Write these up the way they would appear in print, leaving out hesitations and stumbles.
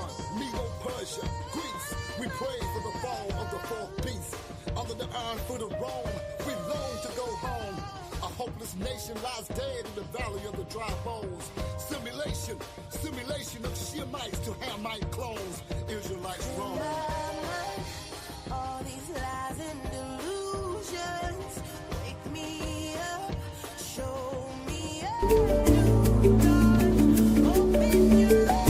Babylon, Medo-Persia, Greece. We pray for the fall of the fourth beast. Under the iron foot of Rome, we long to go home. A hopeless nation lies dead in the valley of the dry bones. Simulation of Shemites to Hamite clones. Israelites wrong. All these lies and delusions, wake me up, show me up. Open your eyes.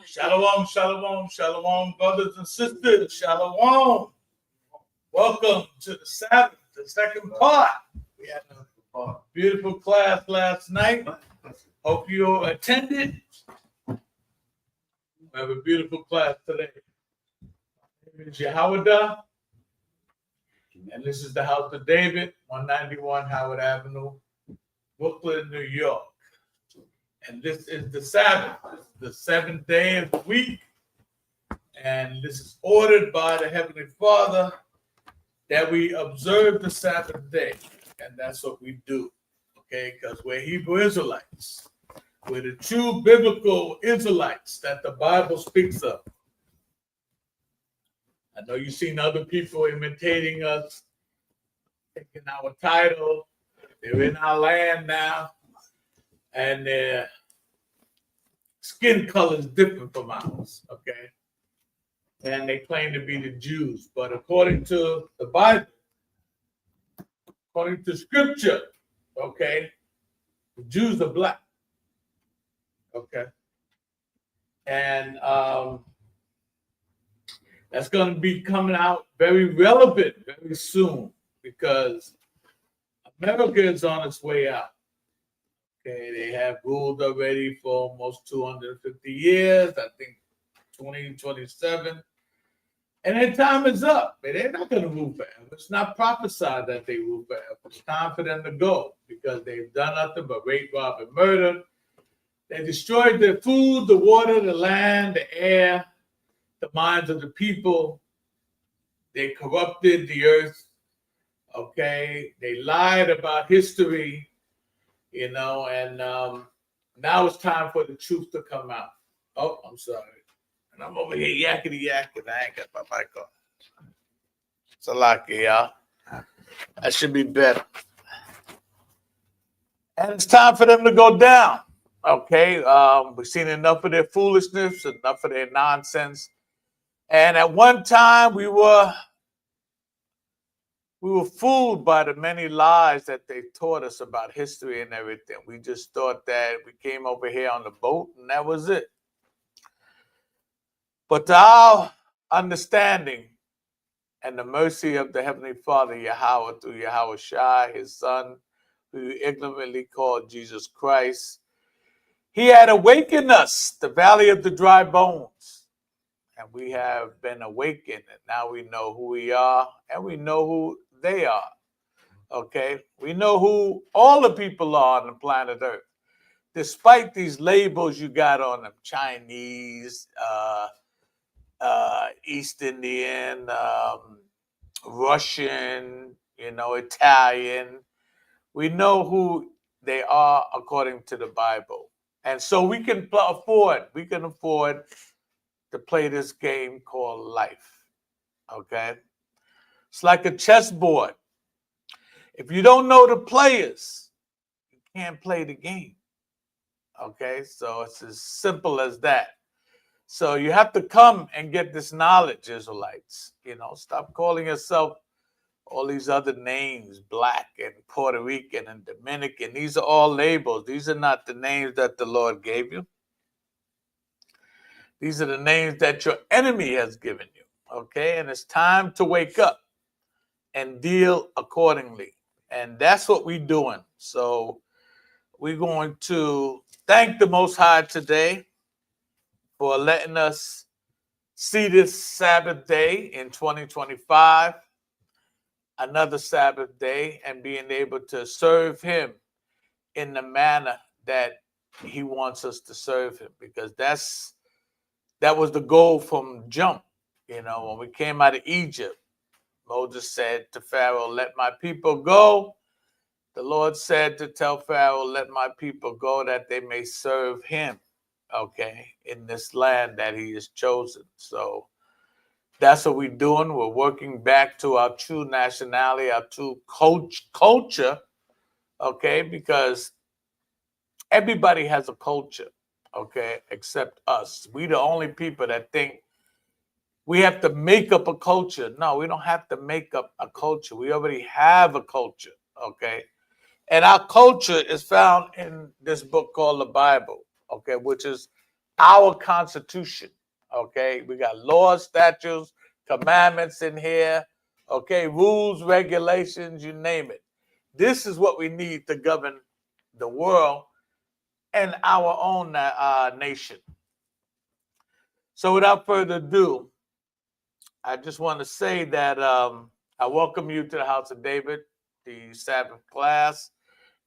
Shalom, shalom, shalom, brothers and sisters. Shalom. Welcome to the Sabbath, the second part. We had a beautiful class last night. Hope you attended. We have a beautiful class today. My name is Yehowadah, and this is the House of David, 191 Howard Avenue, Brooklyn, New York. And this is the Sabbath, the seventh day of the week. And this is ordered by the Heavenly Father that we observe the Sabbath day. And that's what we do, okay? Because we're Hebrew Israelites. We're the true biblical Israelites that the Bible speaks of. I know you've seen other people imitating us, taking our title. They're in our land now. And their skin color is different from ours, okay? And they claim to be the Jews. But according to the Bible, according to Scripture, okay, the Jews are black, okay? And that's going to be coming out very relevant very soon because America is on its way out. Okay, they have ruled already for almost 250 years, I think 2027. And their time is up. They're not going to rule forever. It's not prophesied that they rule forever. It's time for them to go because they've done nothing but rape, rob, and murder. They destroyed their food, the water, the land, the air, the minds of the people. They corrupted the earth. Okay, they lied about history. You know, and now it's time for the truth to come out. Oh, I'm sorry. And I'm over here yakety yakking. I ain't got my mic on. It's a lucky, y'all. That should be better. And it's time for them to go down. Okay, we've seen enough of their foolishness, enough of their nonsense. And at one time, we were fooled by the many lies that they taught us about history and everything. We just thought that we came over here on the boat and that was it. But to our understanding and the mercy of the Heavenly Father, Yahweh, through Yahweh Shai, his son, who you ignorantly called Jesus Christ, he had awakened us, the valley of the dry bones. And we have been awakened, and now we know who we are, and we know who they are. Okay, we know who all the people are on the planet Earth, despite these labels you got on them: Chinese, East Indian, Russian, Italian. We know who they are according to the Bible, and so we can afford to play this game called life. Okay. It's like a chessboard. If you don't know the players, you can't play the game. Okay, so it's as simple as that. So you have to come and get this knowledge, Israelites. Stop calling yourself all these other names, Black and Puerto Rican and Dominican. These are all labels. These are not the names that the Lord gave you. These are the names that your enemy has given you. Okay, and it's time to wake up and deal accordingly. And that's what we're doing. So we're going to thank the Most High today for letting us see this Sabbath day in 2025, another Sabbath day, and being able to serve Him in the manner that He wants us to serve Him, because that was the goal from jump. You know, when we came out of Egypt, Moses said to Pharaoh, "Let my people go." The Lord said to tell Pharaoh, "Let my people go that they may serve him," okay, in this land that he has chosen. So that's what we're doing. We're working back to our true nationality, our true culture, okay, because everybody has a culture, okay, except us. We the only people that think we have to make up a culture. No, we don't have to make up a culture. We already have a culture, okay? And our culture is found in this book called the Bible, okay, which is our constitution, okay? We got laws, statutes, commandments in here, okay, rules, regulations, you name it. This is what we need to govern the world and our own nation. So without further ado, I just want to say that I welcome you to the House of David, the Sabbath class.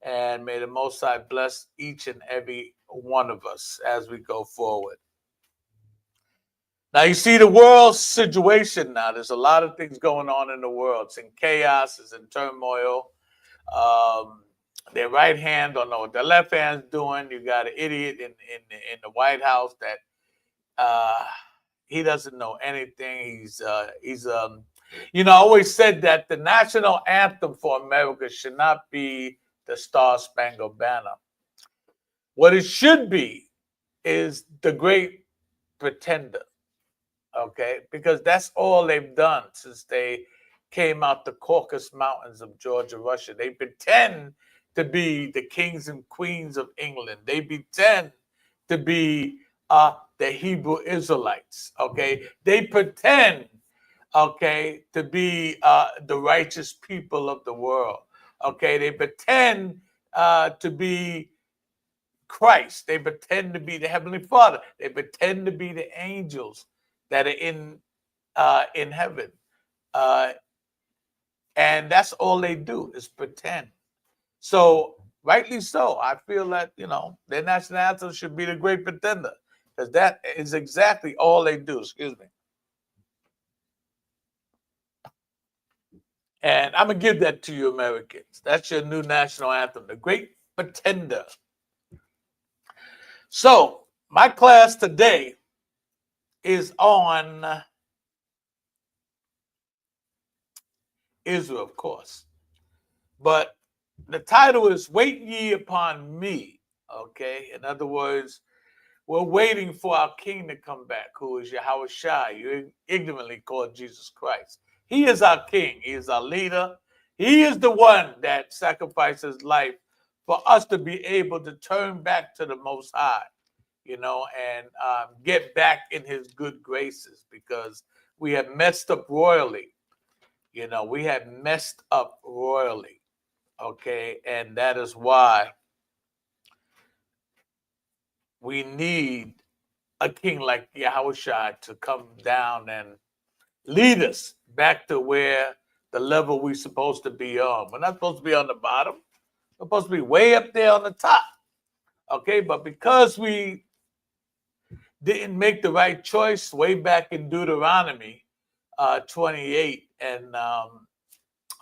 And may the Most High bless each and every one of us as we go forward. Now, you see the world situation now. There's a lot of things going on in the world. It's in chaos. It's in turmoil. Their right hand don't know what their left hand's doing. You got an idiot in the White House that he doesn't know anything. He's I always said that the national anthem for America should not be the Star Spangled Banner. What it should be is the Great Pretender, okay? Because that's all they've done since they came out the Caucasus Mountains of Georgia, Russia. They pretend to be the kings and queens of England. They pretend to be the Hebrew Israelites, okay? They pretend, okay, to be the righteous people of the world. Okay, they pretend to be Christ. They pretend to be the Heavenly Father. They pretend to be the angels that are in heaven, and that's all they do is pretend. So, rightly so, I feel that their national anthem should be the Great Pretender, because that is exactly all they do. Excuse me. And I'm going to give that to you, Americans. That's your new national anthem, the Great Pretender. So, my class today is on Israel, of course. But the title is Wait Ye Upon Me. Okay? In other words, we're waiting for our king to come back, who is Yahweh Shai, you ignorantly called Jesus Christ. He is our king. He is our leader. He is the one that sacrificed his life for us to be able to turn back to the Most High, and get back in his good graces, because we have messed up royally. We have messed up royally. Okay. And that is why we need a king like Yahushua to come down and lead us back to where the level we're supposed to be on. We're not supposed to be on the bottom. We're supposed to be way up there on the top. Okay. But because we didn't make the right choice way back in Deuteronomy 28 and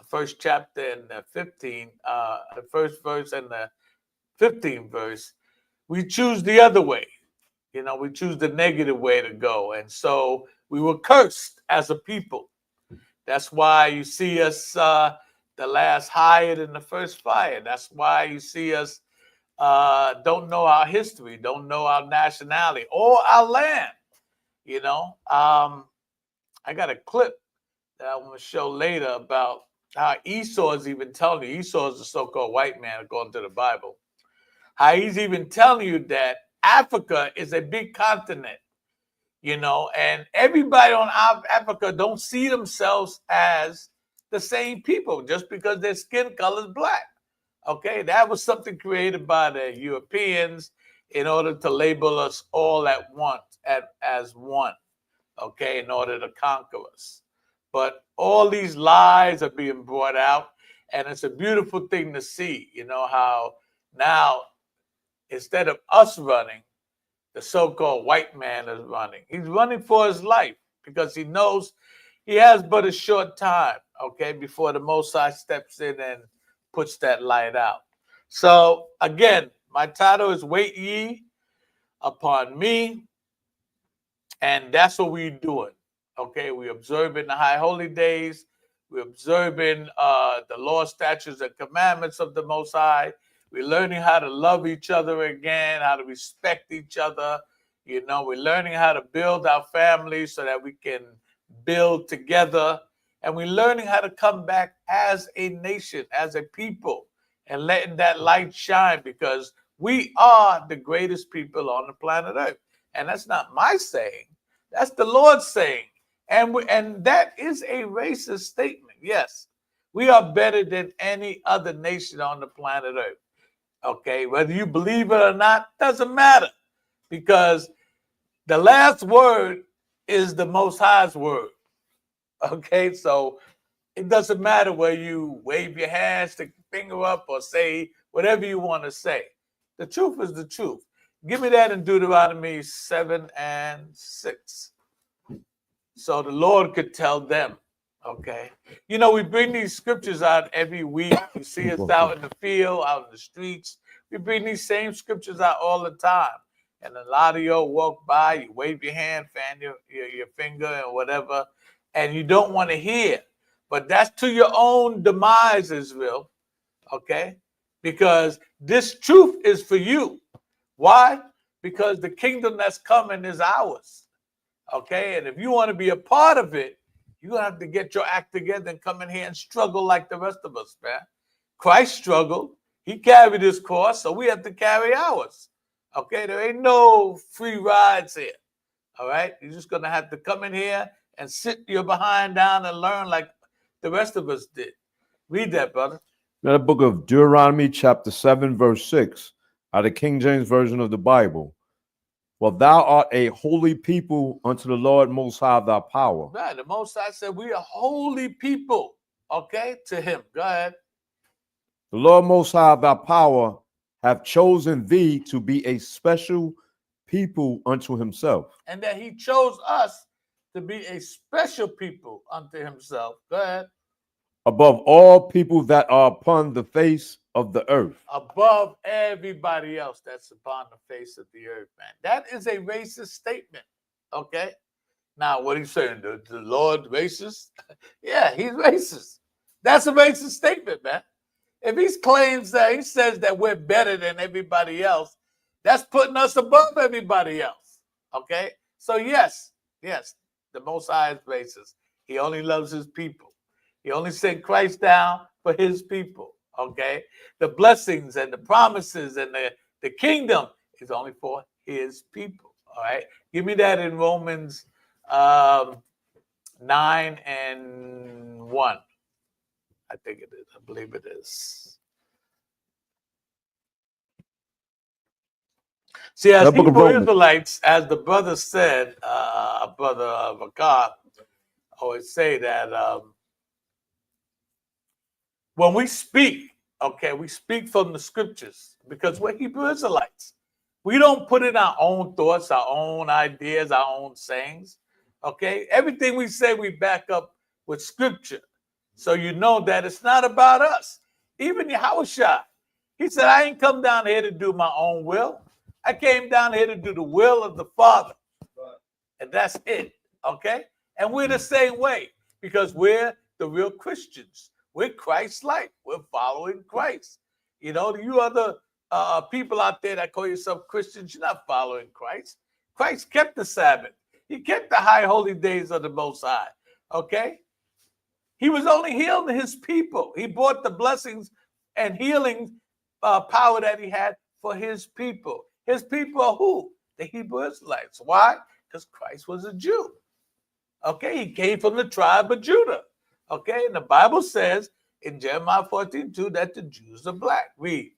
first chapter and the 15, the first verse and the 15th verse, we choose the other way. We choose the negative way to go. And so we were cursed as a people. That's why you see us the last higher than the first fire. That's why you see us don't know our history, don't know our nationality or our land. I got a clip that I want to show later about how Esau is even telling you. Esau is the so-called white man according to the Bible. How he's even telling you that Africa is a big continent. and everybody on Africa don't see themselves as the same people just because their skin color is black. Okay, that was something created by the Europeans in order to label us all at once, as one, okay, in order to conquer us. But all these lies are being brought out, and it's a beautiful thing to see, how now instead of us running, the so-called white man is running. He's running for his life because he knows he has but a short time, okay, before the Most High steps in and puts that light out. So again, my title is Wait Ye Upon Me, and that's what we're doing. Okay, we're observing the high holy days. We're observing the law, statutes, and commandments of the Most High. We're learning how to love each other again, how to respect each other. We're learning how to build our families so that we can build together. And we're learning how to come back as a nation, as a people, and letting that light shine, because we are the greatest people on the planet Earth. And that's not my saying. That's the Lord's saying. And that is a racist statement. Yes, we are better than any other nation on the planet Earth. Okay, whether you believe it or not, doesn't matter, because the last word is the Most High's word. Okay, so it doesn't matter whether you wave your hand, stick your finger up, or say whatever you want to say. The truth is the truth. Give me that in Deuteronomy 7 and 6. So the Lord could tell them, okay? We bring these scriptures out every week. You see us out in the field, out in the streets. We bring these same scriptures out all the time. And a lot of y'all walk by, you wave your hand, fan your finger and whatever, and you don't want to hear. But that's to your own demise, Israel, okay? Because this truth is for you. Why? Because the kingdom that's coming is ours, okay? And if you want to be a part of it, you're going to have to get your act together and come in here and struggle like the rest of us, man. Christ struggled. He carried his cross, so we have to carry ours, okay? There ain't no free rides here, all right? You're just going to have to come in here and sit your behind down and learn like the rest of us did. Read that, brother. Now, the book of Deuteronomy, chapter 7, verse 6, out of the King James Version of the Bible. Well, thou art a holy people unto the Lord Most High thy power. Right, the Most High said we are holy people, okay, to him. Go ahead. The Lord Most High thy power have chosen thee to be a special people unto himself. And that he chose us to be a special people unto himself. Go ahead. Above all people that are upon the face of the earth. Above everybody else that's upon the face of the earth, man. That is a racist statement, okay? Now, what are you saying? The Lord racist? Yeah, he's racist. That's a racist statement, man. If he claims that, he says that we're better than everybody else, that's putting us above everybody else, okay? So yes, the Most High is racist. He only loves his people. He only sent Christ down for his people, okay? The blessings and the promises and the kingdom is only for his people, all right? Give me that in Romans 9 and 1. I think it is. I believe it is. See, as Hebrew Israelites, as the brother said, brother Vakar, always say that when we speak, okay, we speak from the scriptures because we're Hebrew Israelites. We don't put in our own thoughts, our own ideas, our own sayings, okay? Everything we say, we back up with scripture. So you know that it's not about us. Even Yahushua, he said, I ain't come down here to do my own will. I came down here to do the will of the Father. And that's it, okay? And we're the same way because we're the real Christians. We're Christ-like. We're following Christ. You other people out there that call yourself Christians, you're not following Christ. Christ kept the Sabbath. He kept the high holy days of the Most High, okay? He was only healing his people. He brought the blessings and healing power that he had for his people. His people are who? The Hebrew Israelites. Why? Because Christ was a Jew. Okay, he came from the tribe of Judah. Okay, and the Bible says in Jeremiah 14:2 that the Jews are black. Read.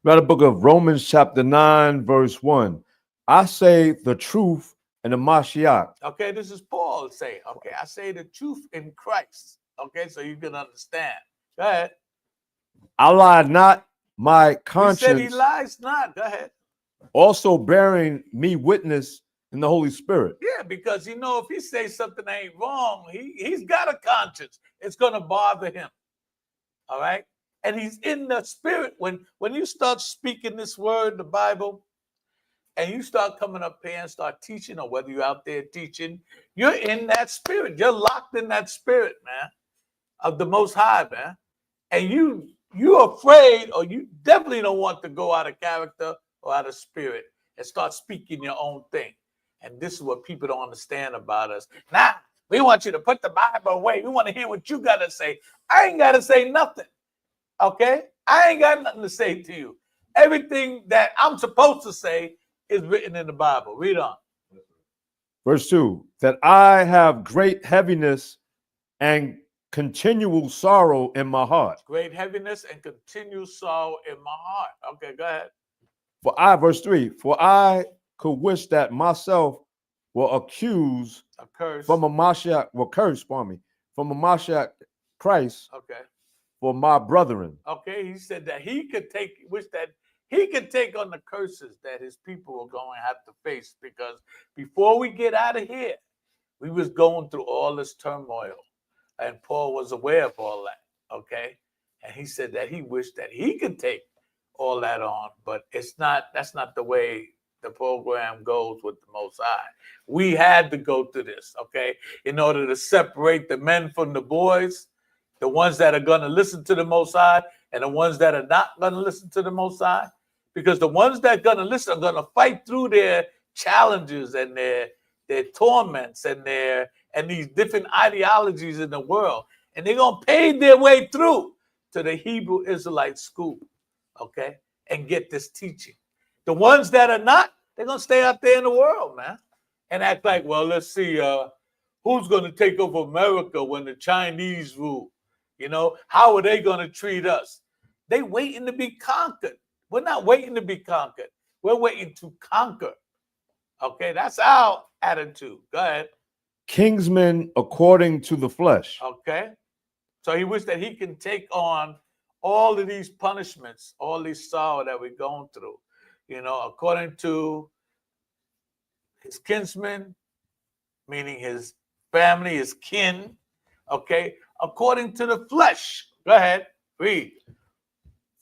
Read the book of Romans chapter 9, verse 1. I say the truth in the Mashiach. Okay, this is Paul saying, okay, I say the truth in Christ. Okay, so you can understand. Go ahead. I lie not, my He said conscience he lies not. Go ahead. also bearing me witness in the Holy Spirit. Yeah, because if he says something ain't wrong, he's got a conscience. It's gonna bother him. All right. And he's in the spirit. When you start speaking this word, the Bible, and you start coming up here and start teaching, or whether you're out there teaching, you're in that spirit. You're locked in that spirit, man, of the Most High, man. And you're afraid, or you definitely don't want to go out of character or out of spirit and start speaking your own thing. And this is what people don't understand about us. Nah, we want you to put the Bible away. We want to hear what you got to say. I ain't got to say nothing. Okay? I ain't got nothing to say to you. Everything that I'm supposed to say is written in the Bible. Read on. Verse 2, that I have great heaviness and continual sorrow in my heart. Great heaviness and continual sorrow in my heart. Okay, go ahead. Verse 3, for I could wish that myself were accused from a Mashiach, from a Mashiach Christ Okay. for my brethren. Okay, he said that he could take on the curses that his people are going to have to face, because before we get out of here, we was going through all this turmoil, and Paul was aware of all that. Okay, and he said that he wished that he could take all that on, but that's not the way the program goes with the Most High. We had to go through this, okay, in order to separate the men from the boys, the ones that are going to listen to the Most High and the ones that are not going to listen to the Most High. Because the ones that are going to listen are going to fight through their challenges and their torments and these different ideologies in the world. And they're going to pave their way through to the Hebrew Israelite school, okay, and get this teaching. The ones that are not, they're going to stay out there in the world, man, and act like, well, let's see, who's going to take over America when the Chinese rule? How are they going to treat us? They waiting to be conquered. We're not waiting to be conquered. We're waiting to conquer. Okay, that's our attitude. Go ahead. Kingsmen according to the flesh. Okay. So he wished that he can take on all of these punishments, all these sorrow that we're going through, according to his kinsmen, meaning his family, his kin, okay, according to the flesh. Go ahead, read.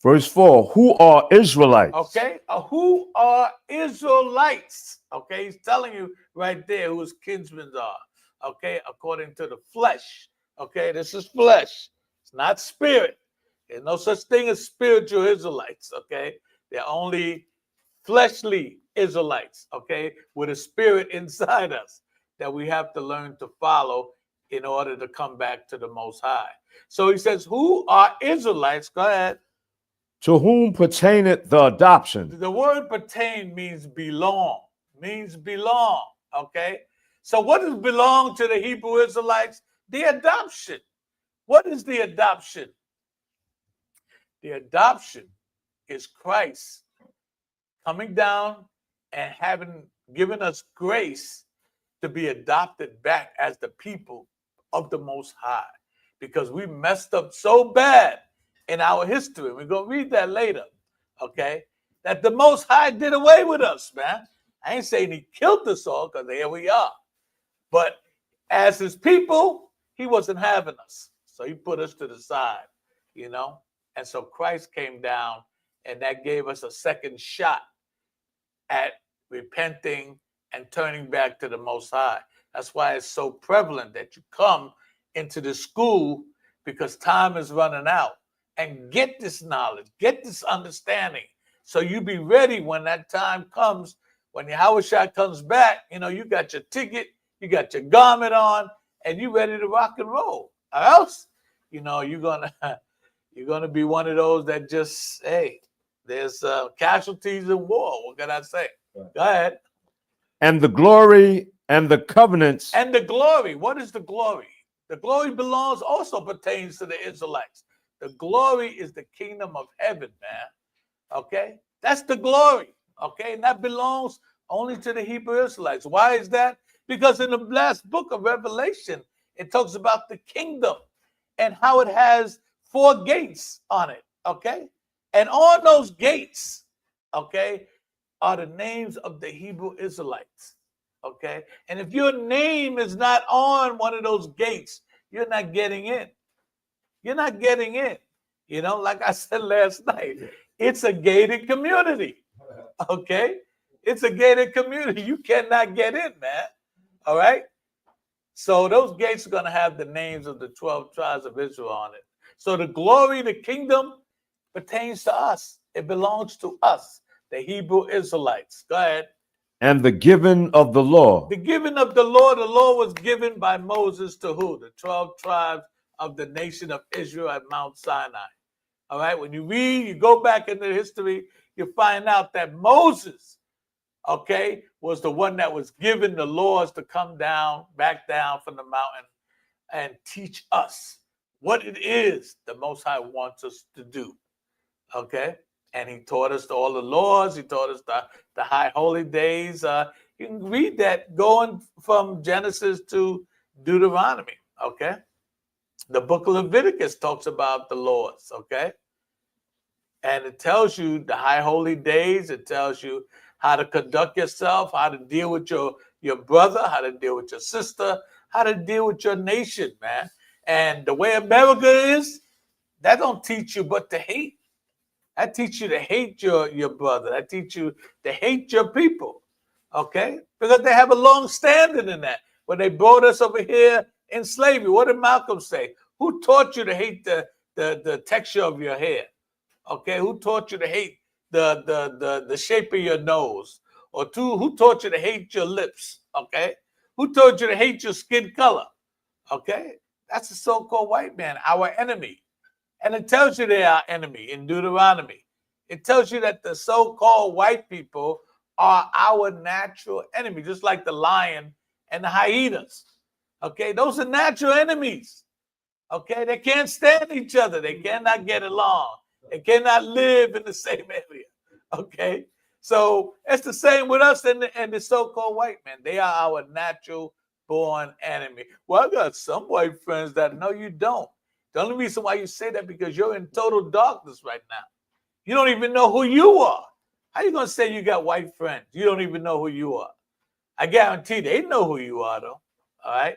Verse 4, who are Israelites? Okay, who are Israelites? Okay, he's telling you right there who his kinsmen are. Okay, according to the flesh. Okay, this is flesh. It's not spirit. There's no such thing as spiritual Israelites. Okay, they're only fleshly Israelites. Okay, with a spirit inside us that we have to learn to follow in order to come back to the Most High. So he says, who are Israelites? Go ahead. To whom pertaineth the adoption? The word pertain means belong, okay? So what does belong to the Hebrew Israelites? The adoption. What is the adoption? The adoption is Christ coming down and having given us grace to be adopted back as the people of the Most High, because we messed up so bad in our history. We're going to read that later, okay? That the Most High did away with us, man. I ain't saying he killed us all, because here we are. But as his people, he wasn't having us. So he put us to the side, And so Christ came down, and that gave us a second shot at repenting and turning back to the Most High. That's why it's so prevalent that you come into the school, because time is running out, and get this knowledge, get this understanding, so you be ready when that time comes, when Yahushua comes back. You got your ticket, you got your garment on, and you ready to rock and roll. Or else, you're gonna be one of those that just, hey, there's casualties in war. What can I say? Go ahead. And the glory and the covenants. And the glory. What is the glory? The glory belongs, also pertains to the Israelites. The glory is the kingdom of heaven, man. Okay? That's the glory. Okay? And that belongs only to the Hebrew Israelites. Why is that? Because in the last book of Revelation, it talks about the kingdom and how it has 4 gates on it. Okay? And on those gates, okay, are the names of the Hebrew Israelites. Okay? And if your name is not on one of those gates, you're not getting in. You're not getting in. You know, like I said last night, it's a gated community. Okay? It's a gated community. You cannot get in, man. All right? So those gates are going to have the names of the 12 tribes of Israel on it. So the glory, the kingdom pertains to us. It belongs to us, the Hebrew Israelites. Go ahead. And the giving of the law. The giving of the law was given by Moses to who? The 12 tribes of the nation of Israel at Mount Sinai. All right, when you read, you go back into history, you find out that Moses, okay, was the one that was given the laws to come down, back down from the mountain and teach us what it is the Most High wants us to do. Okay? And he taught us all the laws. He taught us the high holy days. You can read that going from Genesis to Deuteronomy. Okay? The book of Leviticus talks about the laws. Okay? And it tells you the high holy days. It tells you how to conduct yourself, how to deal with your brother, how to deal with your sister, how to deal with your nation, man. And the way America is, that don't teach you but to hate. That teach you to hate your brother. That teach you to hate your people, okay? Because they have a long standing in that. When they brought us over here in slavery, what did Malcolm say? Who taught you to hate the texture of your hair? Okay, who taught you to hate the shape of your nose? Or who taught you to hate your lips? Okay, who taught you to hate your skin color? Okay, that's the so-called white man, our enemy. And it tells you they are enemy in Deuteronomy. It tells you that the so-called white people are our natural enemy, just like the lion and the hyenas. Okay, those are natural enemies. Okay, they can't stand each other. They cannot get along. They cannot live in the same area. Okay, so it's the same with us and the so-called white man. They are our natural born enemy. Well, I got some white friends that no, you don't. The only reason why you say that because you're in total darkness right now. You don't even know who you are. How you gonna say you got white friends? You don't even know who you are. I guarantee they know who you are, though. All right,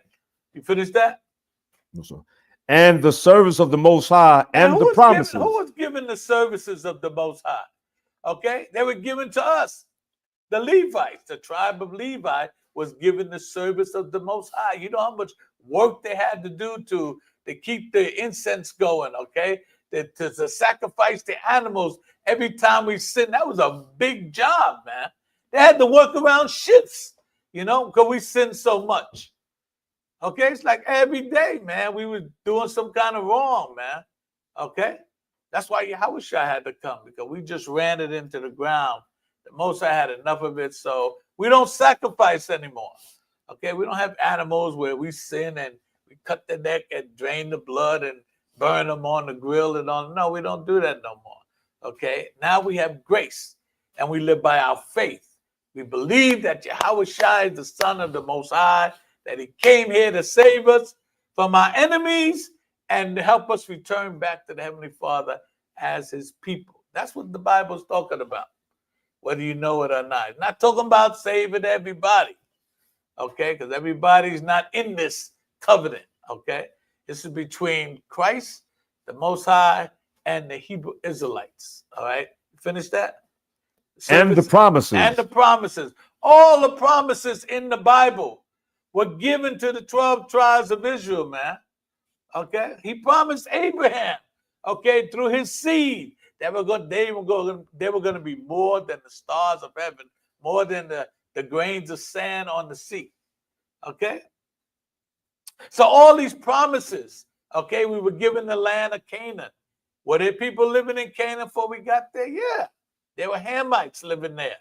you finished that? Yes, sir. And the service of the Most High and the promises. Who was given the services of the Most High? Okay, they were given to us. The Levites, the tribe of Levi, was given the service of the Most High. You know how much work they had to do to keep the incense going, okay? To sacrifice the animals every time we sin. That was a big job, man. They had to work around shifts, you know, because we sin so much. Okay, it's like every day, man, we were doing some kind of wrong, man. Okay? That's why Yahushua had to come, because we just ran it into the ground. The Most High had enough of it, so we don't sacrifice anymore. Okay, we don't have animals where we sin and we cut the neck and drain the blood and burn them on the grill and all. No, we don't do that no more. Okay, now we have grace and we live by our faith. We believe that Yahushua is the Son of the Most High, that he came here to save us from our enemies and to help us return back to the Heavenly Father as his people. That's what the Bible's talking about, whether you know it or not. It's not talking about saving everybody, okay? Because everybody's not in this covenant, okay? This is between Christ, the Most High, and the Hebrew Israelites, all right? Finish that? And the promises. And the promises. All the promises in the Bible were given to the 12 tribes of Israel, man. Okay? He promised Abraham, okay, through his seed, they were going to be more than the stars of heaven, more than the grains of sand on the sea. Okay? So all these promises, okay, we were given the land of Canaan. Were there people living in Canaan before we got there? Yeah. There were Hamites living there.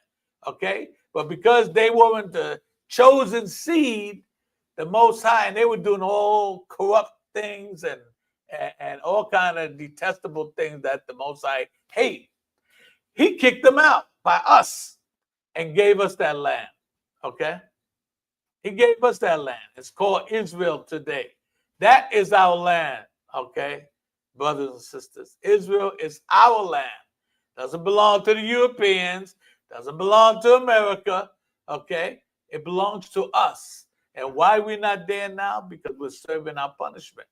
Okay? But because they weren't the chosen seed, the Most High, and they were doing all corrupt things and all kind of detestable things that the Most High hate, he kicked them out by us and gave us that land. Okay? He gave us that land. It's called Israel today. That is our land. Okay? Brothers and sisters. Israel is our land. Doesn't belong to the Europeans. Doesn't belong to America. Okay? It belongs to us. And why we're not there now? Because we're serving our punishment.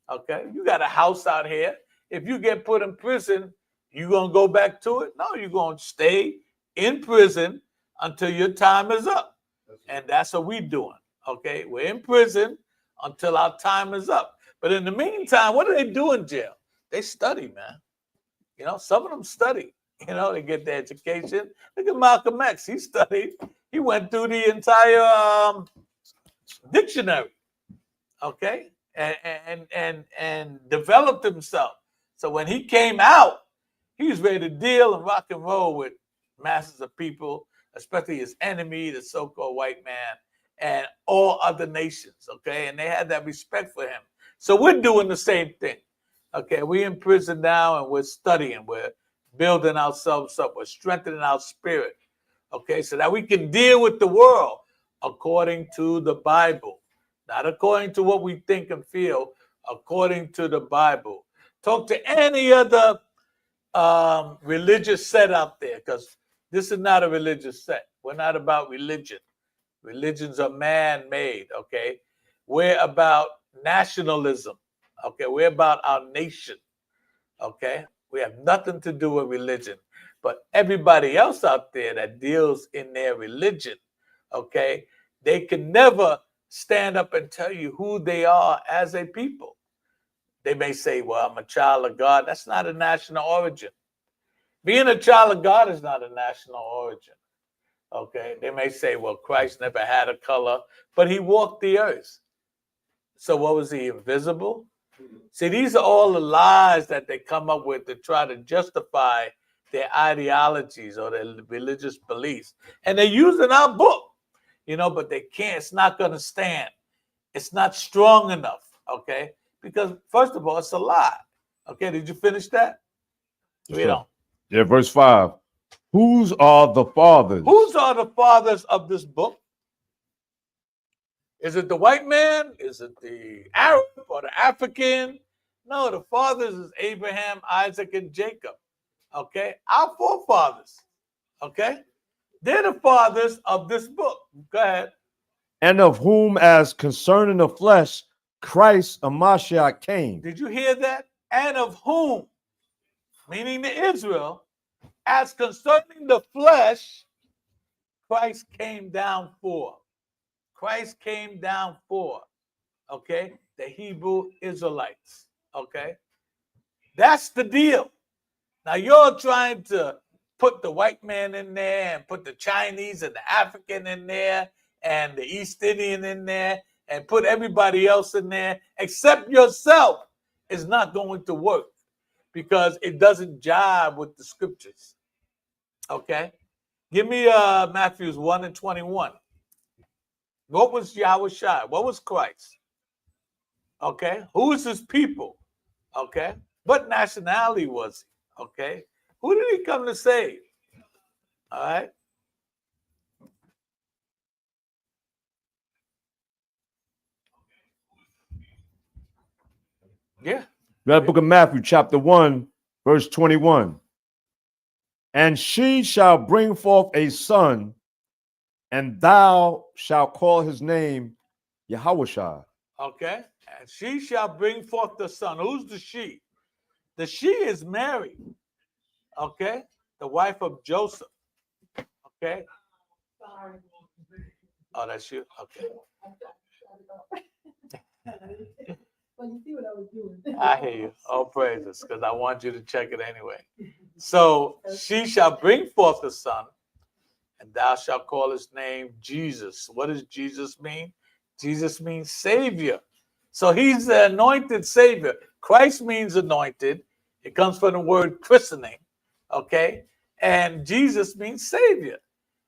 Okay? You got a house out here. If you get put in prison, you going to go back to it? No, you're going to stay in prison until your time is up. And that's what we're doing. Okay? We're in prison until our time is up. But in the meantime, what do they do in jail? They study, man. You know, some of them study. You know, they get their education. Look at Malcolm X. He studied. He went through the entire dictionary. Okay? And developed himself. So when he came out, he was ready to deal and rock and roll with masses of people, especially his enemy, the so-called white man, and all other nations, okay? And they had that respect for him. So we're doing the same thing, okay? We're in prison now, and we're studying. We're building ourselves up. We're strengthening our spirit, okay? So that we can deal with the world according to the Bible, not according to what we think and feel, according to the Bible. Talk to any other religious set out there, because this is not a religious set. We're not about religion. Religions are man-made, okay? We're about nationalism, okay? We're about our nation, okay? We have nothing to do with religion. But everybody else out there that deals in their religion, okay, they can never stand up and tell you who they are as a people. They may say, well, I'm a child of God. That's not a national origin. Being a child of God is not a national origin. Okay, they may say, well, Christ never had a color, but he walked the earth. So what was he, invisible? See, these are all the lies that they come up with to try to justify their ideologies or their religious beliefs. And they're using our book, you know, but they can't. It's not going to stand. It's not strong enough, okay? Because, first of all, it's a lie. Okay, did you finish that? We don't. Yeah, verse 5. Whose are the fathers? Whose are the fathers of this book? Is it the white man? Is it the Arab or the African? No, the fathers is Abraham, Isaac, and Jacob. Okay? Our forefathers. Okay? They're the fathers of this book. Go ahead. And of whom, as concerning the flesh, Christ, a Mashiach, came. Did you hear that? And of whom, meaning the Israel, as concerning the flesh, Christ came down for. Christ came down for, okay, the Hebrew Israelites, okay? That's the deal. Now you're trying to put the white man in there and put the Chinese and the African in there and the East Indian in there and put everybody else in there except yourself. Is not going to work because it doesn't jive with the scriptures. Okay? Give me Matthew 1:21. What was Yahushua? What was Christ? Okay? Who is his people? Okay? What nationality was he? Okay? Who did he come to save? All right? Yeah. That book of Matthew, chapter 1, verse 21. And she shall bring forth a son, and thou shalt call his name Yahushua. Okay? And she shall bring forth the son. Who's the she? The she is Mary. Okay? The wife of Joseph. Okay? Oh, that's you? Okay. Well, you see what I was doing. I hear you. All praises, because I want you to check it anyway. So she shall bring forth a son, and thou shalt call his name Jesus. What does Jesus mean? Jesus means Savior. So he's the anointed Savior. Christ means anointed. It comes from the word christening. Okay? And Jesus means Savior.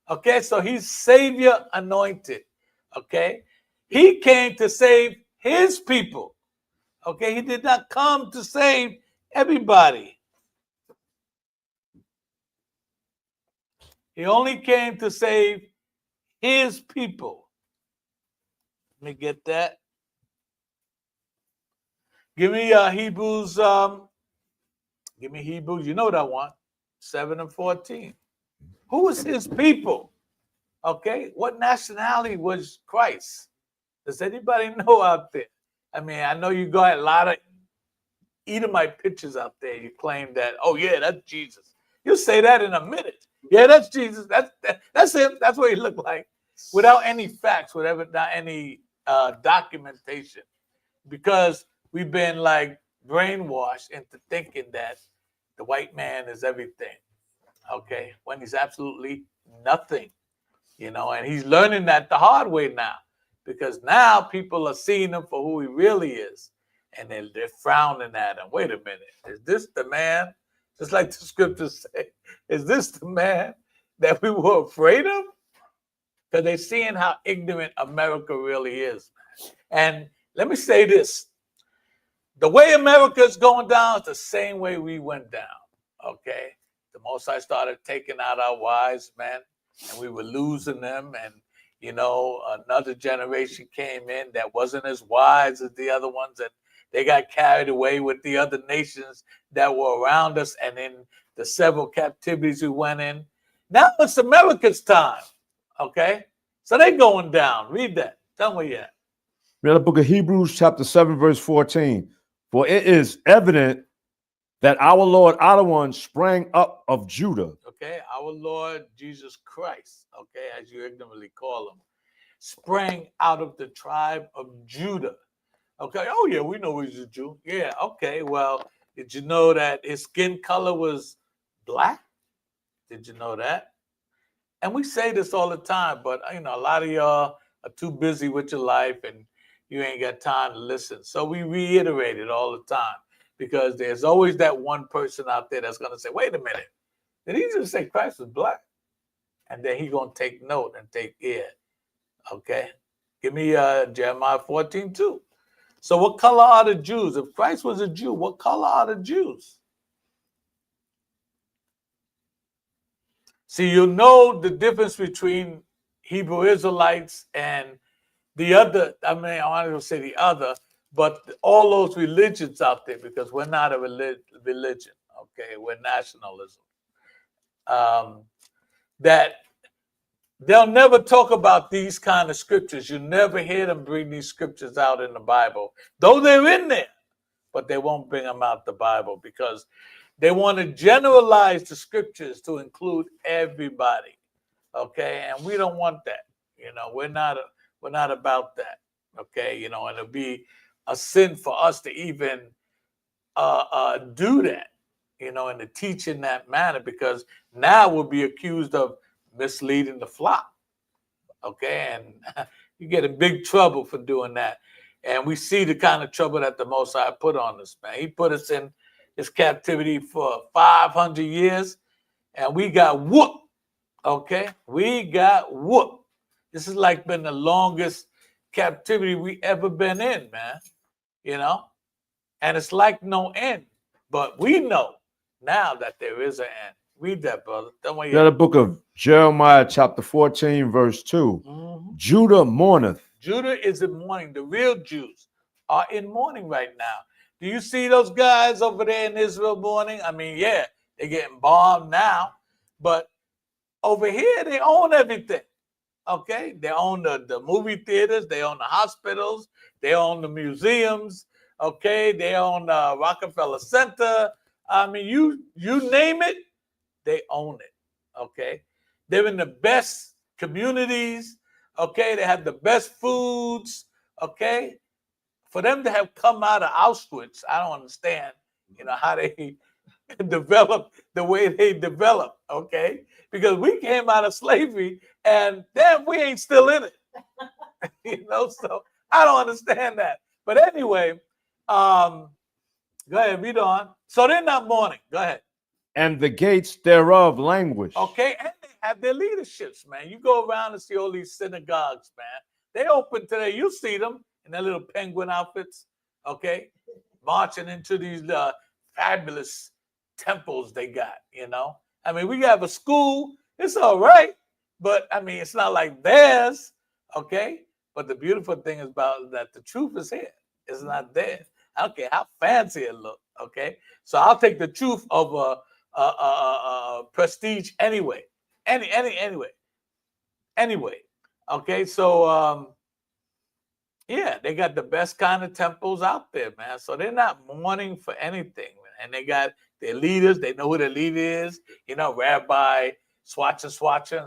Okay, so he's Savior anointed. Okay, he came to save his people. Okay, he did not come to save everybody. He only came to save his people. Let me get that. Give me Hebrews. Give me Hebrews. You know what I want. 7 and 14. Who was his people? Okay, what nationality was Christ? Does anybody know out there? I mean, I know you got a lot of Edomite pictures out there. You claim that, oh yeah, that's Jesus. You'll say that in a minute. Yeah, that's Jesus. That's him. That's what he looked like, without any facts, without any documentation, because we've been like brainwashed into thinking that the white man is everything. Okay, when he's absolutely nothing. And he's learning that the hard way now, because now people are seeing him for who he really is, and they're frowning at him. Wait a minute, is this the man? Just like the scriptures say, is this the man that we were afraid of? Because they're seeing how ignorant America really is. And let me say this: the way America is going down is the same way we went down. Okay, the Most High started taking out our wise men, and we were losing them, and another generation came in that wasn't as wise as the other ones, and they got carried away with the other nations that were around us, and in the several captivities we went in. Now it's America's time. Okay, so they're going down. Read that. Tell me where you at. Read the book of Hebrews, chapter 7, verse 14. For it is evident that our Lord Adonai sprang up of Judah. Okay, our Lord Jesus Christ, okay, as you ignorantly call him, sprang out of the tribe of Judah. Okay, oh yeah, we know he's a Jew. Yeah, okay, well, did you know that his skin color was black? Did you know that? And we say this all the time, but a lot of y'all are too busy with your life and you ain't got time to listen. So we reiterate it all the time, because there's always that one person out there that's going to say, wait a minute, did he just say Christ was black? And then he's going to take note and take ear. Okay? Give me Jeremiah 14:2. So what color are the Jews? If Christ was a Jew, what color are the Jews? See, you'll know the difference between Hebrew Israelites and the other, I want to say the other, but all those religions out there, because we're not a religion, okay? We're nationalism. That they'll never talk about these kind of scriptures. You never hear them bring these scriptures out in the Bible, though they're in there, but they won't bring them out the Bible because they want to generalize the scriptures to include everybody. Okay, and we don't want that. We're not about that. Okay, and it'll be a sin for us to even do that. And to teach in that manner, because now we'll be accused of misleading the flock. Okay, and you get in big trouble for doing that. And we see the kind of trouble that the Most High put on us, man. He put us in his captivity for 500 years, and we got whooped. Okay, we got whooped. This has like been the longest captivity we ever been in, man. And it's like no end. But we know now that there is an end. Read that, brother. Read the book of Jeremiah, chapter 14, verse 2. Mm-hmm. Judah mourneth. Judah is in mourning. The real Jews are in mourning right now. Do you see those guys over there in Israel mourning? I mean, yeah, they're getting bombed now, but over here they own everything. Okay, they own the movie theaters, they own the hospitals, they own the museums. Okay, they own Rockefeller Center. I mean, you name it, they own it. Okay, they're in the best communities. Okay, they have the best foods. Okay, for them to have come out of Auschwitz, I don't understand. How they developed the way they developed. Okay, because we came out of slavery and damn, we ain't still in it. So I don't understand that. But anyway, go ahead, read on. So they're not mourning. Go ahead. and the gates thereof languish. Okay, and they have their leaderships, man. You go around and see all these synagogues, man. They open today. You see them in their little penguin outfits, okay, marching into these fabulous temples they got, you know. I mean, we have a school. It's all right, but I mean, it's not like theirs, okay. But the beautiful thing is about that the truth is here. It's not there. I don't care how fancy it look, okay. So I'll take the truth of prestige anyway. Anyway. Okay, so yeah, they got the best kind of temples out there, man. So they're not mourning for anything, man. And they got their leaders. They know who their leader is. You know, Rabbi Swatcher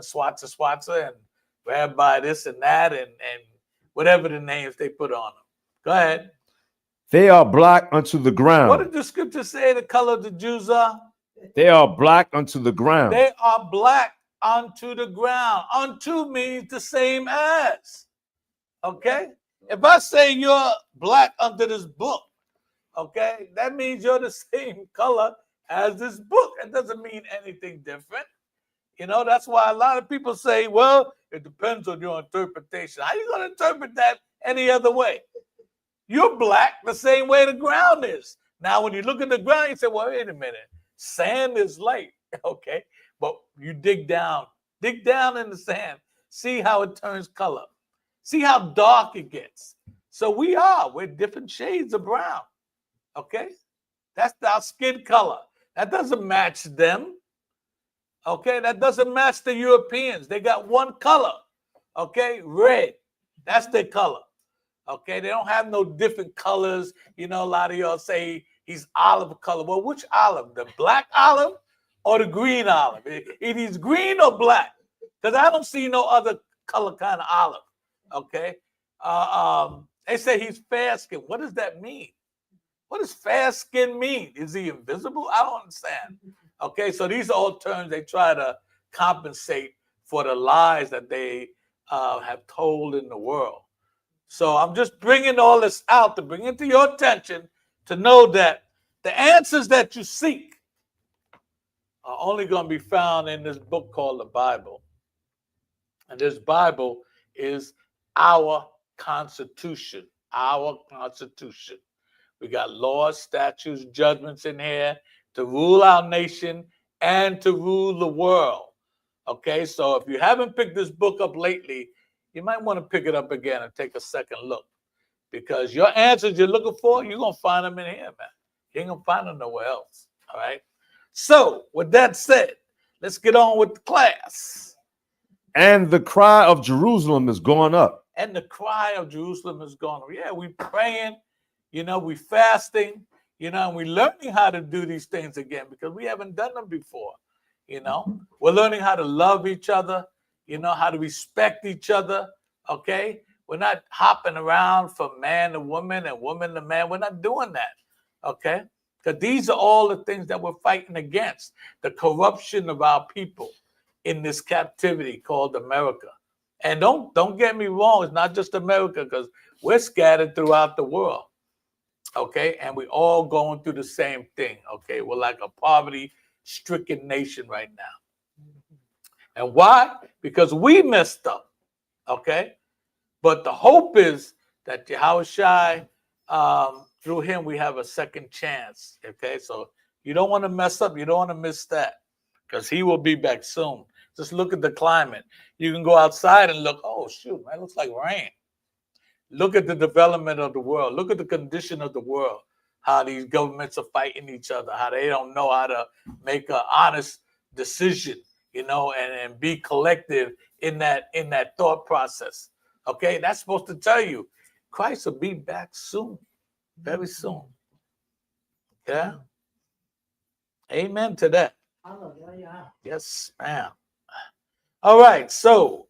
and Rabbi this and that and whatever the names they put on them. Go ahead. They are black unto the ground. What did the scripture say the color of the Jews are? They are black unto the ground. They are black unto the ground. Unto means the same as. Okay? If I say you're black under this book, okay, that means you're the same color as this book. It doesn't mean anything different. You know, that's why a lot of people say, well, it depends on your interpretation. How are you going to interpret that any other way? You're black the same way the ground is. Now, when you look at the ground, you say, well, wait a minute. Sand is light, okay? But you dig down in the sand. See how it turns color. See how dark it gets. So we're different shades of brown, okay? That's our skin color. That doesn't match them, okay? That doesn't match the Europeans. They got one color, okay? Red. That's their color. Okay, they don't have no different colors. You know, a lot of y'all say he's olive color. Well, which olive? The black olive or the green olive? It is green or black? Because I don't see no other color kind of olive. Okay. They say he's fair skinned. What does that mean? What does fair skin mean? Is he invisible? I don't understand. Okay, so these are all terms they try to compensate for the lies that they have told in the world. So I'm just bringing all this out to bring it to your attention to know that the answers that you seek are only going to be found in this book called the Bible. And this Bible is our Constitution. Our Constitution. We got laws, statutes, judgments in here to rule our nation and to rule the world. Okay, so if you haven't picked this book up lately, you might want to pick it up again and take a second look, because your answers you're looking for, you're going to find them in here, man. You ain't going to find them nowhere else, all right? So, with that said, let's get on with the class. And the cry of Jerusalem is going up. And the cry of Jerusalem is going up. Yeah, we praying, you know, we fasting, you know, and we learning how to do these things again because we haven't done them before, you know. We're learning how to love each other. You know, how to respect each other, okay? We're not hopping around from man to woman and woman to man. We're not doing that, okay? Because these are all the things that we're fighting against, the corruption of our people in this captivity called America. And don't get me wrong, it's not just America, because we're scattered throughout the world, okay? And we're all going through the same thing, okay? We're like a poverty-stricken nation right now. And why? Because we messed up, okay? But the hope is that Yahushua, through him, we have a second chance, okay? So you don't want to mess up. You don't want to miss that because he will be back soon. Just look at the climate. You can go outside and look, oh, shoot, man, it looks like rain. Look at the development of the world. Look at the condition of the world, how these governments are fighting each other, how they don't know how to make an honest decision, you know, and be collective in that thought process. Okay, that's supposed to tell you Christ will be back soon, very soon. Yeah. Amen to that. Yes, ma'am. All right, so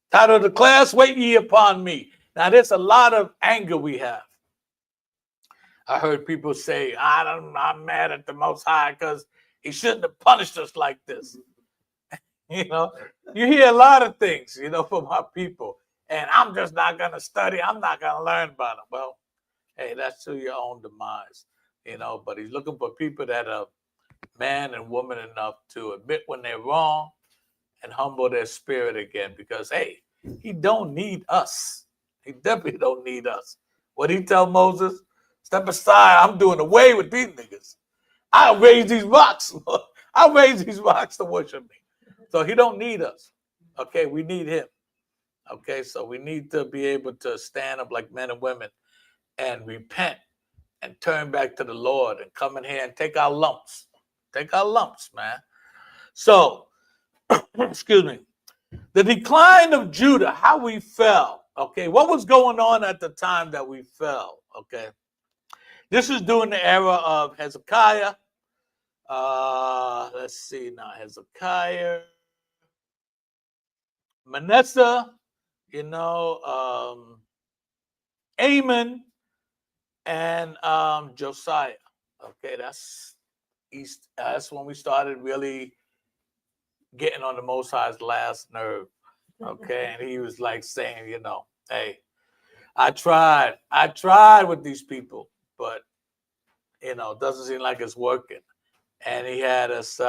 title of the class, Wait Ye Upon Me. Now, there's a lot of anger we have. I heard people say, I'm mad at the Most High because he shouldn't have punished us like this. You know, you hear a lot of things, you know, from our people. And I'm just not going to study. I'm not going to learn about them. Well, hey, that's to your own demise. but he's looking for people that are man and woman enough to admit when they're wrong and humble their spirit again, because hey, he don't need us. He definitely don't need us. What he tell Moses? Step aside, I'm doing away with these niggas. I'll raise these rocks. I'll raise these rocks to worship me. So he don't need us. Okay, we need him. Okay, so we need to be able to stand up like men and women and repent and turn back to the Lord and come in here and take our lumps. Take our lumps, man. So, excuse me. The decline of Judah, how we fell. Okay, what was going on at the time that we fell? Okay, this is during the era of Hezekiah. Let's see now, Hezekiah, Manasseh, Amon, and Josiah. Okay, that's East. That's when we started really getting on the Most High's last nerve. Okay, and he was like saying, hey, I tried with these people, but it doesn't seem like it's working. And he had us,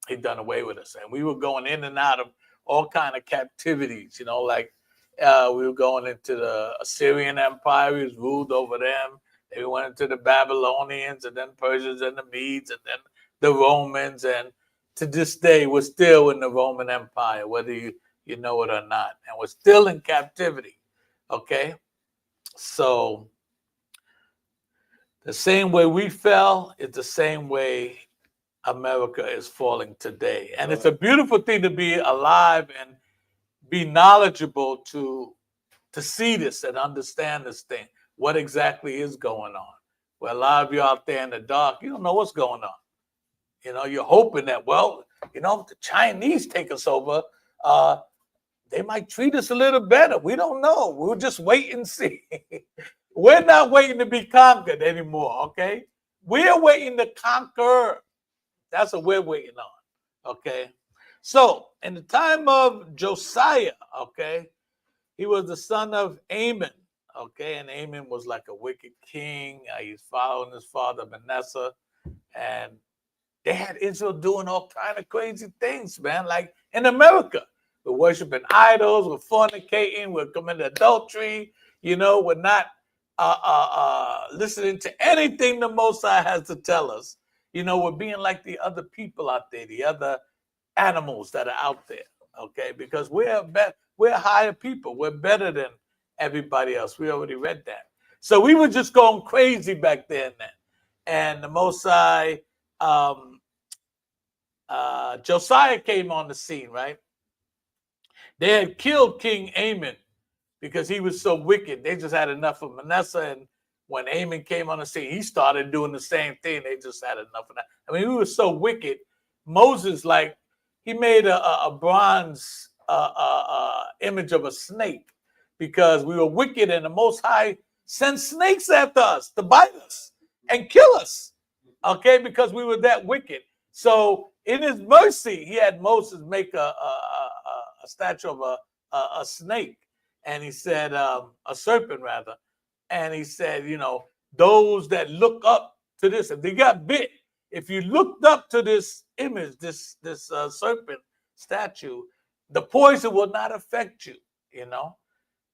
he done away with us, and we were going in and out of all kind of captivities. Like we were going into the Assyrian Empire. We was ruled over them. They went into the Babylonians, and then Persians, and the Medes, and then the Romans. And to this day, we're still in the Roman Empire, whether you know it or not. And we're still in captivity. Okay? So the same way we fell is the same way America is falling today. And it's a beautiful thing to be alive and be knowledgeable to see this and understand this thing. What exactly is going on? Well, a lot of you out there in the dark, you don't know what's going on. You're hoping that, if the Chinese take us over, they might treat us a little better. We don't know. We'll just wait and see. We're not waiting to be conquered anymore, okay? We're waiting to conquer. That's what we're waiting on, okay? So, in the time of Josiah, okay, he was the son of Amon, okay? And Amon was like a wicked king. He's following his father Manasseh. And they had Israel doing all kind of crazy things, man. Like in America, we're worshiping idols, we're fornicating, we're committing adultery. We're not listening to anything the Most High has to tell us. We're being like the other people out there, the other animals that are out there, okay? Because we're higher people. We're better than everybody else. We already read that. So we were just going crazy back then. And the Most High, Josiah came on the scene, right? They had killed King Amon because he was so wicked. They just had enough of Manasseh. And when Amon came on the scene, he started doing the same thing. They just had enough of that. I mean, he was so wicked. Moses, he made a bronze image of a snake because we were wicked, and the Most High sent snakes after us to bite us and kill us, okay, because we were that wicked. So in his mercy, he had Moses make a statue of a snake, and he said, a serpent rather, and he said, those that look up to this, if they got bit, if you looked up to this image, this serpent statue, the poison will not affect you,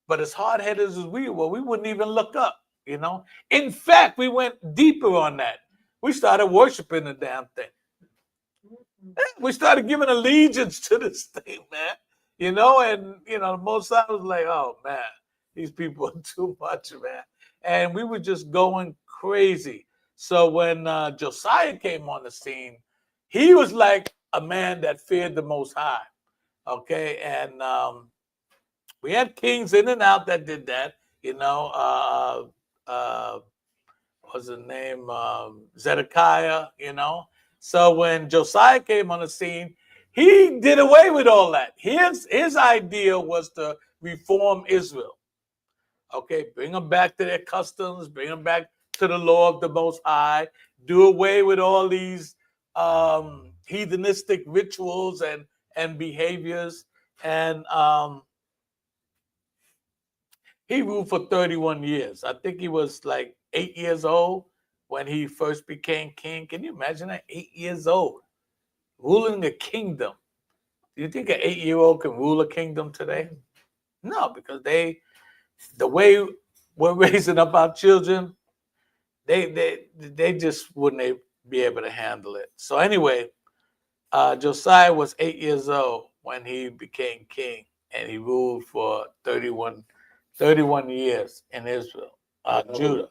But as hard-headed as we were, we wouldn't even look up, In fact, we went deeper on that. We started worshiping the damn thing. We started giving allegiance to this thing, man. And the Most High was like, oh man, these people are too much, man. And we were just going crazy. So when Josiah came on the scene, he was like a man that feared the Most High. Okay, and we had kings in and out that did that. What's his name? Zedekiah. So when Josiah came on the scene, he did away with all that. His idea was to reform Israel. Okay, bring them back to their customs, bring them back to the law of the Most High, do away with all these heathenistic rituals and behaviors. And he ruled for 31 years. I think he was like 8 years old when he first became king. Can you imagine that? 8 years old, ruling a kingdom. Do you think an 8-year-old can rule a kingdom today? No, because the way we're raising up our children, they just wouldn't be able to handle it. So anyway, Josiah was 8 years old when he became king, and he ruled for 31 years in Israel, Judah.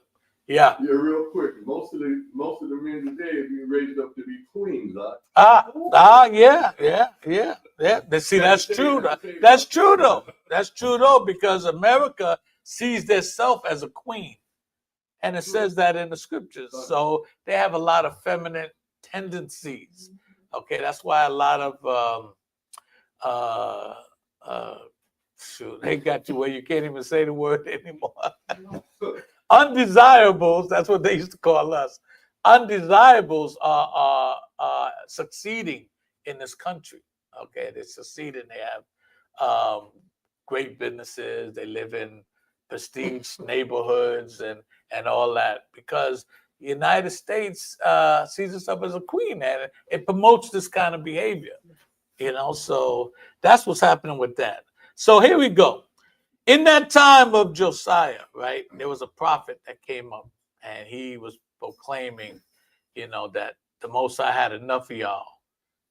Yeah. Yeah, real quick. Most of the men today are being raised up to be queens, huh? Yeah. See, that's true. That's true though. That's true though, because America sees themselves as a queen, and it says that in the scriptures. So they have a lot of feminine tendencies. Okay, that's why a lot of shoot, they got you where you can't even say the word anymore. Undesirables, that's what they used to call us. Undesirables are succeeding in this country. Okay, they're succeeding. They have great businesses. They live in prestige neighborhoods and all that, because the United States sees itself as a queen, and it promotes this kind of behavior. So that's what's happening with that. So here we go. In that time of Josiah, right, there was a prophet that came up, and he was proclaiming, that the Most High had enough of y'all.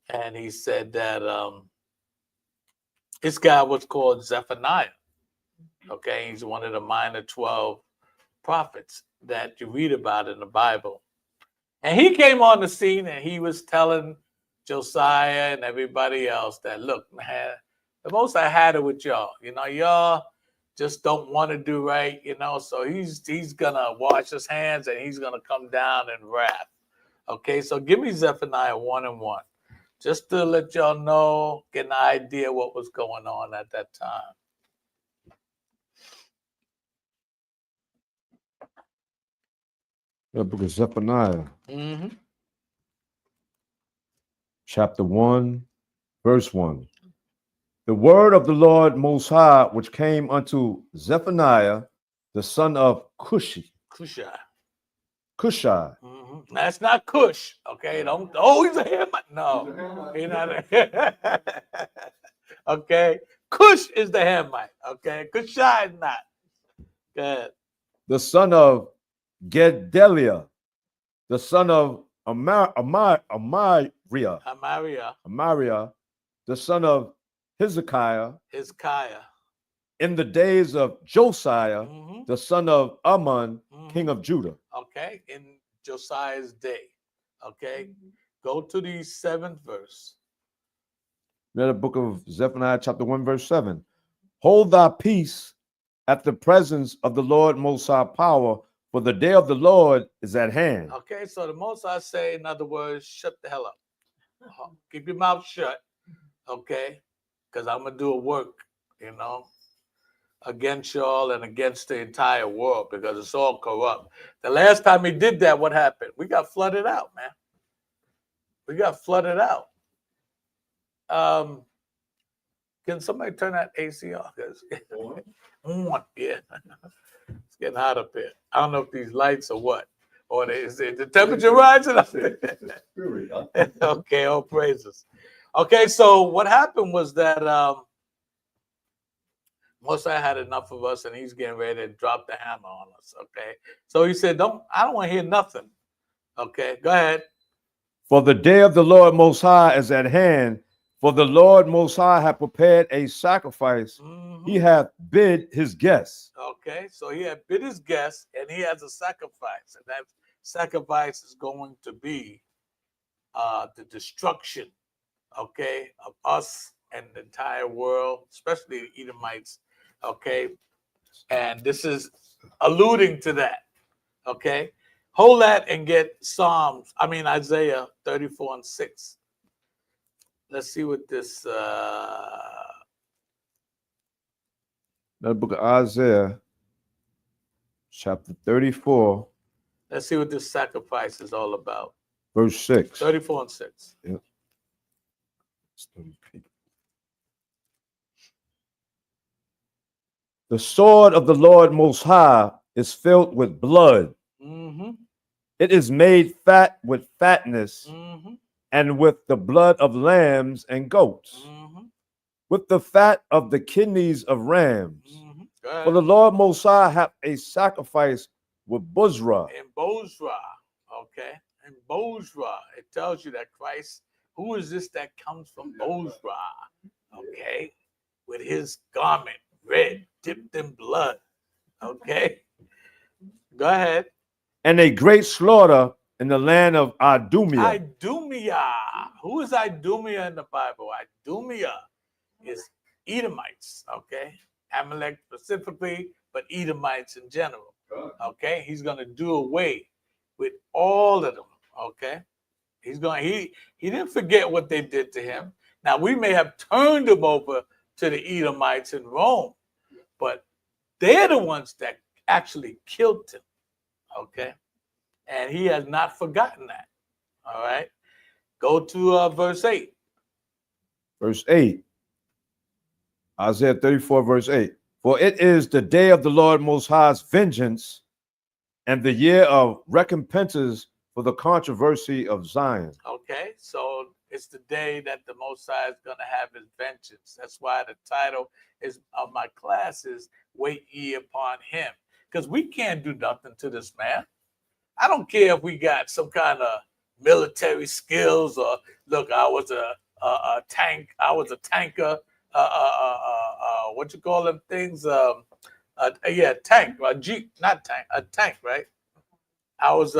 And he said that this guy was called Zephaniah. Okay, he's one of the minor 12 prophets that you read about in the Bible. And he came on the scene, and he was telling Josiah and everybody else that, look, man, the Most High had it with y'all. Y'all just don't want to do right, so he's gonna wash his hands, and he's gonna come down in wrath. Okay, so give me Zephaniah 1:1, just to let y'all know, get an idea what was going on at that time. The book of Zephaniah, Mm-hmm. chapter 1, verse 1. The word of the Lord Most High, which came unto Zephaniah, the son of Cushi. Cushai. Mm-hmm. That's not Cush. Okay, don't. Oh, he's a Hamite. No, he's not. Okay, Cush is the Hamite. Okay, Cushai is not. Good. The son of Gedaliah, the son of Amariah, the son of Hezekiah, in the days of Josiah, the son of Ammon, king of Judah. Okay, in Josiah's day. Okay, go to the 7th verse. The book of Zephaniah, chapter 1, verse 7. Hold thy peace at the presence of the Lord Most High power, for the day of the Lord is at hand. Okay, so the Most High say, in other words, shut the hell up. Keep your mouth shut. Okay, because I'm gonna do a work, against y'all and against the entire world, because it's all corrupt. The last time he did that, what happened? We got flooded out, man. We got flooded out. Can somebody turn that AC off? Yeah, it's getting hot up here. I don't know if these lights or what, or is it the temperature rising up? Okay, all praises. Okay, so what happened was that Mosai had enough of us, and he's getting ready to drop the hammer on us. Okay, so he said, I don't want to hear nothing. Okay, go ahead. For the day of the Lord Most High is at hand, for the Lord Most High hath prepared a sacrifice. He hath bid his guests. Okay, so he had bid his guests, and he has a sacrifice, and that sacrifice is going to be the destruction, okay, of us and the entire world, especially the Edomites. Okay, and this is alluding to that. Okay, hold that and get Isaiah 34:6. Let's see what this The book of Isaiah, chapter 34. Let's see what this sacrifice is all about. Verse 6. 34:6. Yep. The sword of the Lord Most High is filled with blood. It is made fat with fatness, Mm-hmm. and with the blood of lambs and goats, Mm-hmm. with the fat of the kidneys of rams. Mm-hmm. For the Lord Most High hath a sacrifice with Bozrah. In Bozrah, okay? In Bozrah, it tells you that Christ, who is this that comes from Bozrah, okay? With his garment red, dipped in blood, okay? Go ahead. And a great slaughter in the land of Idumea. Idumea. Who is Idumea in the Bible? Idumea is Edomites, okay? Amalek specifically, but Edomites in general, okay? He's going to do away with all of them, okay? He didn't forget what they did to him. Now, we may have turned him over to the Edomites in Rome, but they're the ones that actually killed him, okay? And he has not forgotten that, all right? Go to verse 8. Verse 8. Isaiah 34, verse 8. For it is the day of the Lord Most High's vengeance, and the year of recompenses for the controversy of Zion. Okay, so it's the day that the Most High is going to have his vengeance. That's why the title is of my class is Wait Ye Upon Him. Because we can't do nothing to this man. I don't care if we got some kind of military skills or look, I was a tank, I was a tanker, what you call them things? Tank, a Jeep, not tank, a tank, right? I was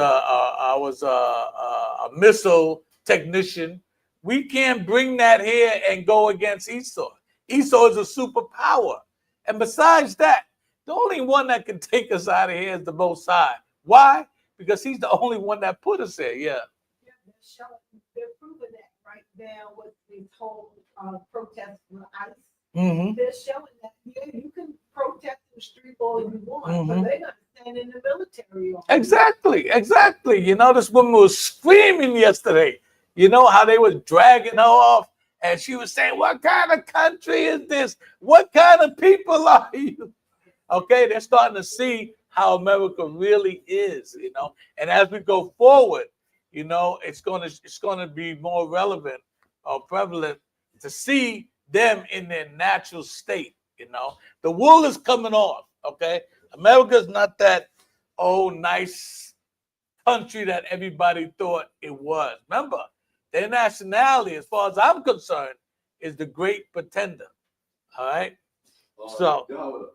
a missile technician. We can't bring that here and go against Esau. Esau is a superpower, and besides that, the only one that can take us out of here is the Most High. Why? Because he's the only one that put us there. Yeah. They're proving that right now with this whole protest with ICE. Mm-hmm. They're showing that you can protest in the street all you want, Mm-hmm. but they're not stand in the military. Exactly. You know, this woman was screaming yesterday. You know how they was dragging her off, and she was saying, "What kind of country is this? What kind of people are you?" Okay, they're starting to see how America really is, you know. And as we go forward, you know, it's gonna be more relevant or prevalent to see them in their natural state. You know, the wool is coming off. Okay, America's not that nice country that everybody thought it was. Remember, their nationality, as far as I'm concerned, is the great pretender. All right. So,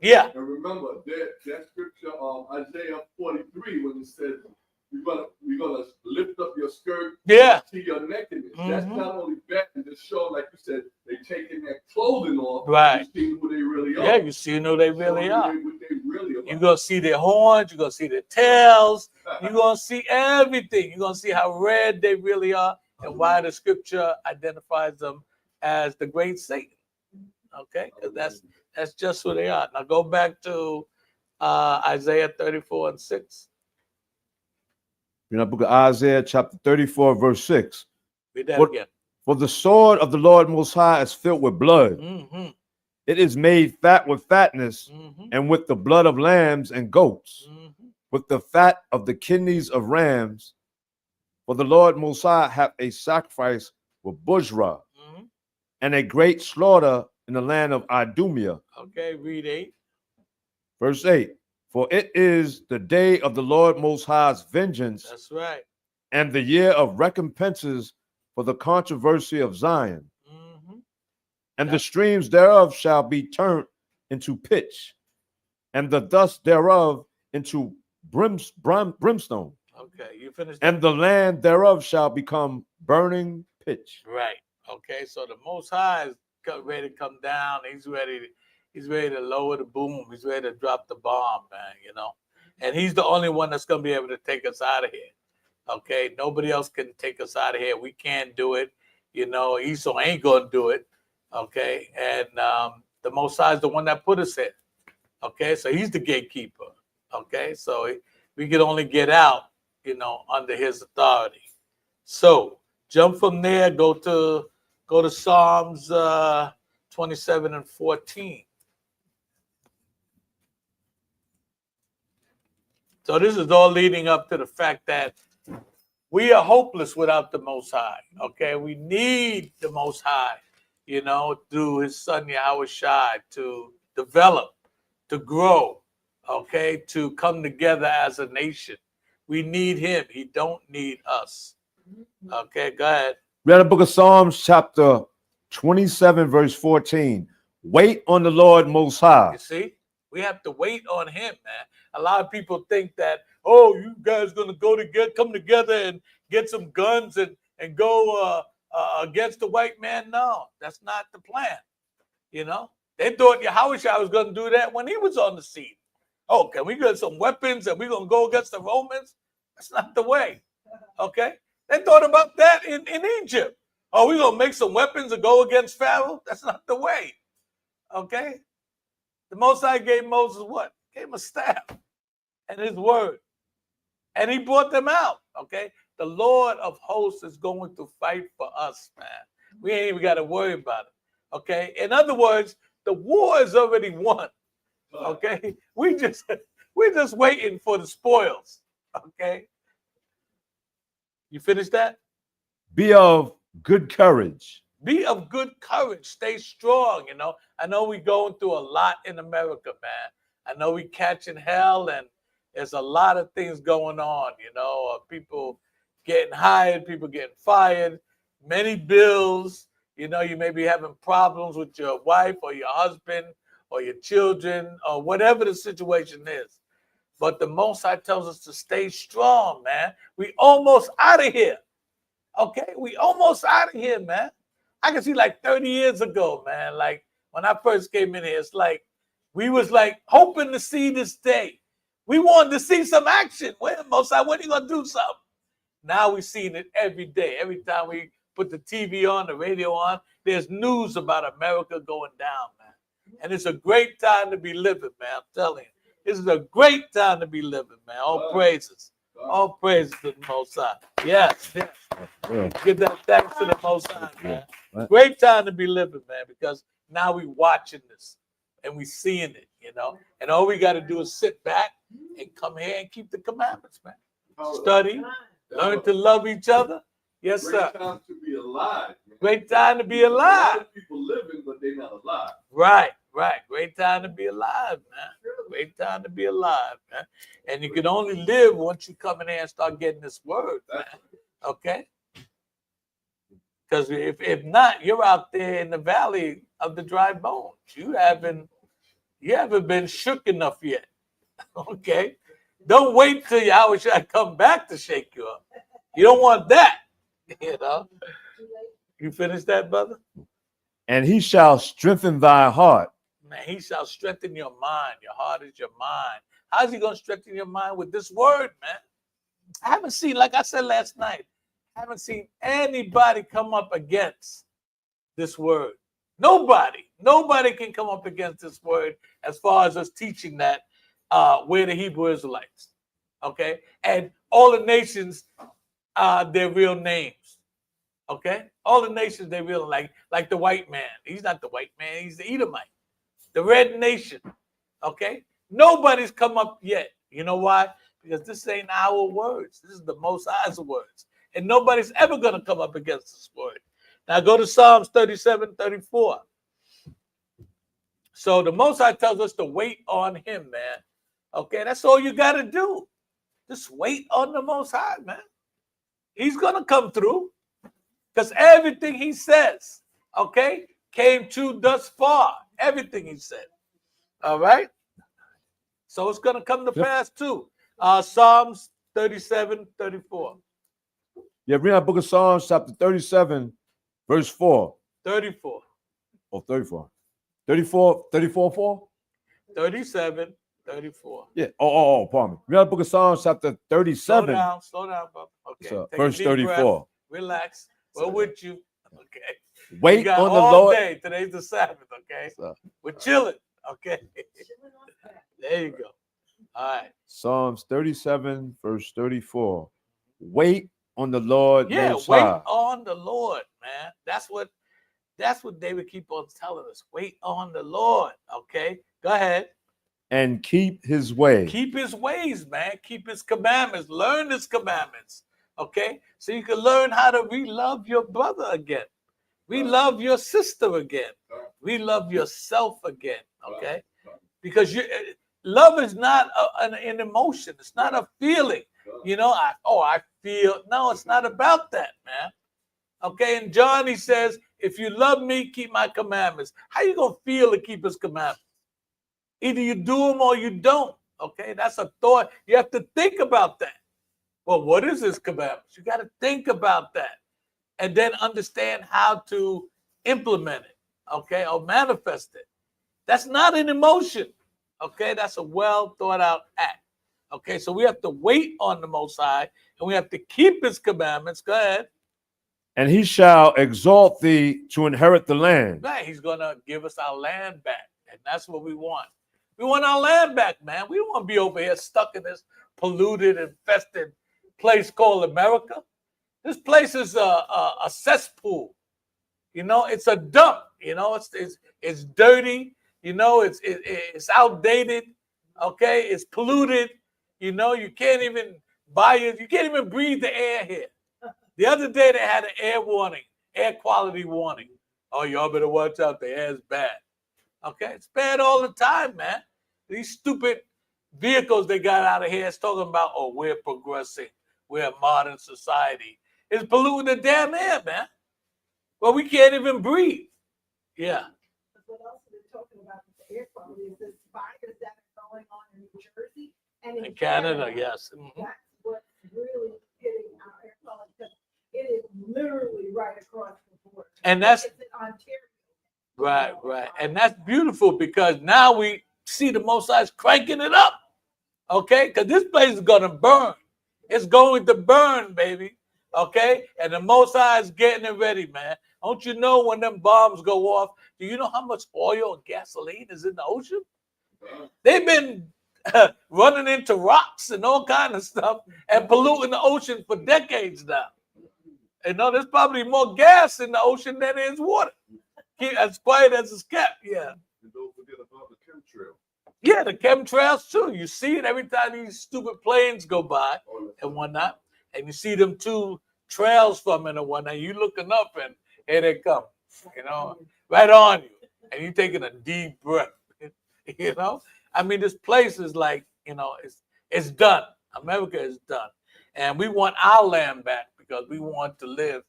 yeah. And remember that scripture, Isaiah 43, when it says we're gonna lift up your skirt, Yeah, to your nakedness. Mm-hmm. That's not only bad, and just show, like you said, they taking their clothing off. Right. You see who they really are. Yeah, you see who they really Show are. what they really are. You're gonna see their horns, you're gonna see their tails, you're gonna see everything. You're gonna see how red they really are and why the scripture identifies them as the great Satan. Okay, because that's just who they are. Now go back to Isaiah 34 and 6. In the book of Isaiah, chapter 34, verse 6. Read that again. For the sword of the Lord Most High is filled with blood. Mm-hmm. It is made fat with fatness, Mm-hmm. and with the blood of lambs and goats, Mm-hmm. with the fat of the kidneys of rams. For the Lord Most High hath a sacrifice with Bozrah, Mm-hmm. and a great slaughter in the land of Idumea. Okay, read 8. Verse 8. For it is the day of the Lord Most High's vengeance, That's right. and the year of recompenses for the controversy of Zion. Mm-hmm. And the streams thereof shall be turned into pitch, and the dust thereof into brimstone. Okay, you finished. And the land thereof shall become burning pitch. Right. Okay, so the Most High is ready to come down. He's ready to lower the boom. He's ready to drop the bomb, man, you know. And he's the only one that's going to be able to take us out of here. Okay, nobody else can take us out of here. We can't do it. You know, Esau ain't going to do it. Okay, and the Most High is the one that put us here. Okay, so he's the gatekeeper. Okay, so we can only get out, you know, under his authority. So jump from there, go to Psalms 27 and 14. So this is all leading up to the fact that we are hopeless without the Most High. Okay, we need the Most High, through His Son Yahweh Shai to develop, to grow, okay, to come together as a nation. We need Him. He don't need us. Okay, go ahead. Read the book of Psalms, chapter 27, verse 14. Wait on the Lord Most High. You see, we have to wait on Him, man. A lot of people think that, oh, you guys gonna come together and get some guns and go against the white man. No, that's not the plan. They thought Yahweh was gonna do that when he was on the scene. Oh, can we get some weapons and we're gonna go against the Romans? That's not the way. Okay, they thought about that in Egypt. Oh, we're gonna make some weapons and go against Pharaoh. That's not the way. Okay, the Most High gave Moses what? Gave him a staff and his word. And he brought them out, okay? The Lord of hosts is going to fight for us, man. We ain't even got to worry about it, okay? In other words, the war is already won, okay? We're just waiting for the spoils, okay? You finished that? Be of good courage. Be of good courage. Stay strong, I know we're going through a lot in America, man. I know we catching hell, and there's a lot of things going on, people getting hired, people getting fired, many bills. You may be having problems with your wife or your husband or your children or whatever the situation is. But the Most High tells us to stay strong, man. We almost out of here. Okay? We almost out of here, man. I can see like 30 years ago, man, like when I first came in here, it's like we was like hoping to see this day. We wanted to see some action. When are you going to do something? Now we're seeing it every day. Every time we put the TV on, the radio on, there's news about America going down, man. And it's a great time to be living, man. I'm telling you. This is a great time to be living, man. All praises. All praises to the Most High. Yes. Give that thanks to the Most High, man. Great time to be living, man, because now we watching this and we seeing it, and all we got to do is sit back and come here and keep the commandments, man. Study, learn to love each other. Yes, sir. Great time to be alive. Man. Great time to be alive. A lot of people living, but they're not alive. Right. Great time to be alive, man. Great time to be alive, man. And you can only live once you come in here and start getting this word, man. Okay? Because if not, you're out there in the valley of the dry bones. You haven't been shook enough yet. Okay? Don't wait till Yahweh shall come back to shake you up. You don't want that. You finished that, brother? And he shall strengthen thy heart. Man, he shall strengthen your mind. Your heart is your mind. How's he going to strengthen your mind? With this word, man. I haven't seen, like I said last night, I haven't seen anybody come up against this word. Nobody can come up against this word as far as us teaching that we're the Hebrew Israelites. Okay? And all the nations, their real names. Okay? All the nations, they real, like the white man. He's not the white man. He's the Edomite. The red nation. Okay? Nobody's come up yet. You know why? Because this ain't our words. This is the Most High's words. And nobody's ever going to come up against this word. Now go to Psalms 37, 34. So the Most High tells us to wait on him, man. Okay, that's all you got to do. Just wait on the Most High, man. He's going to come through. Because everything he says, okay, came true thus far. Everything he said. All right? So it's going to come to pass too. Psalms 37, 34. Yeah, read that book of Psalms, chapter 37, verse 4. 34. Oh, 34. 34, 4? 37, 34. Yeah. Oh, pardon me. Read that book of Psalms, chapter 37. Slow down, bro. Okay. So, Take verse a deep 34. breath. Relax. We're with you. Okay. Wait got on the all Lord. day. Today's the Sabbath, okay? So, We're chilling, okay? There you go. All right. Psalms 37, verse 34. Wait on the Lord. Yeah, Most wait High. on the Lord, man. That's what David keep on telling us. Wait on the Lord, okay? Go ahead. And keep his way. Keep his ways, man. Keep his commandments. Learn his commandments. Okay, so you can learn how to re-love your brother again, re-love your sister again, re-love yourself again. Okay, because love is not an emotion. It's not a feeling. You know, I feel. No, it's not about that, man. Okay, and John, he says, if you love me, keep my commandments. How you gonna feel to keep his commandments? Either you do them or you don't. Okay, that's a thought. You have to think about that. Well, what is his commandments? You got to think about that and then understand how to implement it, okay, or manifest it. That's not an emotion, okay? That's a well thought out act, okay? So we have to wait on the Most High and we have to keep his commandments. Go ahead. And he shall exalt thee to inherit the land. Right, he's going to give us our land back, and that's what we want. We want our land back, man. We don't want to be over here stuck in this polluted, infested place called America. This place is a cesspool. You know, it's a dump. You know, it's dirty. You know, it's outdated. Okay, it's polluted. You know, you can't even buy it. You can't even breathe the air here. The other day they had an air warning, air quality warning. Oh, y'all better watch out. The air is bad. Okay, it's bad all the time, man. These stupid vehicles they got out of here is talking about, oh, we're progressing. We're a modern society. It's polluting the damn air, man. Well, we can't even breathe. Yeah. What else are they talking about with the air quality is this fires that are going on in New Jersey and in Canada, yes. That's what's really hitting our air quality because it is literally right across the border. And that's it's in Ontario. right. And that's beautiful because now we see the Most High's cranking it up. Okay? Because this place is gonna burn. It's going to burn, baby. Okay? And the Most High is getting it ready, man. Don't you know when them bombs go off? Do you know how much oil and gasoline is in the ocean? They've been running into rocks and all kind of stuff and polluting the ocean for decades now. You know, there's probably more gas in the ocean than there is water. Keep as quiet as it's kept, yeah. And don't forget about the chemtrail. Yeah, the chemtrails too. You see it every time these stupid planes go by and whatnot. And you see them two trails from it and whatnot. You looking up and here they come, you know, right on you. And you taking a deep breath, you know. I mean, this place is like, you know, it's done. America is done. And we want our land back because we want to live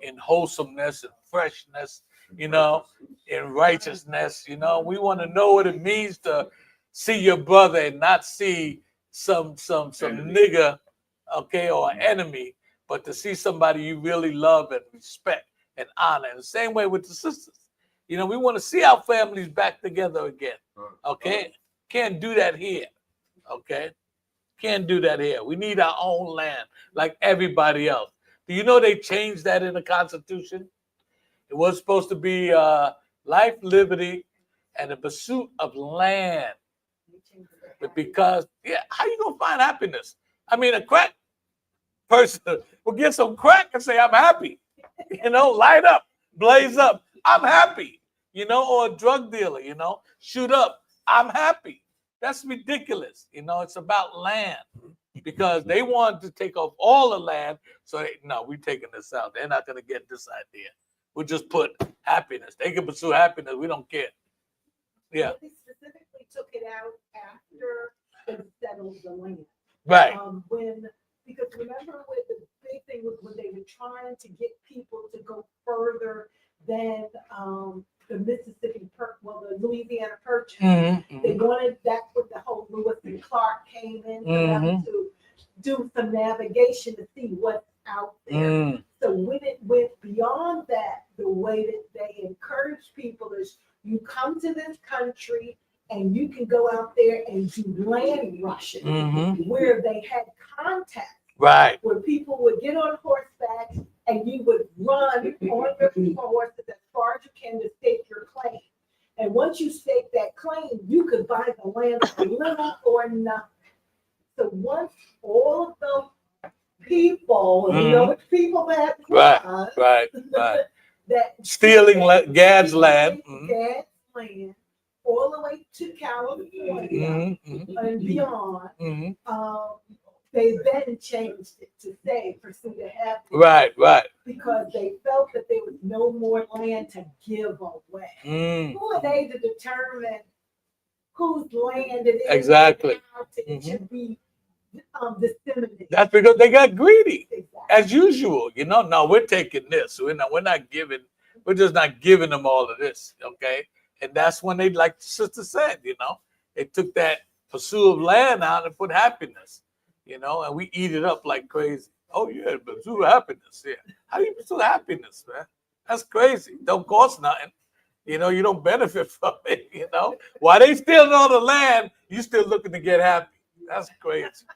in wholesomeness and freshness, you know, in righteousness, you know. We want to know what it means to see your brother and not see some nigga, okay, or an enemy, but to see somebody you really love and respect and honor. And the same way with the sisters. You know, we want to see our families back together again. Okay? Can't do that here. Okay? Can't do that here. We need our own land like everybody else. Do you know they changed that in the Constitution? It was supposed to be life, liberty, and the pursuit of land. But because, how you gonna find happiness? I mean, a crack person will get some crack and say, I'm happy. You know, light up, blaze up, I'm happy. You know, or a drug dealer, you know, shoot up, I'm happy. That's ridiculous. You know, it's about land because they want to take off all the land. So, we're taking this out. They're not going to get this idea. We'll just put happiness. They can pursue happiness. We don't care. Yeah. They specifically took it out after they settled the land. Right. Because remember with the big thing was when they were trying to get people to go further than the Mississippi the Louisiana Purchase. Mm-hmm. They wanted, that's what the whole Lewis and Clark came in for them to do some navigation to see what's out there. So when it went beyond that, the way that they encourage people is you come to this country and you can go out there and do land rushing where they had contact. Right. Where people would get on horseback and you would run on your horses as far as you can to stake your claim. And once you stake that claim, you could buy the land for little or nothing. So once all of those people, you know, which people that right. that Stealing Gad's land. Gad's land, all the way to California and beyond. They then changed it to say pursue the happiness. Right, right. Because they felt that there was no more land to give away. Who are they to determine whose land it is? Exactly. And how it should be disseminated. That's because they got greedy, Exactly. as usual. You know, no, we're taking this. We're not giving. We're just not giving them all of this, okay? And that's when they, like the sister said, you know, they took that pursuit of land out and put happiness, you know, and we eat it up like crazy. Oh yeah, pursue happiness. Yeah, how do you pursue happiness, man? That's crazy. Don't cost nothing. You know, you don't benefit from it. You know, while they stealing all the land, you still looking to get happy. That's crazy.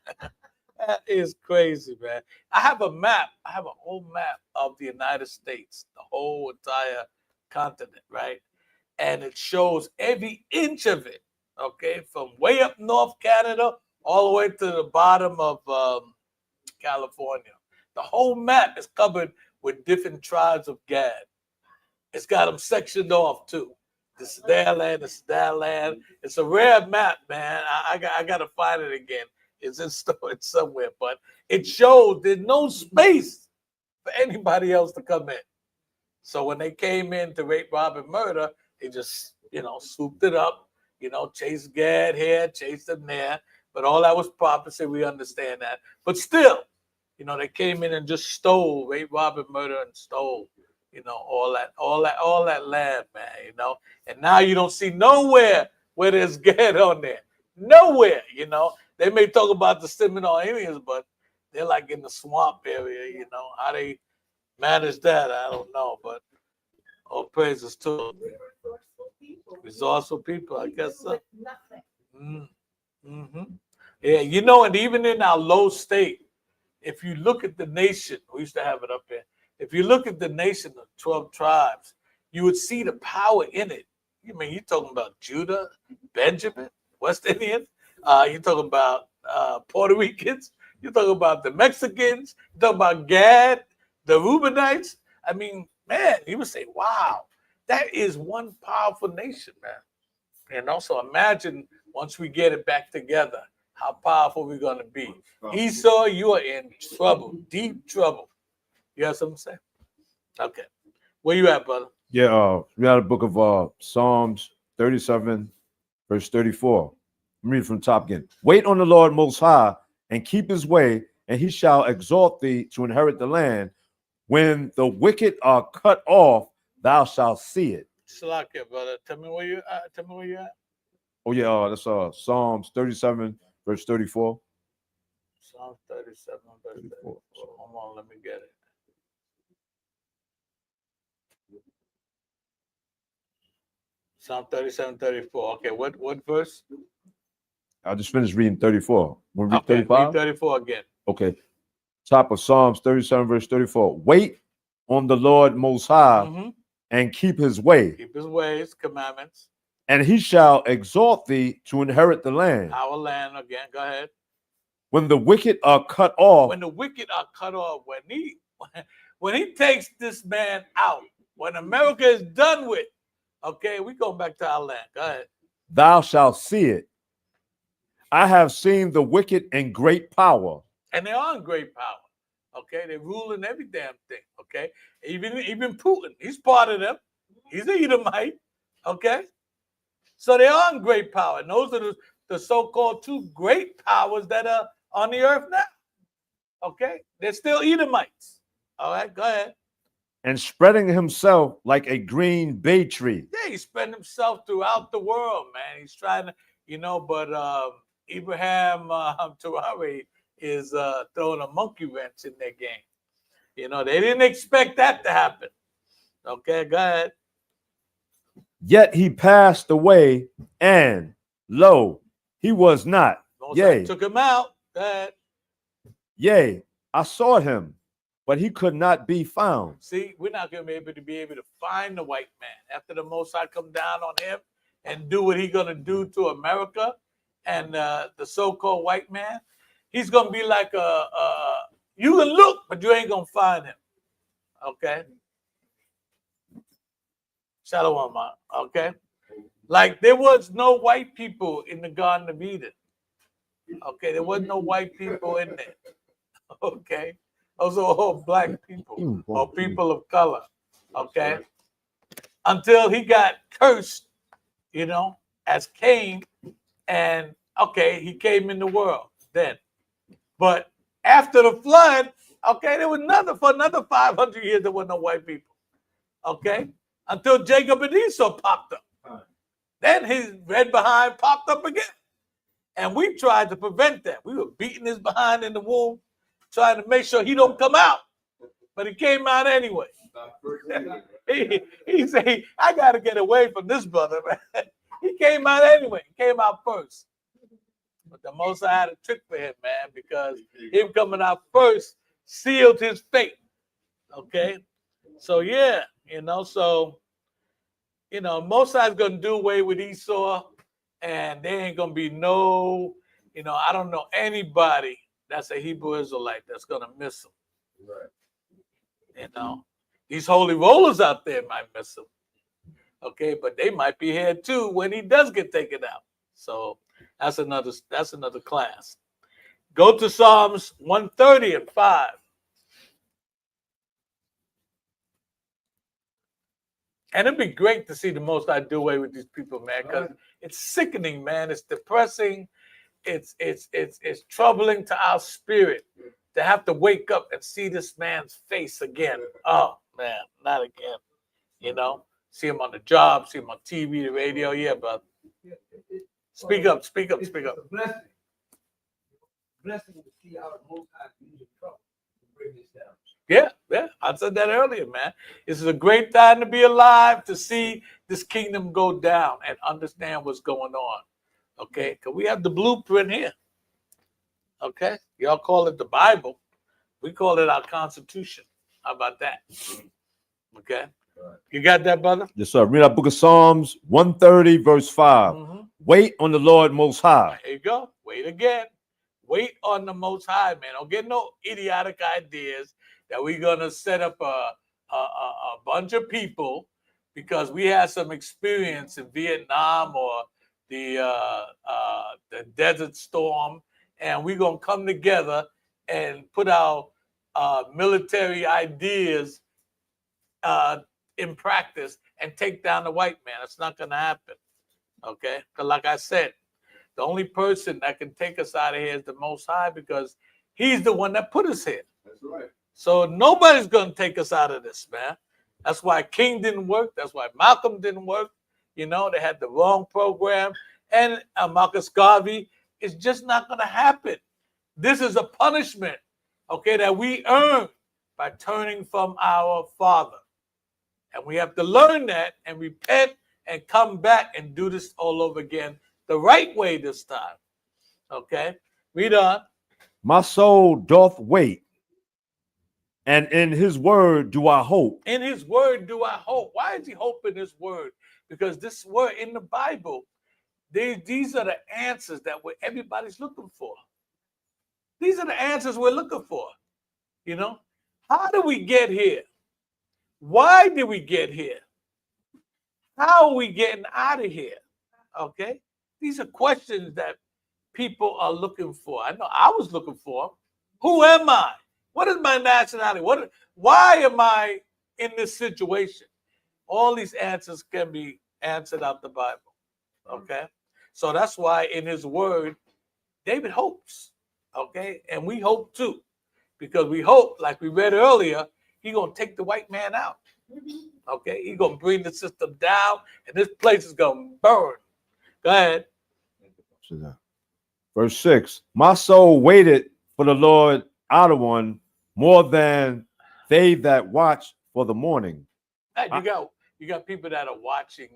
That is crazy, man. I have a map. I have a whole map of the United States, the whole entire continent, right? And it shows every inch of it, okay, from way up North Canada all the way to the bottom of California. The whole map is covered with different tribes of Gad. It's got them sectioned off too. This is their land. This is that land. It's a rare map, man. I got to find it again. It's in storage somewhere, but it shows there's no space for anybody else to come in. So when they came in to rape, rob, and murder, they just, you know, swooped it up, you know, chased Gad here, chased them there. But all that was prophecy. We understand that. But still, you know, they came in and just stole, rape, rob, and murder, and stole, you know, all that land, man, you know. And now you don't see nowhere where there's Gad on there. Nowhere, you know. They may talk about the Seminole Indians, but they're like in the swamp area, you know. How they manage that, I don't know. But all praises to resourceful people, I guess so. Mm-hmm. Yeah, you know, and even in our low state, if you look at the nation, we used to have it up there. If you look at the nation of 12 tribes, you would see the power in it. You mean you're talking about Judah, Benjamin, West Indians? You're talking about Puerto Ricans. You're talking about the Mexicans. You're talking about Gad, the Reubenites. I mean, man, you would say, wow, that is one powerful nation, man. And also imagine once we get it back together, how powerful we're going to be. Esau, you are in trouble, deep trouble. You have something to say? Okay. Where you at, brother? Yeah, we had a book of Psalms 37, verse 34. I'm reading from the top again. Wait on the Lord Most High and keep his way, and he shall exalt thee to inherit the land. When the wicked are cut off, thou shalt see it. Salakia, brother. Tell me where you at. Oh, yeah, that's Psalms 37, verse 34. Psalms 37, verse 34. Hold on, let me get it. Psalm 37, 34. Okay, what verse? I just finished reading 34. Want to read Okay, 35? read 34 again. Okay. Top of Psalms 37, verse 34. Wait on the Lord Most High and keep his way. Keep his ways, commandments. And he shall exalt thee to inherit the land. Our land again. Go ahead. When the wicked are cut off. When the wicked are cut off. When he takes this man out. When America is done with. Okay, we go back to our land. Go ahead. Thou shalt see it. I have seen the wicked in great power. And they are in great power. Okay, they're ruling every damn thing. Okay, even Putin, he's part of them. He's an Edomite. Okay, so they are in great power. And those are the so-called two great powers that are on the earth now. Okay, they're still Edomites. All right, go ahead. And spreading himself like a green bay tree. Yeah, he spread himself throughout the world, man. He's trying to, you know, but Abraham Traore is throwing a monkey wrench in their game. You know, they didn't expect that to happen. Okay, go ahead. Yet he passed away, and lo, he was not. Yea, took him out. Go ahead. Yea, I sought him, but he could not be found. See, we're not going to be able to find the white man after the Most High come down on him and do what he's going to do to America and the so-called white man. He's going to be like you can look, but you ain't going to find him. Okay? Shalom, man. Okay? Like there was no white people in the Garden of Eden. Okay? There was no white people in there. Okay, those are all black people or people of color. Okay, until he got cursed, as Cain, and okay, he came in the world then. But after the flood, okay, there was for another 500 years there were no white people. Okay, until Jacob and Esau popped up. Then his red behind popped up again. And we tried to prevent that. We were beating his behind in the womb, trying to make sure he don't come out. But he came out anyway. He said, I got to get away from this brother, man. He came out anyway. He came out first. But the Most High had a trick for him, man, because him coming out first sealed his fate. Okay? So, yeah, Most High's going to do away with Esau, and there ain't going to be no, I don't know anybody that's a Hebrew Israelite that's going to miss him. Right. These holy rollers out there might miss him. Okay, but they might be here too when he does get taken out. So that's another class. Go to Psalms 130 and 5. And it'd be great to see the Most High do away with these people, man, because it's sickening, man. It's depressing. It's troubling to our spirit to have to wake up and see this man's face again. Oh, man, not again. See him on the job, see him on TV, the radio. Yeah, brother. Speak up. It's a blessing. Blessing to see how the Most High is in trouble to bring this down. Yeah, I said that earlier, man. This is a great time to be alive, to see this kingdom go down and understand what's going on. Okay, because we have the blueprint here. Okay, y'all call it the Bible. We call it our Constitution. How about that? Okay, you got that, brother? Yes, sir. Read our book of Psalms 130, verse 5. Wait on the Lord Most High. There you go. Wait again. Wait on the Most High, man. Don't get no idiotic ideas that we're going to set up a bunch of people because we had some experience in Vietnam or the Desert Storm, and we're going to come together and put our military ideas in practice and take down the white man. It's not going to happen, okay? Because like I said, the only person that can take us out of here is the Most High because he's the one that put us here. That's right. So nobody's going to take us out of this, man. That's why King didn't work. That's why Malcolm didn't work. They had the wrong program. And Marcus Garvey, it's just not going to happen. This is a punishment, okay, that we earn by turning from our Father. And we have to learn that and repent and come back and do this all over again the right way this time. Okay? Read on. My soul doth wait, and in his word do I hope. In his word do I hope. Why is he hoping his word? Because this word in the Bible, these are the answers that everybody's looking for. These are the answers we're looking for. How do we get here? Why did we get here? How are we getting out of here? Okay? These are questions that people are looking for. I know I was looking for them. Who am I? What is my nationality? Why am I in this situation? All these answers can be answered out the Bible. Okay? So that's why in his word, David hopes. Okay? And we hope too. Because we hope, like we read earlier, he's going to take the white man out. Okay? He's going to bring the system down, and this place is going to burn. Go ahead. Verse 6. My soul waited for the Lord outer one more than they that watch for the morning. Hey, you got people that are watching,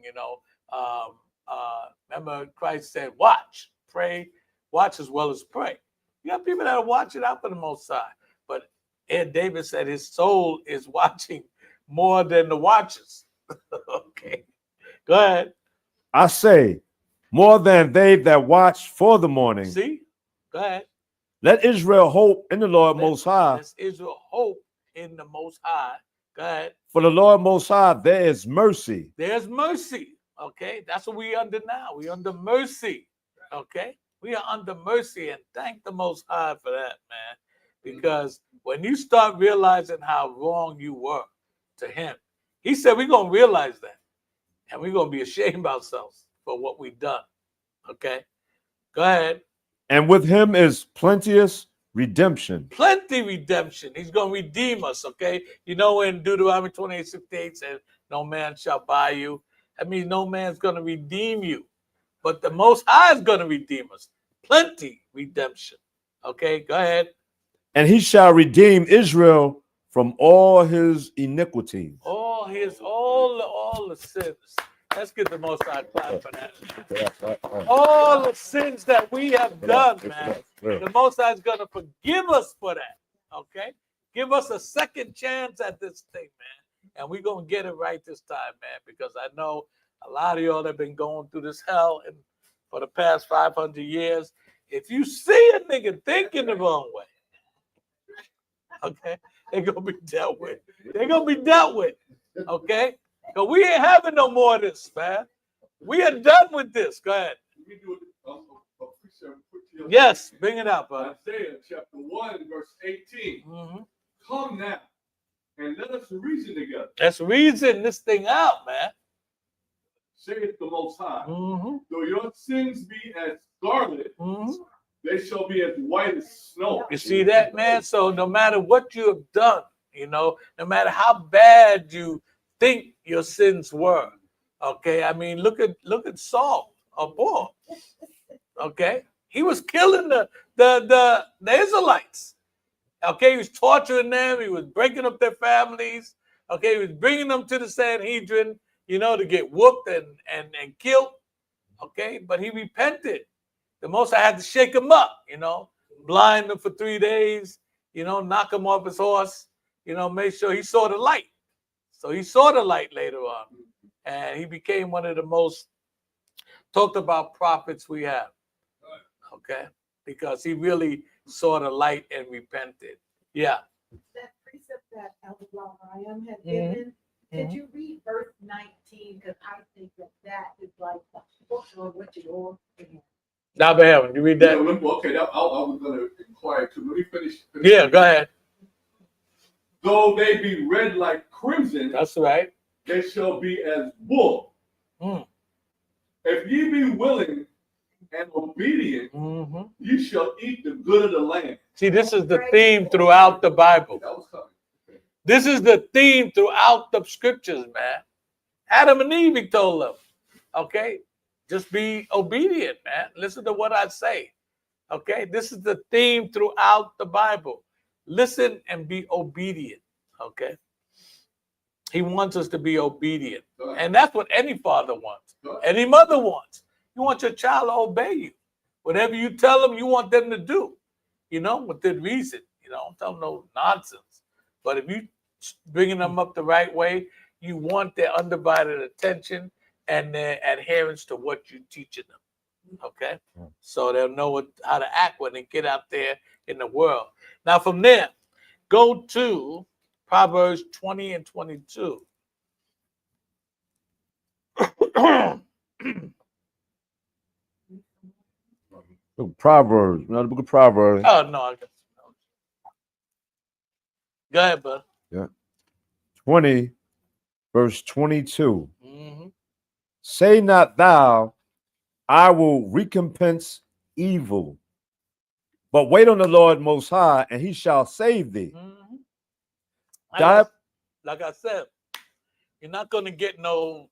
remember Christ said, watch, pray, watch as well as pray. You got people that are watching out for the Most High. But David said his soul is watching more than the watchers. Okay. Go ahead. I say, more than they that watch for the morning. See? Go ahead. Let Israel hope in the Lord Most High. Let Israel hope in the Most High. Go ahead. For the Lord Most High, there is mercy. There's mercy. Okay. That's what we're under now. We're under mercy. Okay. We are under mercy, and thank the Most High for that, man. Because when you start realizing how wrong you were to him, he said we're going to realize that. And we're going to be ashamed of ourselves for what we've done. Okay? Go ahead. And with him is plenteous redemption. Plenty redemption. He's going to redeem us, okay? You know in Deuteronomy 28:68 says, no man shall buy you. That means no man's going to redeem you. But the Most High is going to redeem us. Plenty redemption. Okay, go ahead. And he shall redeem Israel from all his iniquities. All the sins. Let's get the Most High clap for that. All the sins that we have done, man. The Most High is going to forgive us for that. Okay? Give us a second chance at this thing, man. And we're going to get it right this time, man, because I know a lot of y'all have been going through this hell for the past 500 years. If you see a nigga thinking the wrong way, okay, they're going to be dealt with. They're going to be dealt with, okay? Because we ain't having no more of this, man. We are done with this. Go ahead. Yes, bring it up, bud. Isaiah chapter 1, verse 18. Mm-hmm. Come now, and let us reason together. Let's reason this thing out, man. Saith the Most High. Mm-hmm. Though your sins be as scarlet, Mm-hmm. they shall be as white as snow. You see that, man? So no matter what you have done, you know, no matter how bad you think your sins were, okay? I mean, look at Saul or Paul, okay? He was killing the Israelites, okay? He was torturing them. He was breaking up their families, okay? He was bringing them to the Sanhedrin, you know, to get whooped and killed, okay? But he repented. The Most I had to shake him up, you know, blind him for 3 days, you know, knock him off his horse, you know, make sure he saw the light. So he saw the light later on, and he became one of the most talked about prophets we have, okay? Because he really saw the light and repented. Yeah. That precept that Elder Ryan had given, could you read verse 19? Because I think that is like the book of what you all again. Now, Behaven, you read that? Yeah, okay, I was going to inquire too. Let me finish. Yeah, go ahead. Though they be red like crimson, That's right. they shall be as wool. Mm. If ye be willing and obedient, Mm-hmm. ye shall eat the good of the land. See, this is the theme throughout the Bible. That was coming. This is the theme throughout the scriptures, man. Adam and Eve, he told them, okay, just be obedient, man. Listen to what I say, okay? This is the theme throughout the Bible. Listen and be obedient, okay? He wants us to be obedient. And that's what any father wants, any mother wants. You want your child to obey you. Whatever you tell them, you want them to do, you know, within reason. You know, don't tell them no nonsense. But if you bringing them up the right way, you want their undivided attention and their adherence to what you're teaching them, okay? So they'll know how to act when they get out there in the world. Now, from there, go to Proverbs 20 and 22. Proverbs, not the book of Proverbs. Oh, no. I guess. Go ahead, bud. Yeah. 20, verse 22. Mm-hmm. Say not thou, I will recompense evil, but wait on the Lord Most High, and he shall save thee. Mm-hmm. Like I said, you're not going to get no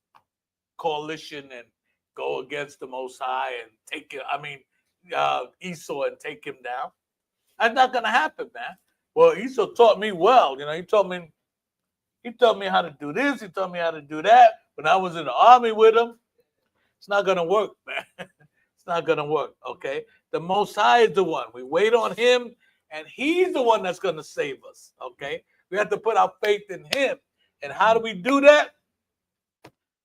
coalition and go against the Most High and take it. I mean, Esau and take him down. That's not going to happen, man. Well, Esau taught me well. You know, he taught me how to do this. He taught me how to do that. When I was in the army with him, it's not going to work, man. It's not going to work, okay? The Most High is the one. We wait on him, and he's the one that's going to save us, okay? We have to put our faith in him. And how do we do that?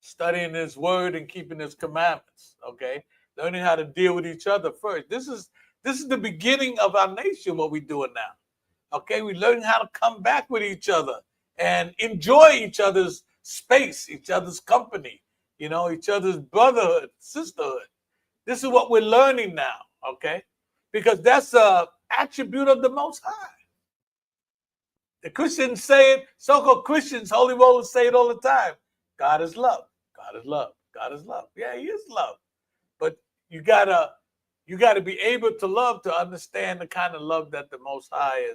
Studying his word and keeping his commandments, okay? Learning how to deal with each other first. This is the beginning of our nation, what we're doing now. Okay, we're learning how to come back with each other and enjoy each other's space, each other's company, you know, each other's brotherhood, sisterhood. This is what we're learning now, okay? Because that's an attribute of the Most High. The Christians say it, so-called Christians, holy rollers say it all the time. God is love. God is love. God is love. Yeah, he is love. But you gotta be able to love to understand the kind of love that the Most High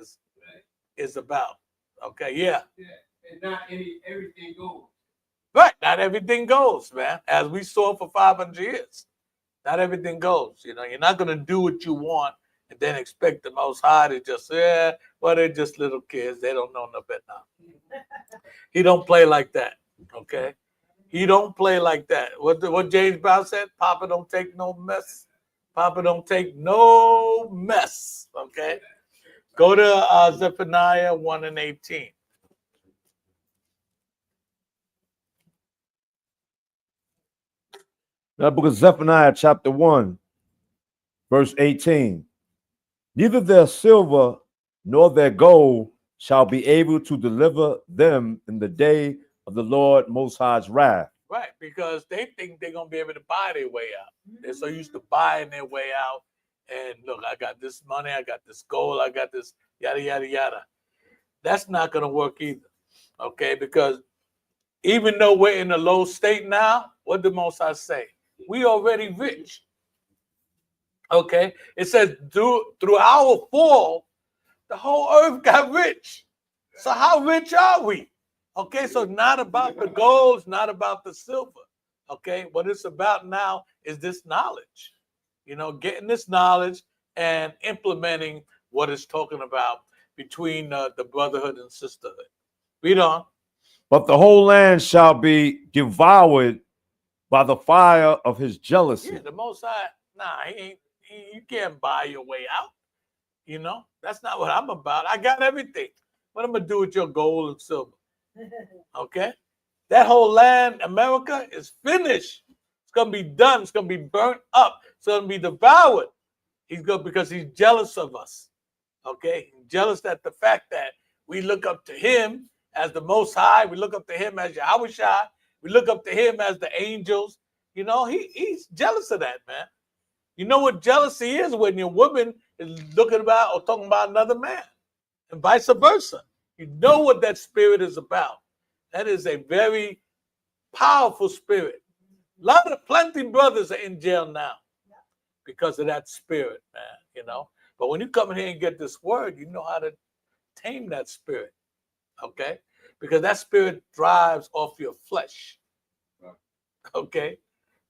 is about. Okay, yeah. Yeah. And not everything goes. Right. Not everything goes, man. As we saw for 500 years. Not everything goes. You know, you're not gonna do what you want and then expect the Most High to just, well, they're just little kids. They don't know no better now. He don't play like that. Okay. He don't play like that. What James Brown said, Papa don't take no mess. Papa don't take no mess. Okay. Go to Zephaniah 1 and 18. That book of Zephaniah, chapter 1, verse 18. Neither their silver nor their gold shall be able to deliver them in the day of the Lord Most High's wrath. Right, because they think they're going to be able to buy their way out. They're so used to buying their way out. And look, I got this money, I got this gold, I got this yada, yada, yada. That's not going to work either. Okay, because even though we're in a low state now, what did Most High say? We already rich. Okay, it says through our fall, the whole earth got rich. So how rich are we? Okay, so not about the gold, not about the silver. Okay, what it's about now is this knowledge. You know, getting this knowledge and implementing what it's talking about between the brotherhood and sisterhood. Read on. But the whole land shall be devoured by the fire of his jealousy. Yeah, the Most High, you can't buy your way out. You know, that's not what I'm about. I got everything. What I'm going to do with your gold and silver? Okay? That whole land, America, is finished. It's going to be done. It's going to be burnt up. It's going to be devoured. Because he's jealous of us. Okay? He's jealous that the fact that we look up to him as the Most High. We look up to him as Yahushua. We look up to him as the angels. You know, he's jealous of that, man. You know what jealousy is? When your woman is looking about or talking about another man, and vice versa. You know what that spirit is about. That is a very powerful spirit. Plenty brothers are in jail now because of that spirit, man. You know. But when you come in here and get this word, you know how to tame that spirit. Okay, because that spirit drives off your flesh. Okay.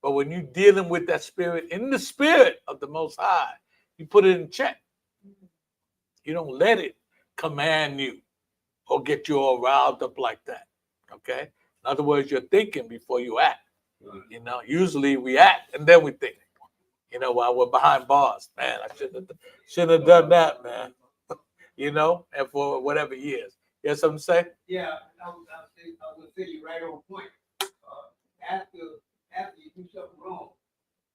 But when you're dealing with that spirit in the spirit of the Most High, you put it in check. You don't let it command you or get you all riled up like that. Okay? In other words, you're thinking before you act. You know, usually we act and then we think. You know, while we're behind bars. Man, I shouldn't have done that, man. You know, and for whatever years. You have something to say? Yeah, I was going to say you right on point. After you do something wrong,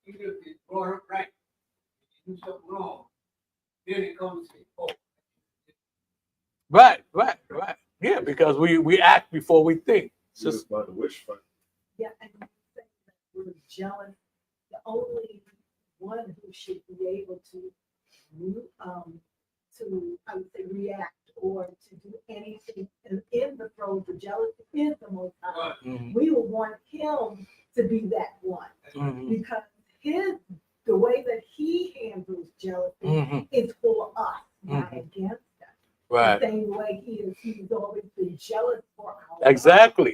even if it's brought up right, you do something wrong, then it comes to oh. Right. Yeah, because we act before we think. It's just by the witch fight. Yeah, and you say that we're jealous. The only one who should be able to I would say react or to do anything in the throes of jealousy is the Most High. Mhm. We would want him to be that one Mhm. because the way that he handles jealousy Mhm. is for us, not Mhm. against us. Right. The same way he's always been jealous for our Exactly.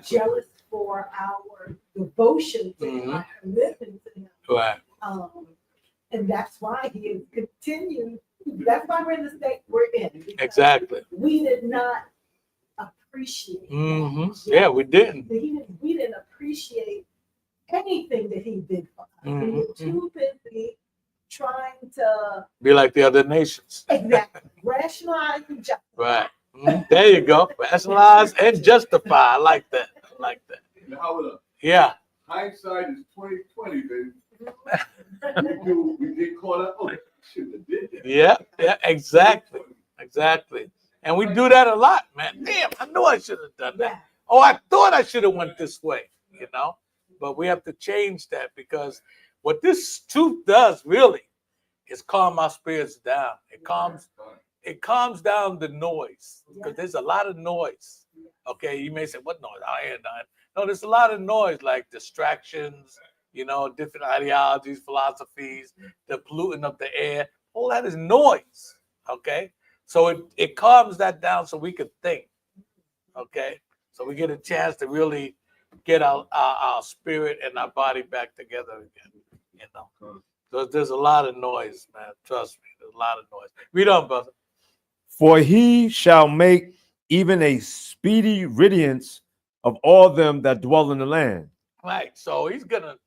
jealous for our devotion to him, Mhm. our commitment to him. Right. And that's why he has continued. That's why we're in the state we're in. because Exactly. We did not appreciate. Hmm. Yeah, we didn't. We didn't appreciate anything that he did for us. We Mhm. were too busy trying to Be like the other nations. rationalize and justify. Right. Mhm. There you go. Rationalize and justify. I like that. Now, how Yeah. hindsight is 20/20, baby. We get caught up. Oh, shouldn't have did that. Yeah. Exactly. And we do that a lot, man. Damn, I knew I should have done that. Yeah. Oh, I thought I should have went this way, you know. But we have to change that because what this truth does really is calm our spirits down. it calms down the noise because there's a lot of noise. Okay, you may say, "What noise? I hear nothing." No, there's a lot of noise, like distractions, different ideologies, philosophies, the polluting of the air. All that is noise. Okay, so it calms that down so we can think. Okay, so we get a chance to really get our spirit and our body back together again. So there's a lot of noise, man. Trust me, there's a lot of noise. Read on, brother. For he shall make even a speedy riddance of all them that dwell in the land. Right. So he's gonna,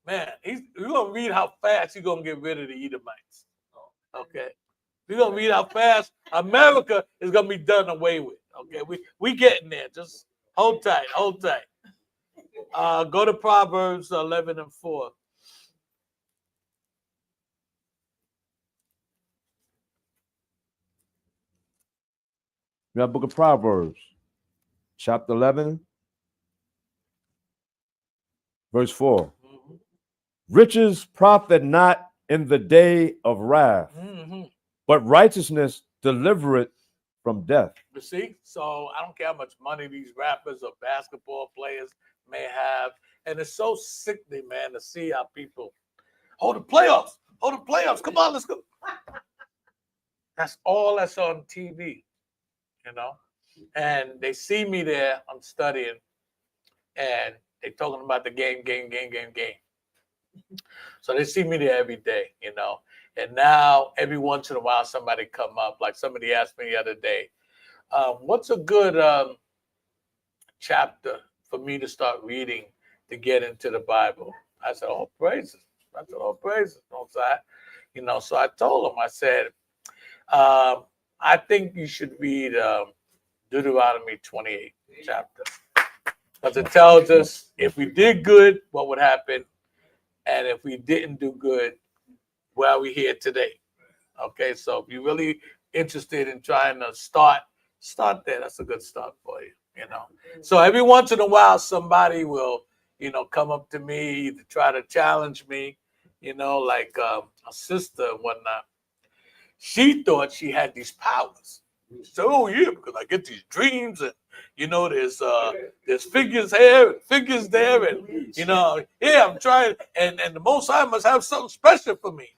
man. We're gonna read how fast he's gonna get rid of the Edomites. Okay. We're gonna read how fast America is gonna be done away with. Okay. We getting there. Just hold tight. Hold tight. Go to Proverbs 11:4. That book of Proverbs, chapter 11, verse 4. Mm-hmm. Riches profit not in the day of wrath, but righteousness delivereth from death. You see? So I don't care how much money these rappers or basketball players may have. And it's so sickening, man, to see how people, the playoffs. The playoffs. Come on, let's go. That's all that's on TV. And they see me there, I'm studying, and they talking about the game. So they see me there every day, and now every once in a while somebody come up, like somebody asked me the other day, what's a good chapter for me to start reading to get into the Bible? I said, all praises. So I told him, I said, I think you should read Deuteronomy 28 chapter. Because it tells us if we did good, what would happen? And if we didn't do good, where are we here today? Okay, so if you're really interested in trying to start there. That's a good start for you, So every once in a while, somebody will, come up to me to try to challenge me, like a sister and whatnot. She thought she had these powers. She said, "Oh yeah, because I get these dreams, and there's figures here and figures there, and yeah, I'm trying, and the Most High must have something special for me."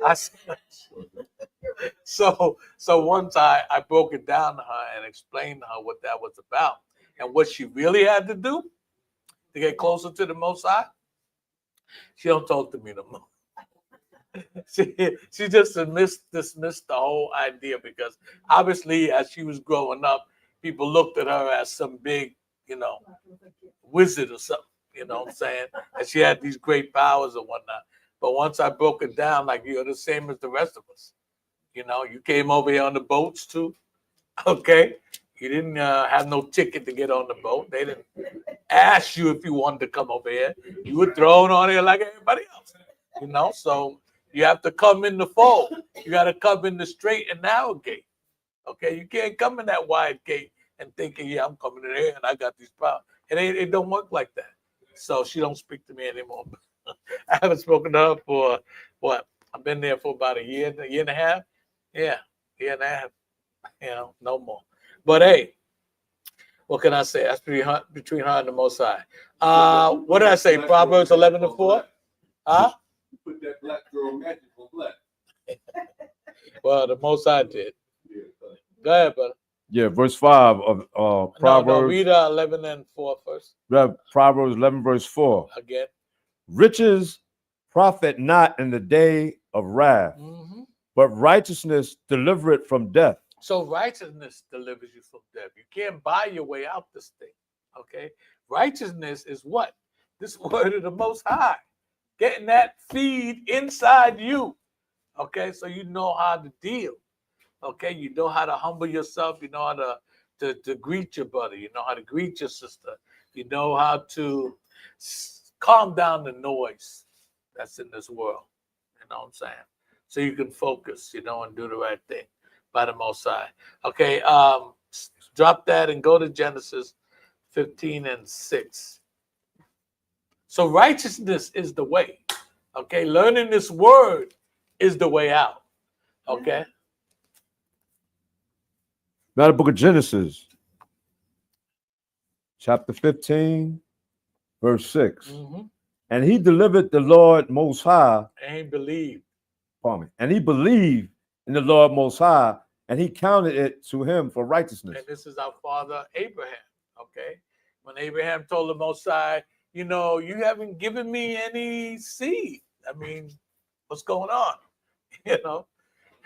I said, so once I broke it down to her and explained to her what that was about and what she really had to do to get closer to the Most High. She don't talk to me no more. She just dismissed the whole idea because obviously as she was growing up, people looked at her as some big, wizard or something, what I'm saying? And she had these great powers and whatnot. But once I broke it down, like you're the same as the rest of us. You came over here on the boats too. Okay. You didn't have no ticket to get on the boat. They didn't ask you if you wanted to come over here. You were thrown on here like everybody else, so you have to come in the fold. You got to come in the straight and narrow gate. Okay, you can't come in that wide gate and thinking, yeah, I'm coming in here and I got these powers. It don't work like that. So she don't speak to me anymore. I haven't spoken to her for what? I've been there for about a year and a half. Yeah, year and a half. No more. But hey, what can I say? That's between her and the Most High. What did I say? Proverbs 11:4. Huh? Put that black girl magic on black. Well, the Most High did. Go ahead, brother. Yeah, verse 5 of Proverbs. No, read 11:4 first. Proverbs 11, verse 4. Again. Riches profit not in the day of wrath, but righteousness delivereth from death. So righteousness delivers you from death. You can't buy your way out this thing. Okay. Righteousness is what? This word of the Most High. Getting that feed inside you. Okay. So you know how to deal. Okay. You know how to humble yourself. You know how to greet your brother. You know how to greet your sister. You know how to calm down the noise that's in this world. You know what I'm saying? So you can focus, and do the right thing by the Most High. Okay, drop that and go to Genesis 15:6. So righteousness is the way. Okay, learning this word is the way out. Okay. Now the book of Genesis, chapter 15, verse 6. And he delivered the Lord Most High. And he believed. Pardon me. And he believed in the Lord Most High, and he counted it to him for righteousness. And this is our father Abraham. Okay. When Abraham told the Most High, you know, you haven't given me any seed. I mean, what's going on? You know?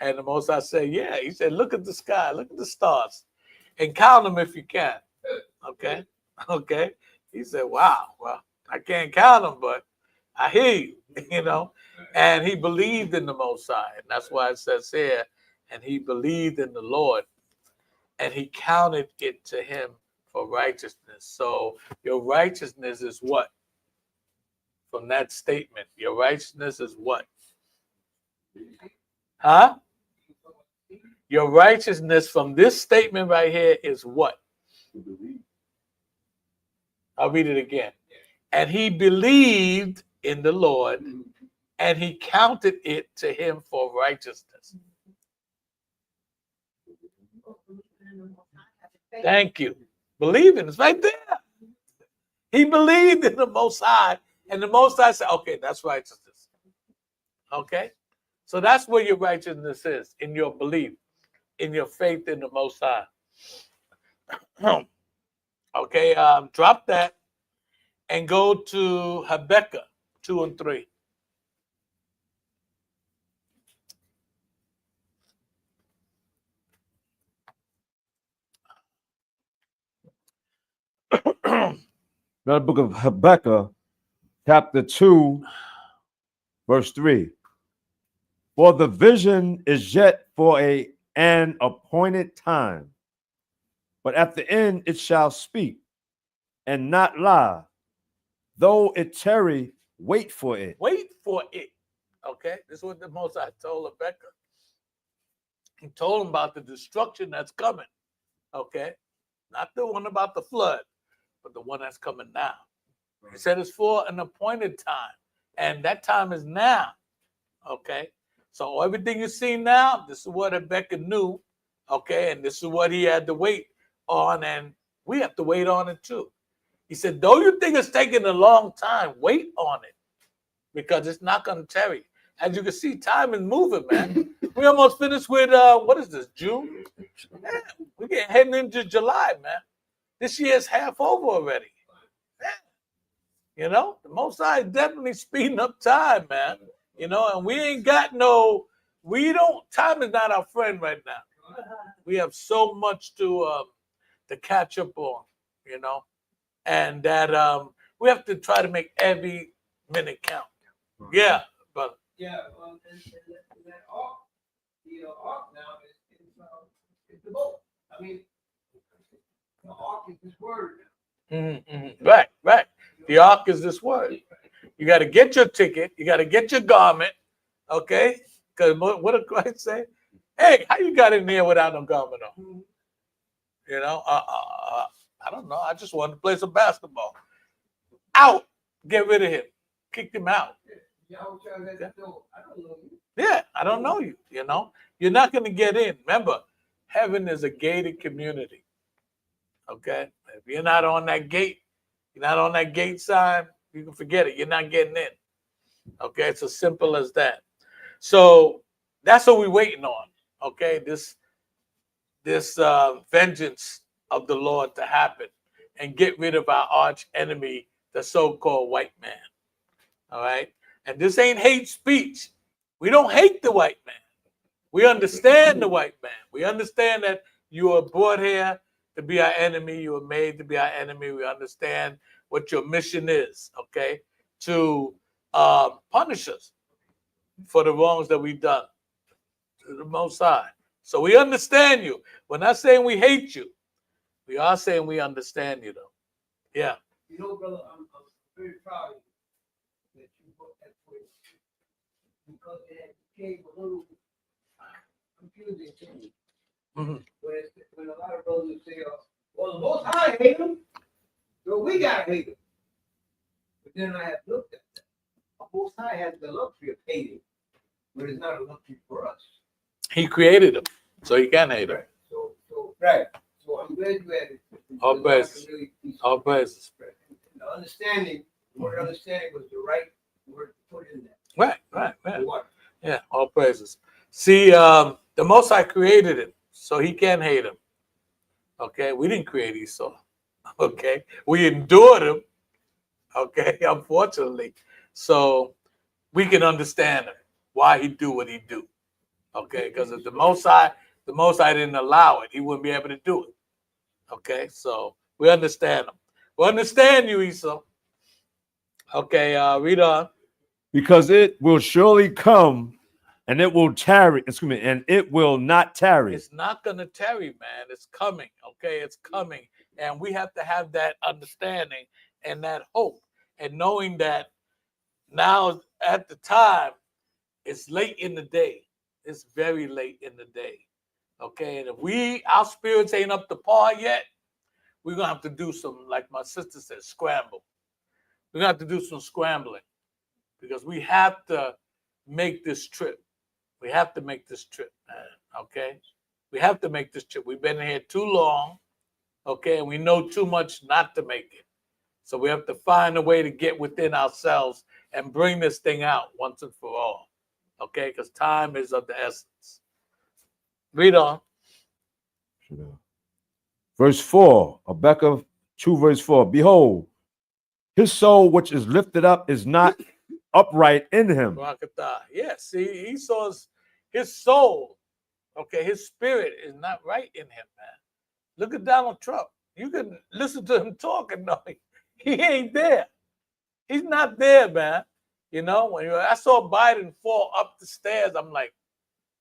And the Most High said, yeah. He said, look at the sky, look at the stars, and count them if you can. Okay. Okay. He said, wow, well, I can't count them, but I hear you, you know. And he believed in the Most High. And that's why it says here, and he believed in the Lord, and he counted it to him for righteousness. So your righteousness is what? From that statement, your righteousness is what? Huh? Your righteousness from this statement right here is what? I'll read it again. And he believed in the Lord, and he counted it to him for righteousness. Thank you. Believing is right there. He believed in the Most High, and the Most High said, okay, that's righteousness. Okay? So that's where your righteousness is, in your belief, in your faith in the Most High. Okay, drop that and go to Habakkuk 2 and 3. Now the book of Habakkuk, chapter 2, verse 3. For the vision is yet for an appointed time, but at the end it shall speak and not lie. Though it tarry, wait for it. Wait for it. Okay, this is what the Most High told Habakkuk. He told him about the destruction that's coming. Okay, not the one about the flood, but the one that's coming now. He said it's for an appointed time, and that time is now. Okay, so everything you see now, this is what Habakkuk knew. Okay, and this is what he had to wait on, and we have to wait on it too. He said, though you think it's taking a long time, wait on it, because it's not going to tarry. As you can see, time is moving, man. We almost finished with, what is this, June? Man, we're getting heading into July, man. This year's half over already. Man. You know, the Most High is definitely speeding up time, man. You know, and we ain't got time is not our friend right now. We have so much to catch up on, you know, and that we have to try to make every minute count. Yeah, but Yeah, and that ark, the ark now is the boat. I mean, the ark is this word now. Right. The ark is this word. You got to get your ticket. You got to get your garment, okay? Because what did Christ say? Hey, how you got in there without no garment on? You know, I don't know. I just wanted to play some basketball. Out. Get rid of him. Kicked him out. Yeah, I don't know you. You know, you're not going to get in. Remember, heaven is a gated community. Okay, if you're not on that gate, you're not on that gate sign, you can forget it. You're not getting in. Okay, it's as simple as that. So that's what we're waiting on. Okay, this vengeance of the Lord to happen and get rid of our arch enemy, the so-called white man. All right. And this ain't hate speech. We don't hate the white man. We understand the white man. We understand that you were brought here to be our enemy. You were made to be our enemy. We understand what your mission is, okay? To punish us for the wrongs that we've done to the Most High. So we understand you. We're not saying we hate you. We are saying we understand you, though. Yeah. You know, brother, I'm very proud of you that you put that way, because it became a little confusing to me. When a lot of brothers say, well, the Most High hate him, so we got to hate him. But then I have looked at that. The Most High has the luxury of hating, but it's not a luxury for us. He created him, so he can hate him. So Right. So I'm glad you added. All praises. All praises. The understanding, the word understanding was the right word to put in there. Right. The what? Yeah, all praises. See, the Most High created him, so he can't hate him. Okay, we didn't create Esau. Okay, we endured him. Okay, unfortunately, so we can understand him why he do what he do. Okay, because if the Most High didn't allow it, he wouldn't be able to do it. Okay, so we understand him. We understand you, Esau. Okay, read on. Because it will surely come, and it will tarry. Excuse me, and it will not tarry. It's not going to tarry, man. It's coming. Okay, it's coming. And we have to have that understanding and that hope. And knowing that now at the time, it's late in the day. It's very late in the day. Okay, and if our spirits ain't up to par yet, we're going to have to do some, like my sister said, scramble. We're going to have to do some scrambling because we have to make this trip. We have to make this trip, man. Okay? We have to make this trip. We've been here too long, okay? And we know too much not to make it. So we have to find a way to get within ourselves and bring this thing out once and for all, okay? Because time is of the essence. Read on. Verse 4, Habakkuk 2, verse 4. Behold, his soul which is lifted up is not upright in him. Yeah, see, Esau's his soul, okay, his spirit is not right in him, man. Look at Donald Trump. You can listen to him talk and know he ain't there. He's not there, man. You know, when I saw Biden fall up the stairs, I'm like,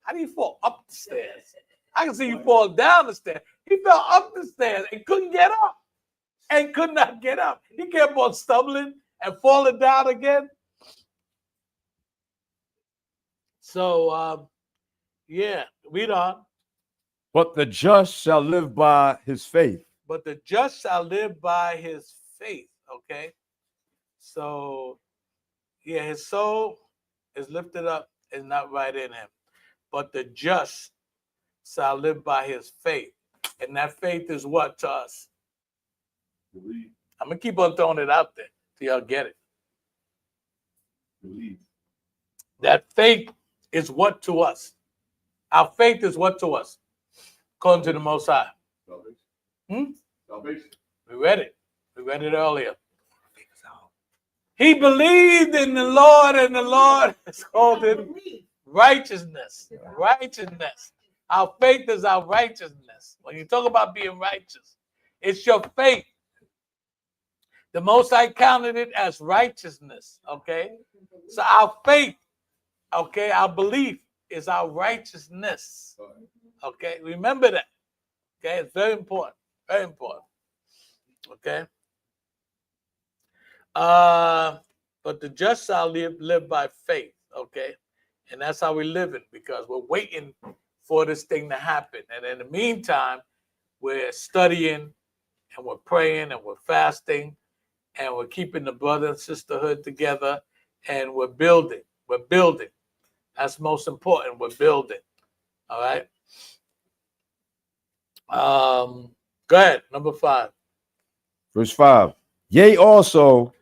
how do you fall up the stairs? I can see you fall down the stairs. He fell up the stairs and couldn't get up and could not get up. He kept on stumbling and falling down again. So, yeah, read on. But the just shall live by his faith. But the just shall live by his faith, okay? So, yeah, his soul is lifted up, is not right in him. But the just shall live by his faith. And that faith is what to us? Believe. I'm going to keep on throwing it out there till y'all get it. Believe. That faith is what to us? Our faith is what to us? According to the Most High. Salvation. Salvation. We read it. We read it earlier. He believed in the Lord, and the Lord is called him righteousness. Righteousness. Our faith is our righteousness. When you talk about being righteous, it's your faith. The Most High counted it as righteousness, okay? So our faith, okay, our belief is our righteousness, okay? Remember that, okay? It's very important, okay? But the just shall live by faith, okay? And that's how we live it, because we're waiting for this thing to happen. And in the meantime, we're studying and we're praying and we're fasting and we're keeping the brother and sisterhood together and we're building. We're building. That's most important. We're building. All right. Go ahead. Number 5. Verse 5. Yea, also,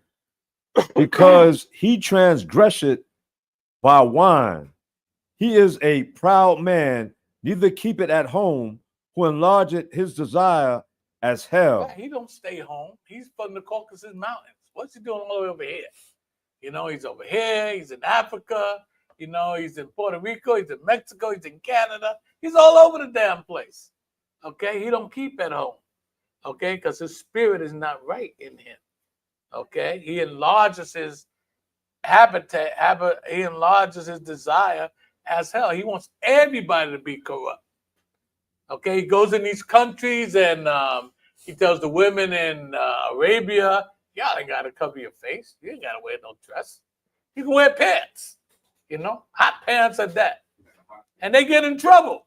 because he transgresseth by wine. He is a proud man, neither keep it at home, who enlargeth his desire as hell. He don't stay home. He's from the Caucasus Mountains. What's he doing all the way over here? You know, he's over here. He's in Africa. You know, he's in Puerto Rico. He's in Mexico. He's in Canada. He's all over the damn place. Okay? He don't keep at home. Okay? Because his spirit is not right in him. Okay? He enlarges his habitat. He enlarges his desire as hell. He wants everybody to be corrupt. Okay? He goes in these countries and he tells the women in Arabia, y'all ain't got to cover your face. You ain't got to wear no dress. You can wear pants. You know, hot pants at that. And they get in trouble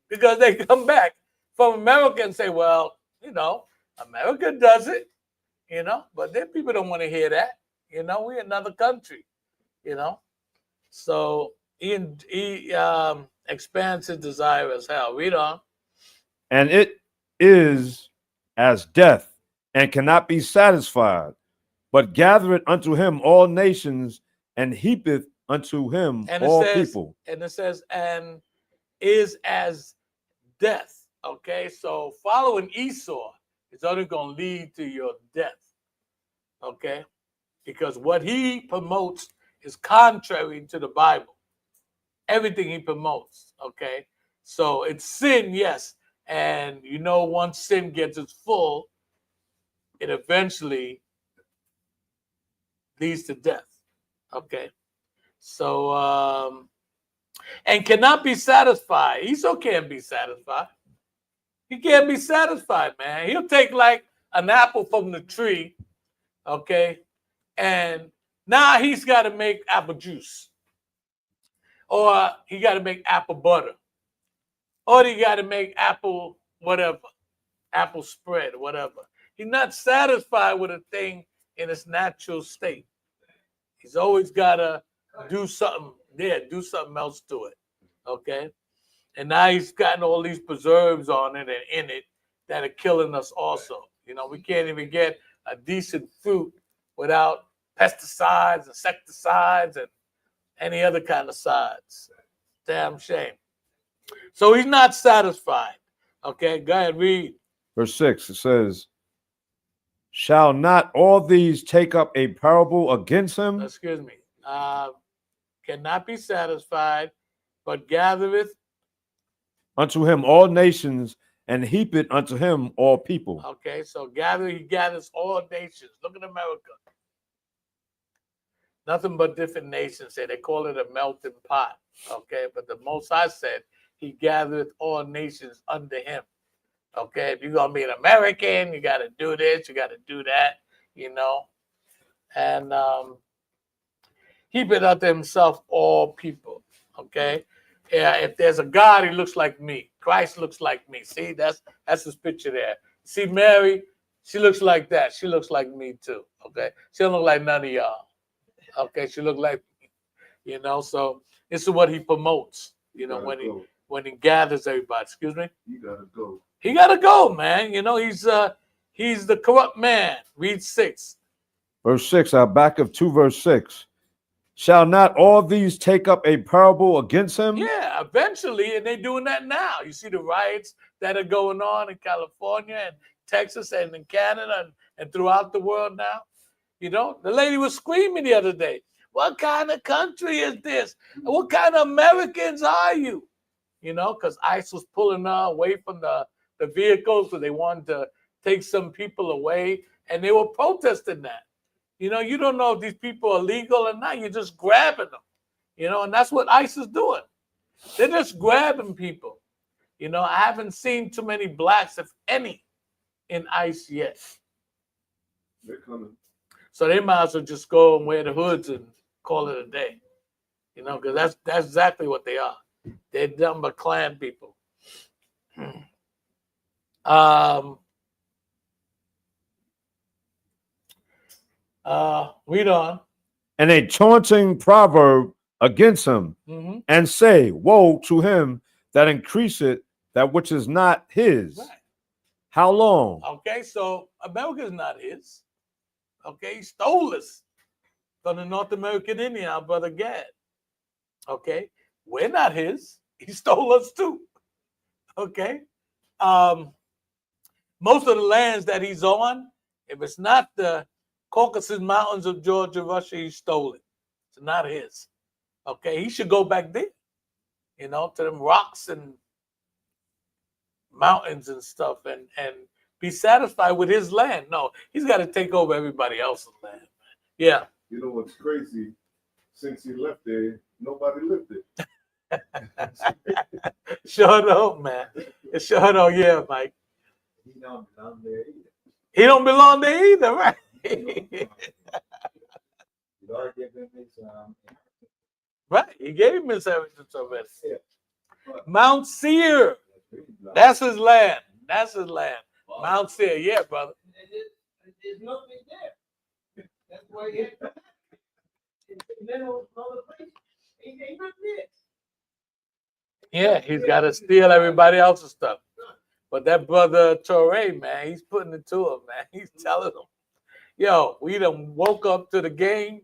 because they come back from America and say, well, you know, America does it, you know, but then people don't want to hear that. You know, we're another country, you know. So he expands his desire as hell. Read on. And it is as death, and cannot be satisfied, but gathereth unto him all nations, and heapeth unto him And all people. and it says, and is as death. Okay, so following Esau is only going to lead to your death. Okay, because what he promotes is contrary to the Bible. Everything he promotes. Okay, so it's sin, yes, and once sin gets its full, it eventually leads to death. Okay, so and cannot be satisfied. Esau can't be satisfied. He can't be satisfied, man. He'll take like an apple from the tree, okay, and now he's got to make apple juice, or he got to make apple butter, or he got to make apple whatever, apple spread, whatever. He's not satisfied with a thing in its natural state. He's always got to do something there, do something else to it, okay? And now he's gotten all these preserves on it and in it that are killing us also. We can't even get a decent fruit without pesticides, insecticides, and any other kind of sides. Damn shame. So he's not satisfied. Okay, go ahead, read. Verse 6, it says, shall not all these take up a parable against him? Excuse me. Cannot be satisfied, but gathereth unto him all nations, and heap it unto him all people. Okay, so he gathers all nations. Look at America. Nothing but different nations. They call it a melting pot. Okay, but the Most High said he gathered all nations under him. Okay, if you're going to be an American, you got to do this, you got to do that, And heap it unto himself all people. Okay. Yeah, if there's a God, he looks like me. Christ looks like me. See, that's his picture there. See, Mary, she looks like that. She looks like me too. Okay, she don't look like none of y'all. Okay, she look like me. So this is what he promotes. When he gathers everybody. Excuse me. You gotta go. He gotta go, man. He's the corrupt man. Read 6. Verse 6. Our back of 2, verse 6. Shall not all these take up a parable against him? Yeah, eventually, and they're doing that now. You see the riots that are going on in California and Texas and in Canada and throughout the world now. The lady was screaming the other day, what kind of country is this? What kind of Americans are you? Because ICE was pulling her away from the vehicles because they wanted to take some people away, and they were protesting that. You don't know if these people are legal or not. You're just grabbing them, and that's what ICE is doing. They're just grabbing people. I haven't seen too many blacks, if any, in ICE yet. They're coming. So they might as well just go and wear the hoods and call it a day, because that's exactly what they are. They're nothing but Klan people. Read on. And a taunting proverb against him, and say, woe to him that increaseth that which is not his. Right. How long? Okay, so America is not his. Okay, he stole this from the North American Indian, our brother Gad. Okay, we're not his. He stole us too. Okay, most of the lands that he's on, if it's not the Caucasus Mountains of Georgia, Russia, he stole it. It's not his. Okay, he should go back there, to them rocks and mountains and stuff and be satisfied with his land. No, he's got to take over everybody else's land. Yeah. You know what's crazy? Since he left there, nobody lived it. Sure don't, man. Sure don't, yeah, Mike. He don't belong there either. He don't belong there either, right? Lord gave him his Right. He gave him his inheritance already. Yeah. Mount Seir. That's his land. That's his land. Mount Seir. Yeah, brother. There's nothing there. That's why he had to come back. And then all the place, ain't nothing there. Yeah, he's got to steal everybody else's stuff. But that brother Torre, man, he's putting it to him, man. He's telling him, yo, we done woke up to the game.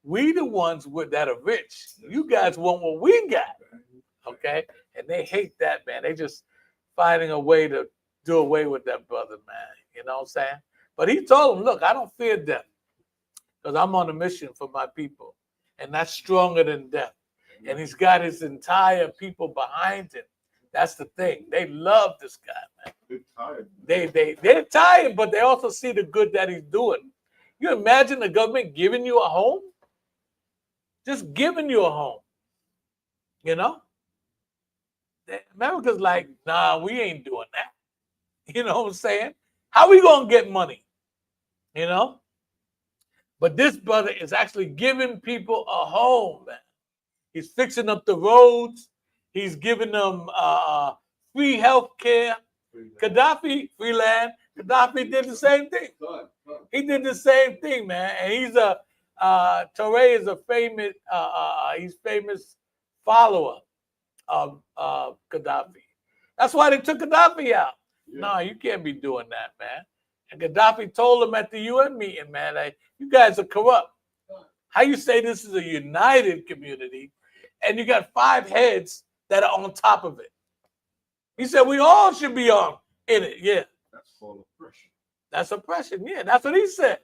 We the ones that are rich. You guys want what we got. Okay? And they hate that, man. They just finding a way to do away with that brother, man. You know what I'm saying? But he told him, look, I don't fear death because I'm on a mission for my people. And that's stronger than death. And he's got his entire people behind him. That's the thing. They love this guy, man. They're tired. They're tired, but they also see the good that he's doing. You imagine the government giving you a home? Just giving you a home. You know? America's like, nah, we ain't doing that. You know what I'm saying? How we gonna get money? You know? But this brother is actually giving people a home, man. He's fixing up the roads. He's giving them free health care. Gaddafi, free land. Gaddafi did the same thing. He did the same thing, man. And he's Torre is a famous, he's famous follower of Gaddafi. That's why they took Gaddafi out. Yeah. No, you can't be doing that, man. And Gaddafi told him at the UN meeting, man, like, you guys are corrupt. How you say this is a united community and you got 5 heads that are on top of it? He said we all should be in it. Yeah. That's called oppression. That's oppression. Yeah, that's what he said.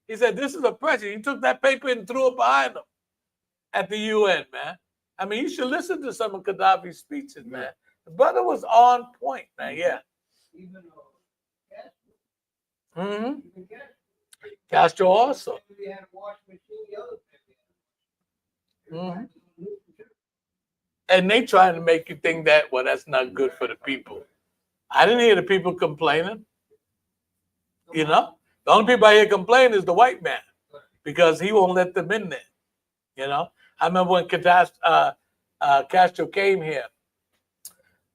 He said this is oppression. He took that paper and threw it behind him at the UN, man. I mean, you should listen to some of Gaddafi's speeches, man. The brother was on point, man. Yeah. Even Mm-hmm. Castro also. we had a wash machine, the other thing. Mm-hmm. And they trying to make you think that, well, that's not good for the people. I didn't hear the people complaining. You know, the only people I hear complain is the white man because he won't let them in there. You know, I remember when Castro came here.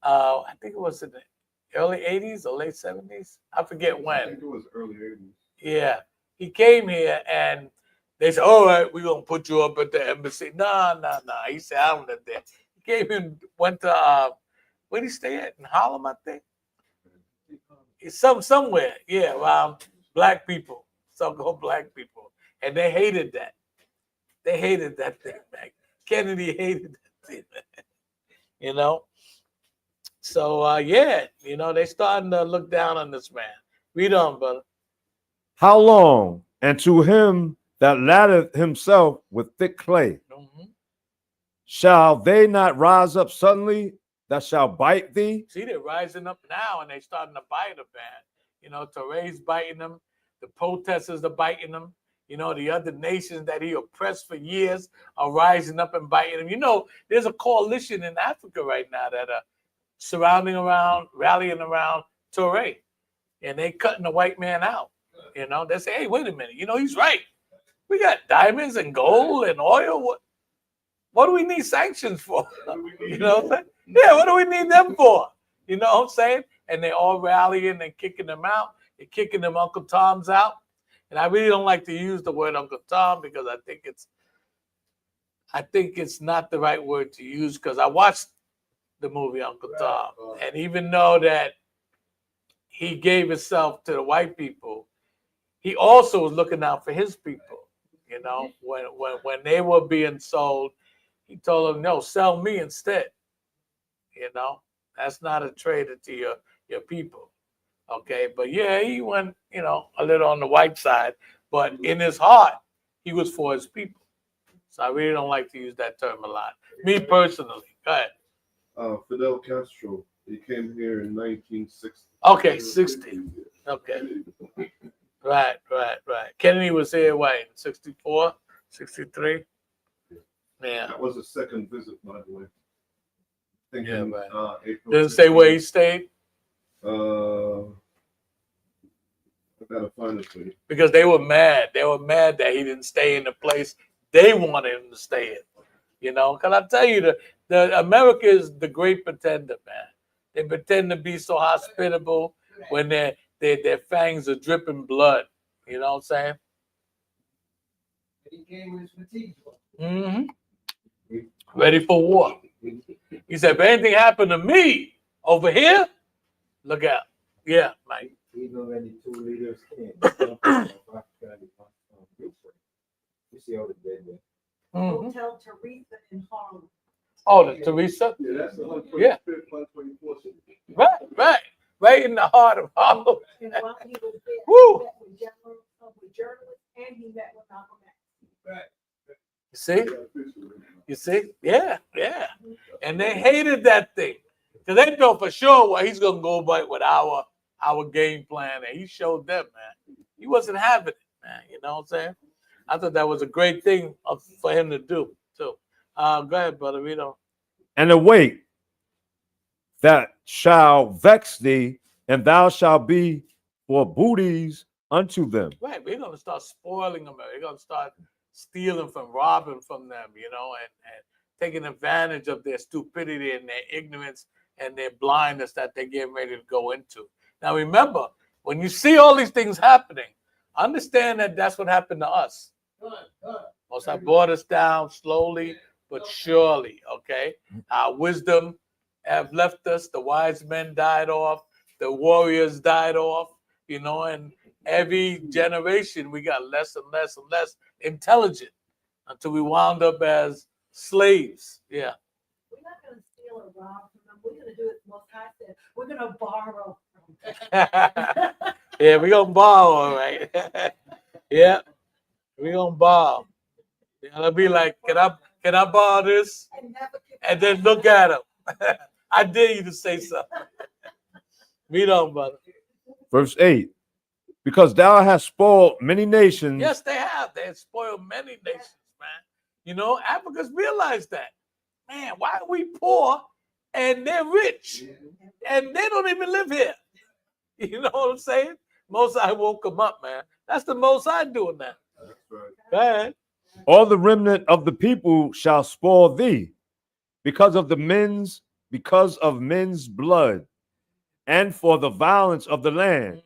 I think it was in the early 80s or late 70s. I forget when. I think it was early 80s. Yeah, he came here and they said, all right, we're going to put you up at the embassy. No. He said, I don't live there. He came and went to, where did he stay at? In Harlem, I think. Somewhere. Yeah, around black people. So-called black people. And they hated that. They hated that thing, man. Kennedy hated that thing, man. You know? So, yeah, you know, they starting to look down on this man. Read on, brother. How long? And to him that latheth himself with thick clay, shall they not rise up suddenly that shall bite thee? See, they're rising up now and they starting to bite him, man. You know, Torre's biting them. The protesters are biting them. You know, the other nations that he oppressed for years are rising up and biting him. You know, there's a coalition in Africa right now that are rallying around Torre. And they cutting the white man out. You know, they say, hey, wait a minute. You know, he's right. We got diamonds and gold and oil. What do we need sanctions for? You know what I'm saying? Yeah, what do we need them for? You know what I'm saying? And they all rallying and kicking them out. They're kicking them Uncle Toms out. And I really don't like to use the word Uncle Tom because I think it's not the right word to use because I watched the movie Uncle Tom. And even though that he gave himself to the white people, he also was looking out for his people. You know, when they were being sold, he told them, no, sell me instead. You know, that's not a traitor to your people. Okay, but yeah, he went, you know, a little on the white side, but in his heart, he was for his people. So I really don't like to use that term a lot. Me personally. Go ahead. Fidel Castro, he came here in 1960. Okay, 60. Okay. Right. Kennedy was here, what, in 64, 63? Yeah. That was a second visit, by the way. Yeah, right. April Didn't say where he stayed? I gotta find it for you. Because they were mad. They were mad that he didn't stay in the place they wanted him to stay in. You know, because I tell you, the America is the great pretender, man. They pretend to be so hospitable when their fangs are dripping blood. You know what I'm saying? He came with his fatigue. Ready for war. He said, if anything happened to me over here, Look out. Yeah, Mike. Even when the two leaders came, you see all the dead there. Hotel Teresa in Harlem. Oh, the Teresa? Yeah, that's the 125th, Yeah. 124th. Right in the heart of Harlem. And while he was there, Woo. he met with journalists and he met with Malcolm X. You see? Yeah. And they hated that thing. Because they know for sure what he's gonna go by with our game plan. And he showed them, man. He wasn't having it, man. You know what I'm saying? I thought that was a great thing for him to do, too. Go ahead, brother. We don't. And await that shall vex thee, and thou shalt be for booties unto them. Right, we're gonna start spoiling them. We're gonna start stealing from, robbing from them, you know, and taking advantage of their stupidity and their ignorance and their blindness that they're getting ready to go into. Now, remember, when you see all these things happening, understand that that's what happened to us. Most High brought us down slowly but surely. Okay, our wisdom have left us. The wise men died off. The warriors died off. You know, and every generation we got less and less and less intelligent until we wound up as slaves. Yeah. We're not going to steal or rob from them. We're going to do it Most High said. We're going to borrow from them. Yeah, we're going to borrow, all right. Yeah, we're going to borrow. It'll be like, can I borrow this? And then look at him. I dare you to say something. We don't, brother. Verse 8. Because thou hast spoiled many nations. Yes, they have. They have spoiled many nations, man. You know, Africans realize that. Man, why are we poor and they're rich? And they don't even live here. You know what I'm saying? Most High woke them up, man. That's the Most High doing that. That's right. Go ahead. All the remnant of the people shall spoil thee because of men's blood, and for the violence of the land,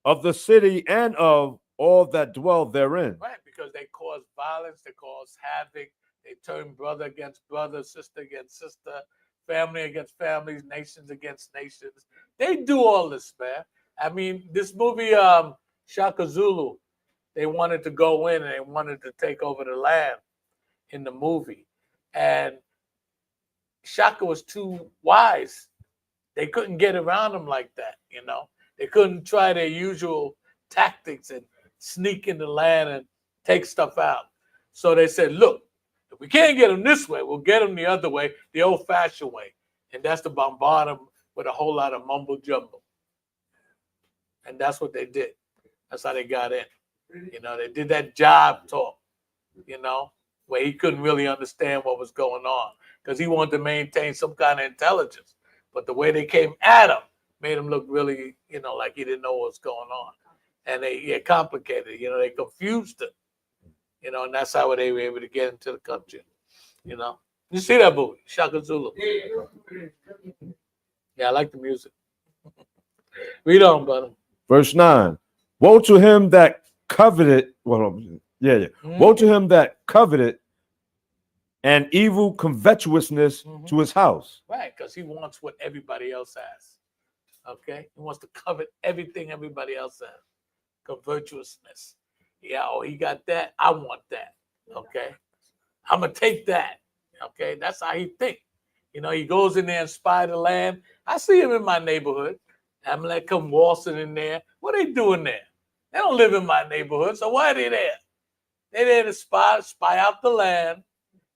of the city, and of all that dwell therein. Right, because they cause violence, they cause havoc, they turn brother against brother, sister against sister, family against families, nations against nations. They do all this, man. I mean, this movie, Shaka Zulu, they wanted to go in and they wanted to take over the land in the movie. And Shaka was too wise. They couldn't get around him like that, you know. They couldn't try their usual tactics and sneak in the land and take stuff out. So they said, look, if we can't get them this way, we'll get them the other way, the old-fashioned way. And that's to bombard them with a whole lot of mumble jumble. And that's what they did. That's how they got in. You know, they did that job talk, you know, where he couldn't really understand what was going on because he wanted to maintain some kind of intelligence. But the way they came at him made him look really, you know, like he didn't know what was going on. And they complicated, you know, they confused him, you know, and that's how they were able to get into the country, you know. You see that movie, Shaka Zulu? Yeah, I like the music. Read on, brother. Verse 9. Woe to him that coveted, woe to him that coveted and evil covetousness to his house. Right, because he wants what everybody else has. Okay? He wants to covet everything everybody else has. Covetousness. Yeah, oh, he got that. I want that. Okay? I'm going to take that. Okay? That's how he think. You know, he goes in there and spy the land. I see him in my neighborhood. I'm going to come waltzing in there. What are they doing there? They don't live in my neighborhood, so why are they there? They're there to spy out the land,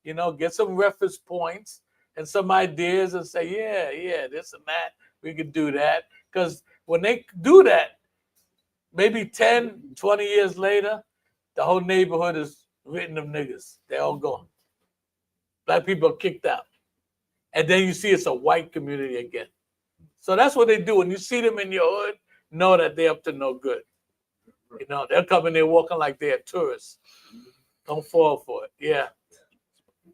you know, get some reference points and some ideas and say, yeah, this and that, we could do that. Because when they do that, maybe 10, 20 years later, the whole neighborhood is written of niggas. They're all gone. Black people are kicked out. And then you see it's a white community again. So that's what they do. When you see them in your hood, know that they're up to no good. You know, they're coming there walking like they're tourists. Don't fall for it. Yeah.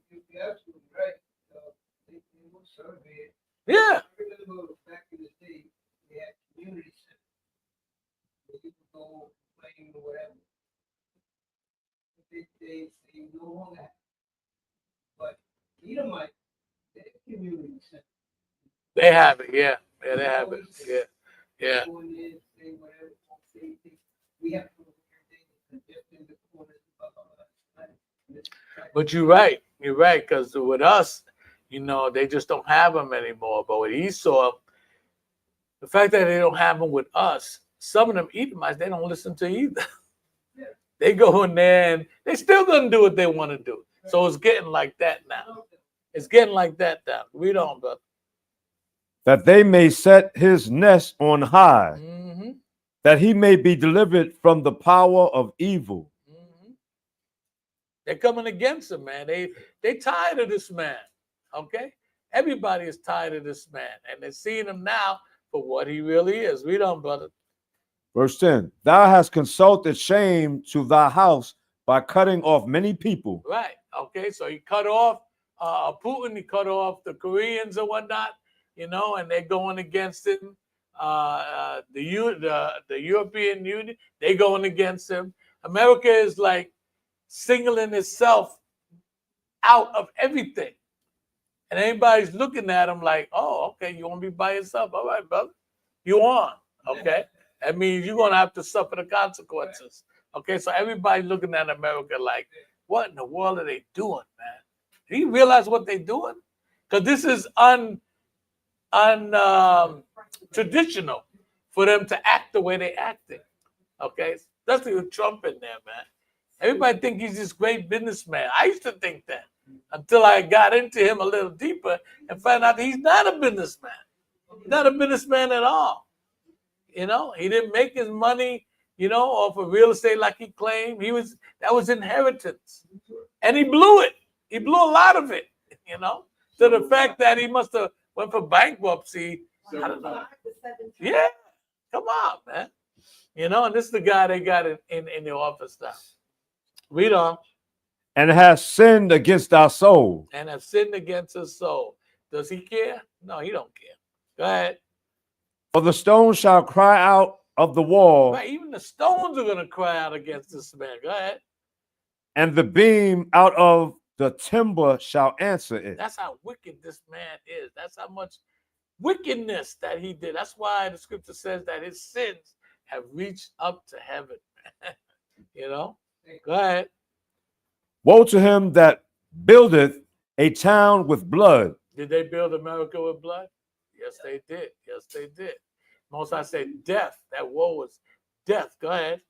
You're absolutely right. They will survey it. Yeah. I remember back in the day, they had community centers where people go playing or whatever. They no longer have. But Edomite, they have community centers. They have it, yeah. Yeah, they have it. Yeah. Yeah. Go in there, say whatever, say anything. We have to do everything just in the corners of our life. But you're right. You're right. Because with us, you know, they just don't have them anymore. But with Esau, the fact that they don't have them with us, some of them Edomites, they don't listen to either. They go in there and they still gonna do what they want to do. So it's getting like that now. It's getting like that now. Read on, brother. That they may set his nest on high, Mm-hmm. that he may be delivered from the power of evil. Mm-hmm. They're coming against him, man. They tired of this man. Okay? Everybody is tired of this man. And they're seeing him now for what he really is. Read on, brother. Verse 10, thou hast consulted shame to thy house by cutting off many people. Right. Okay. So he cut off Putin. He cut off the Koreans and whatnot, you know, and they're going against him. The European Union, they going against him. America is like singling itself out of everything. And anybody's looking at him like, oh, okay, you want to be by yourself? All right, brother. You on. Okay. That means you're going to have to suffer the consequences. Okay. So everybody's looking at America like, what in the world are they doing, man? Do you realize what they're doing? Because this is traditional for them to act the way they acting. Okay. Especially with Trump in there, man. Everybody think he's this great businessman. I used to think that until I got into him a little deeper and found out he's not a businessman. He's not a businessman at all. You know, he didn't make his money, you know, off of real estate like he claimed. That was inheritance. And he blew it. He blew a lot of it, you know, to the fact that he must have went for bankruptcy. I don't know. Yeah. Come on, man. You know, and this is the guy they got in the office now. Read on. And has sinned against our soul. And have sinned against his soul. Does he care? No, he don't care. Go ahead. For the stone shall cry out of the wall. Right, even the stones are going to cry out against this man. Go ahead. And the beam out of the timber shall answer it. That's how wicked this man is. That's how much wickedness that he did. That's why the scripture says that his sins have reached up to heaven. You know? Go ahead. Woe to him that buildeth a town with blood. Did they build America with blood? Yes, they did. Yes, they did. Most I say death. That woe was death. Go ahead.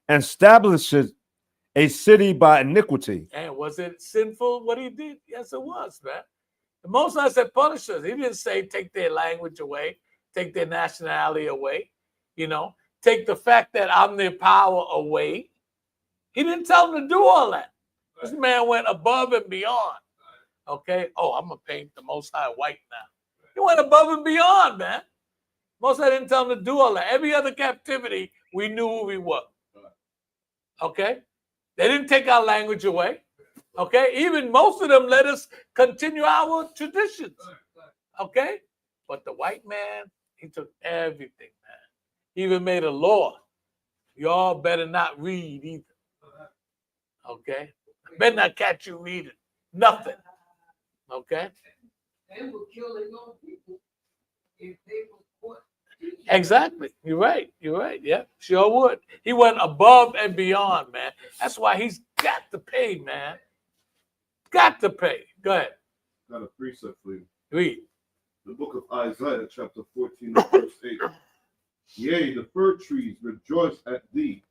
And establishes a city by iniquity. And was it sinful what he did? Yes, it was, man. The Most I said punish us. He didn't say take their language away, take their nationality away, you know, take the fact that I'm their power away. He didn't tell them to do all that. This man went above and beyond. Okay. Oh, I'm going to paint the Most High white now. He went above and beyond, man. Most High didn't tell him to do all that. Every other captivity, we knew who we were. Okay. They didn't take our language away. Okay. Even most of them let us continue our traditions. Okay. But the white man, he took everything, man. He even made a law. Y'all better not read either. Okay. Better not catch you reading. Nothing. Okay. They were killing own people if they were caught. Exactly. You're right. You're right. Yeah, sure would. He went above and beyond, man. That's why he's got to pay, man. Got to pay. Go ahead. Got a precept for you. Read. The book of Isaiah, chapter 14, verse 8. Yea, the fir trees rejoice at thee,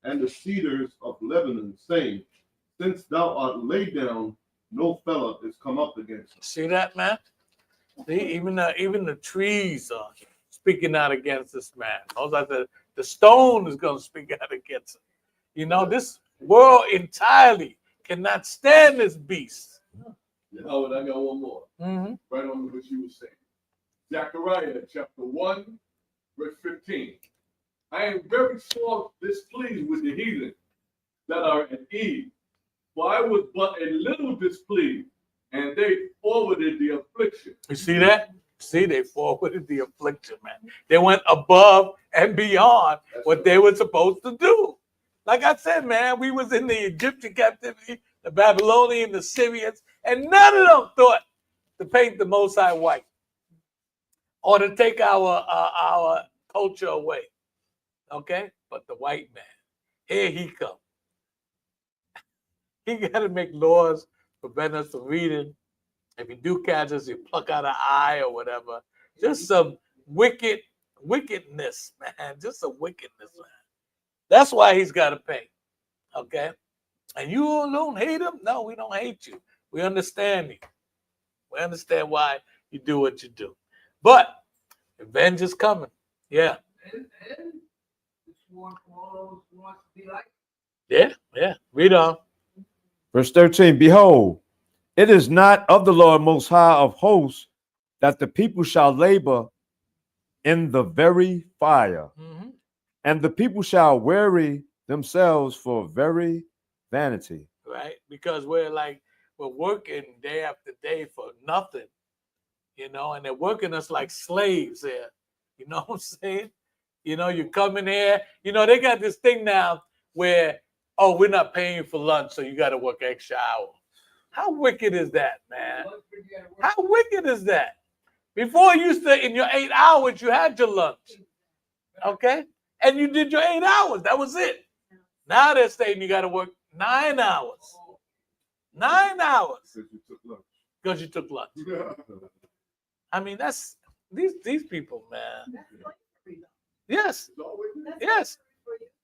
and the cedars of Lebanon, saying, since thou art laid down, no fellow is come up against us. See that, man? See, even the trees are speaking out against this man. The stone is going to speak out against him. You know, this world entirely cannot stand this beast. Howard, I got one more. Mm-hmm. Right on what you were saying. Zechariah chapter 1, verse 15. I am very sore displeased with the heathen that are at Eve, for I was but a little displeased, and they forwarded the affliction. You see that? See, they forwarded the affliction, man. They went above and beyond what they were supposed to do. Like I said, man, we was in the Egyptian captivity, the Babylonian, the Syrians, and none of them thought to paint the Most High white or to take our culture away. Okay? But the white man, here he come. He got to make laws prevent us from reading. If you do catch us, you pluck out an eye or whatever. Just some wickedness, man. Just some wickedness, man. That's why he's got to pay. Okay? And you don't hate him? No, we don't hate you. We understand you. We understand why you do what you do. But revenge is coming. Yeah. And it's one for all those who want to be like. Yeah. Read on. Verse 13, behold, it is not of the Lord Most High of hosts that the people shall labor in the very fire, Mm-hmm. and the people shall weary themselves for very vanity. Right? Because we're working day after day for nothing, and they're working us like slaves there. You know what I'm saying? You come in here, they got this thing now where, oh, we're not paying you for lunch, so you got to work extra hour. How wicked is that, man? How wicked is that? Before you used to, in your 8 hours, you had your lunch. Okay? And you did your 8 hours. That was it. Now they're saying you got to work 9 hours. 9 hours. Because you took lunch. I mean, that's these people, man. Yes. Yes.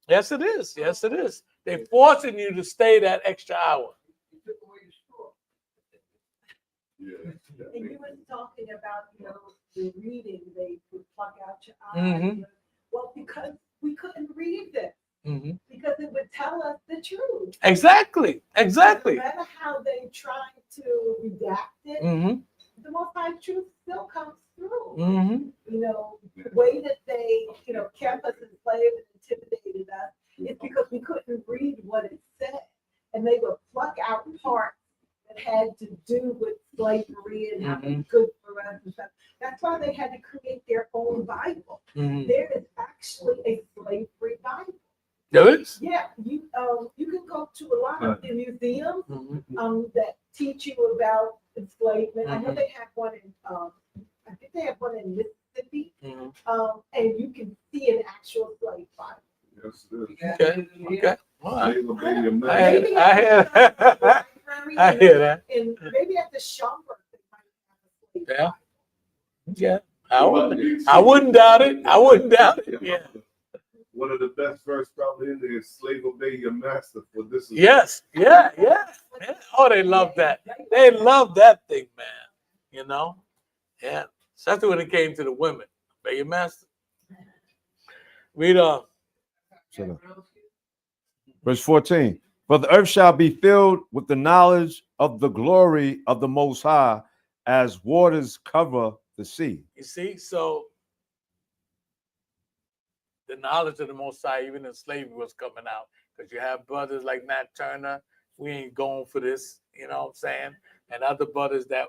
Yes, it is. Yes, it is. They're forcing you to stay that extra hour. And you were talking about, the reading, they would pluck out your eyes. Mm-hmm. Well, because we couldn't read it, Mm-hmm. because it would tell us the truth. Exactly. No matter how they try to redact it, Mm-hmm. the Most High truth still comes through. Mm-hmm. The way that they, kept us enslaved and intimidated us is because we couldn't read what it said. And they would pluck out parts that had to do with slavery and how it's good for us and stuff. That's why they had to create their own Bible. Mm-hmm. There is actually a slavery Bible. There is? Yeah, you can go to a lot of the museums Mm-hmm. that teach you about enslavement. I know they have one in I think they have one in Mississippi. Mm-hmm. And you can see an actual slave Bible. Yes, it is. Okay. All right. Slave obey your master. Maybe I hear at the library, I hear that. and maybe at the shopper they might have a slave Yeah. Bible. Yeah. I wouldn't doubt it. I wouldn't doubt it. Yeah. One of the best verses probably in there is slave obey your master, for this is Yes. Yeah. Oh, they love that. They love that thing, man. Yeah. Especially when it came to the women. Obey your master. Read on. Verse 14, for the earth shall be filled with the knowledge of the glory of the Most High as waters cover the sea. You see, so the knowledge of the Most High, even in slavery, was coming out. Because you have brothers like Nat Turner, we ain't going for this, you know what I'm saying? And other brothers that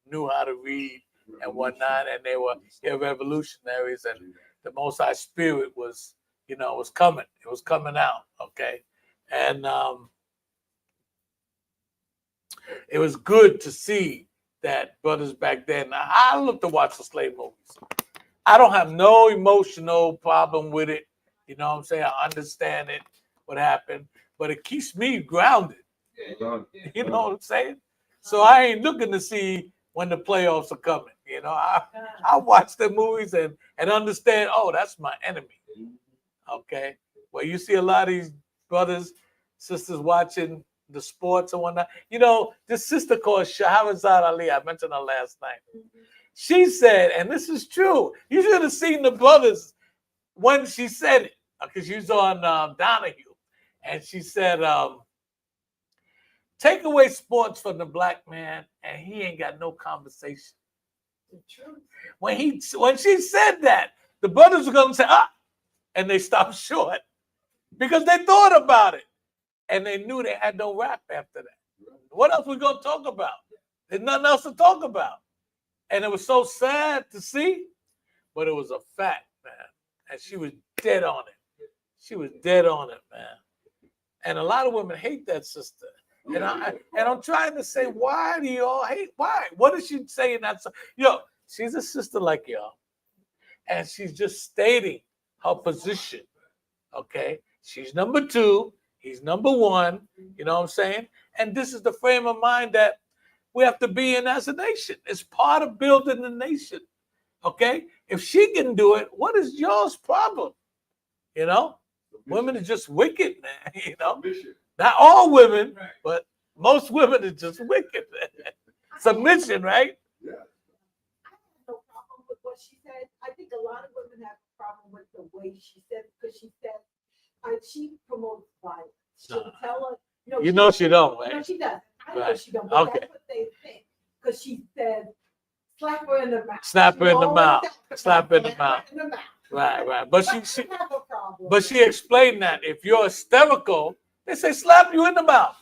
knew how to read and whatnot, and they were revolutionaries, and the Most High Spirit was, was coming. It was coming out, okay? And it was good to see that brothers back then. I love to watch the slave movies. I don't have no emotional problem with it. You know what I'm saying? I understand it, what happened, but it keeps me grounded. You know what I'm saying? So I ain't looking to see when the playoffs are coming. I watch the movies and understand, oh, that's my enemy. Okay. Well, you see a lot of these brothers, sisters watching the sports and whatnot. This sister called Shahrazad Ali, I mentioned her last night. She said, and this is true, you should have seen the brothers when she said it, because she was on Donahue, and she said, take away sports from the black man, and he ain't got no conversation. When she said that, the brothers were going to say, and they stopped short because they thought about it, and they knew they had no rap after that. What else we going to talk about? There's nothing else to talk about. And it was so sad to see, but it was a fact, man. And she was dead on it. She was dead on it, man. And a lot of women hate that sister. And I'm trying to say, why do you all hate? Why? What is she saying? She's a sister like y'all. And she's just stating her position. Okay, she's number two, he's number one. You know what I'm saying? And this is the frame of mind that we have to be in as a nation. It's part of building the nation. Okay, if she can do it, what is yours problem? You know, women are just wicked, man. You know, not all women, but most women are just wicked. Submission, right? I have no problem with what she said. I think a lot of women have a problem with the way she said it, because she said she promotes violence. She'll tell her, You know she don't, right? No, she doesn't. I know Right. she don't, but Okay. that's what they think. Because she said, slap her in the mouth. Slap her She in the always mouth. says, Slap her in the slap mouth. in the mouth. Right. But I she have a problem. but she explained that if you're hysterical, they say slap you in the mouth,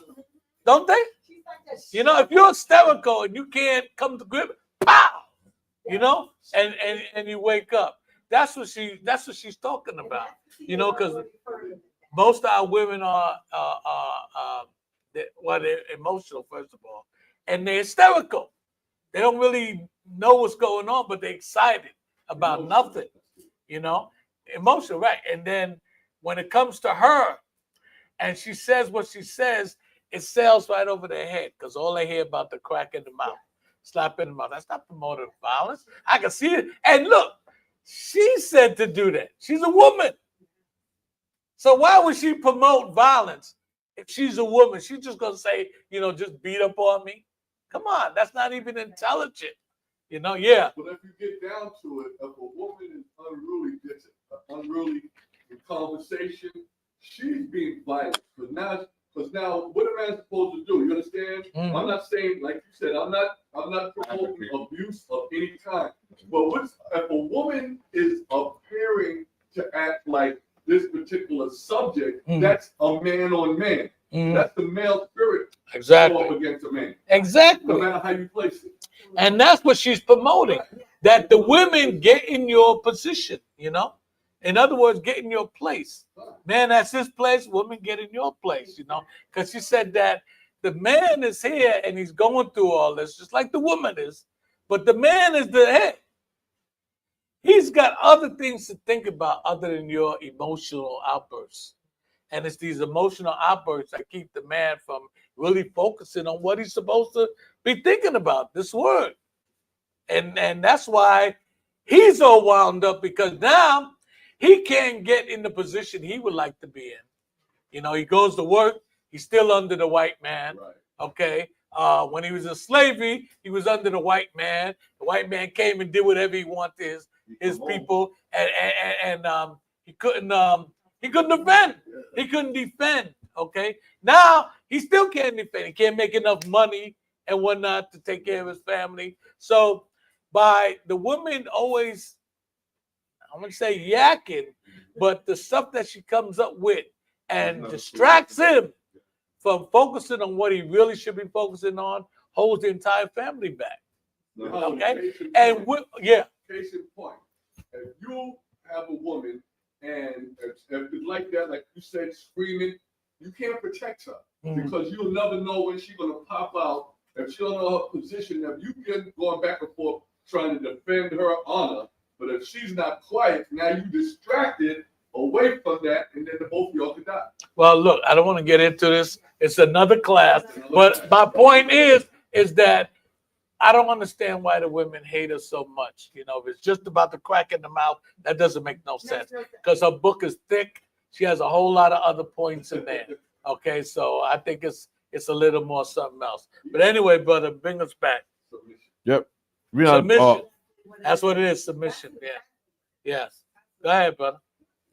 don't they? She's like that. You know, if you're hysterical and you can't come to grip, pow, you know, and you wake up. That's what she's talking about. You know, because most of our women are they're emotional, first of all, and they're hysterical. They don't really know what's going on, but they're excited about nothing. You know, emotional, right? And then when it comes to her, and she says what she says, it sails right over their head because all they hear about the crack in the mouth, slap in the mouth. That's not promoting violence. I can see it. And look, she said to do that. She's a woman. So why would she promote violence if she's a woman? She's just gonna say, you know, just beat up on me. Come on, that's not even intelligent. You know, yeah. But if you get down to it, if a woman is unruly in conversation, she's being violent. Because now, what am I supposed to do? You understand? Mhm. I'm not saying, like you said, I'm not promoting abuse of any kind. But if a woman is appearing to act like this particular subject, that's a man on man. That's the male spirit Exactly. up against a man. Exactly. No matter how you place it. And that's what she's promoting, that the women get in your position, you know? In other words, get in your place. Man, that's his place, women get in your place, you know? Because she said that the man is here and he's going through all this, just like the woman is, but the man is the head. He's got other things to think about other than your emotional outbursts. And it's these emotional outbursts that keep the man from really focusing on what he's supposed to be thinking about, this word. And that's why he's all wound up, because now he can't get in the position he would like to be in. You know, he goes to work, he's still under the white man. Right. Okay. When he was in slavery, he was under the white man. The white man came and did whatever he wanted to his people, and he couldn't defend. He couldn't defend. Okay. Now he still can't defend. He can't make enough money and whatnot to take care of his family. So by the woman always, I'm gonna say yakking, but the stuff that she comes up with and distracts him from focusing on what he really should be focusing on, holds the entire family back. Okay. And Case in point, if you have a woman and if it's like that, like you said, screaming, you can't protect her because you'll never know when she's gonna pop out. If she don't know her position, if you get going back and forth trying to defend her honor, but if she's not quiet, now you distracted away from that, and then the both of y'all could die. Well, look, I don't want to get into this. It's another class, but my point is that I don't understand why the women hate us so much. You know, if it's just about the crack in the mouth, that doesn't make no sense because her book is thick. She has a whole lot of other points in there. Okay, so I think it's a little more something else. But anyway, brother, bring us back. Yep. Submission. That's what it is. Submission. Yeah. Yes. Go ahead, brother.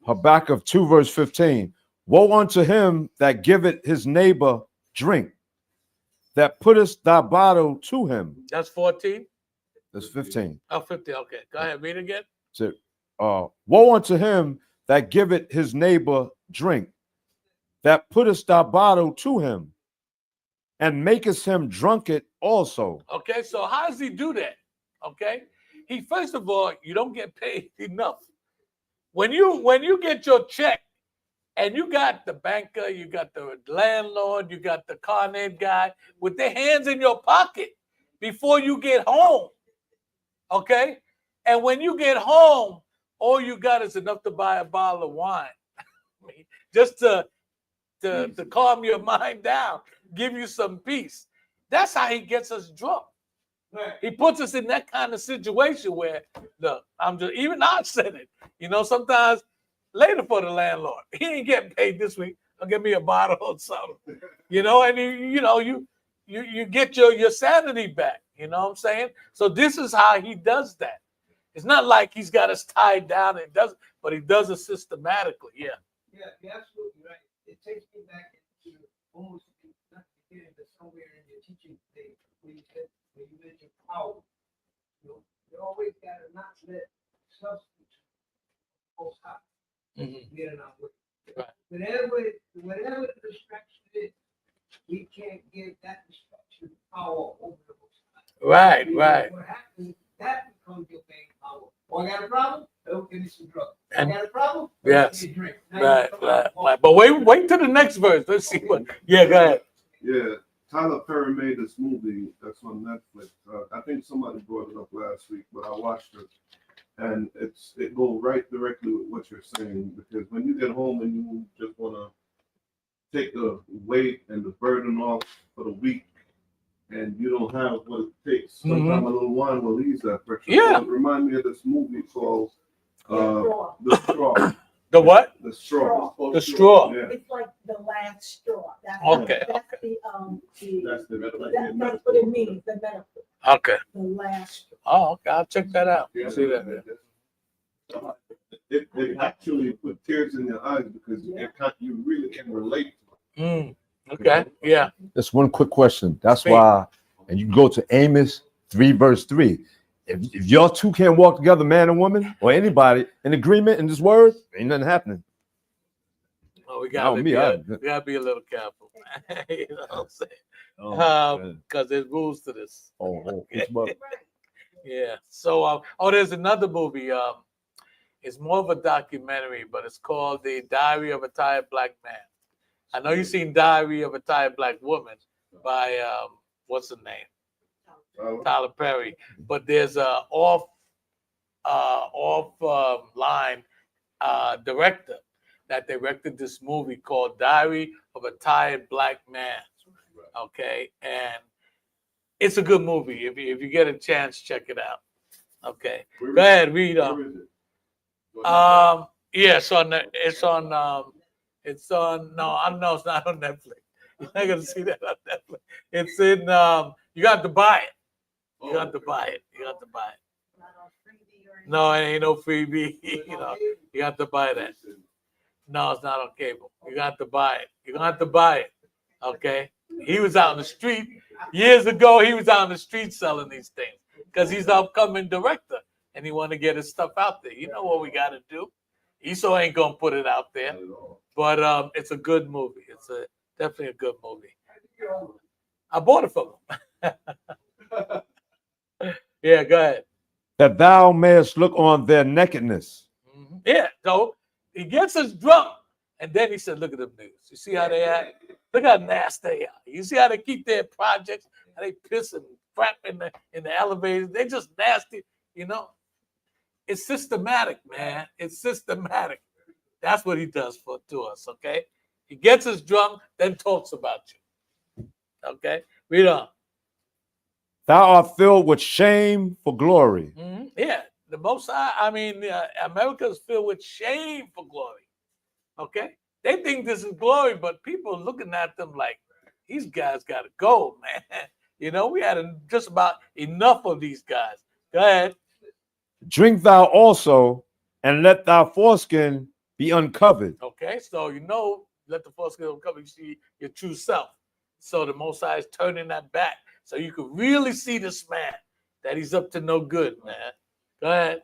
Habakkuk 2 verse 15. Woe unto him that giveth his neighbor drink, that putteth thy bottle to him. That's 14. That's 15. Oh, 50. Okay. Go ahead. Read again. So, woe unto him that giveth his neighbor drink, that putteth thy bottle to him, and makest him drunkard also. Okay. So how does he do that? Okay. He, first of all, you don't get paid enough. When you get your check and you got the banker, you got the landlord, you got the carnet guy with their hands in your pocket before you get home. Okay? And when you get home, all you got is enough to buy a bottle of wine, just to calm your mind down, give you some peace. That's how he gets us drunk. He puts us in that kind of situation where, look, even I said it. Sometimes later for the landlord, he ain't getting paid this week. I'll give me a bottle or something. And you get your sanity back. You know what I'm saying? So this is how he does that. It's not like he's got us tied down and does, but he does it systematically. Yeah. Yeah, you're absolutely right. It takes me back into almost not the beginning, but somewhere in your teaching thing when you mentioned power. You always gotta not let substance most high get in our way. Right. Whatever the distraction is, we can't give that distraction power over the most high. Right. What happens, that becomes your main power. Oh, I got a problem? Oh, give me some drugs. I got a problem? Yes. Give me a drink. Right. But wait to the next verse. Let's see what. Yeah, go ahead. Yeah, Tyler Perry made this movie that's on Netflix. I think somebody brought it up last week, but I watched it, and it goes right directly with what you're saying, because when you get home and you just want to take the weight and the burden off for the week, and you don't have what it takes, sometimes a little wine will ease that pressure. Yeah. So it reminds me of this movie called The Straw. The what? The Straw. The Straw. Yeah. It's like the last straw. That's Okay. That's That's the that's what it means. The metaphor. Okay. The last straw. Oh, okay. I'll check that out. Yeah. See that. It actually put tears in your eyes because you really can relate to it. Okay. Yeah. Just one quick question. That's why, and you go to Amos 3, verse 3. If y'all two can't walk together, man and woman, or anybody, in agreement in this word, ain't nothing happening. Oh, we gotta be a little careful. You know what I'm saying? Because there's rules to this. Yeah. So, there's another movie. It's more of a documentary, but it's called The Diary of a Tired Black Man. I know you've seen Diary of a Tired Black Woman by what's her name? Tyler Perry. But there's a line director that directed this movie called Diary of a Tired Black Man. Okay, and it's a good movie. If you get a chance, check it out. Okay, go ahead, read. Where is it? Yeah, it's on. No, I know it's not on Netflix. You're not gonna see that on Netflix. It's in. You got to buy it. You got to buy it. No, it ain't no freebie. You got to buy that. No, it's not on cable. You got to buy it. You're gonna have to buy it. Okay. He was out in the street years ago. He was out in the street selling these things because he's an upcoming director and he want to get his stuff out there. You know what we got to do. Esau ain't gonna put it out there, but it's a good movie. It's definitely a good movie. I bought it from him. Yeah, go ahead. That thou mayest look on their nakedness. Yeah, so he gets us drunk, and then he said, "Look at them niggas. You see how they act? Look how nasty they are. You see how they keep their projects? How they piss and crap in the elevators? They just nasty. It's systematic, man. It's systematic. That's what he does to us. Okay, he gets us drunk, then talks about you. Okay, read on. Thou art filled with shame for glory. Yeah, the Most High. America is filled with shame for glory. Okay, they think this is glory, but people are looking at them like these guys got to go, man. We had just about enough of these guys. Go ahead. Drink thou also, and let thy foreskin be uncovered. Okay, so let the foreskin uncover. You see your true self. So the Most High is turning that back, so you can really see this man that he's up to no good, man. Go ahead.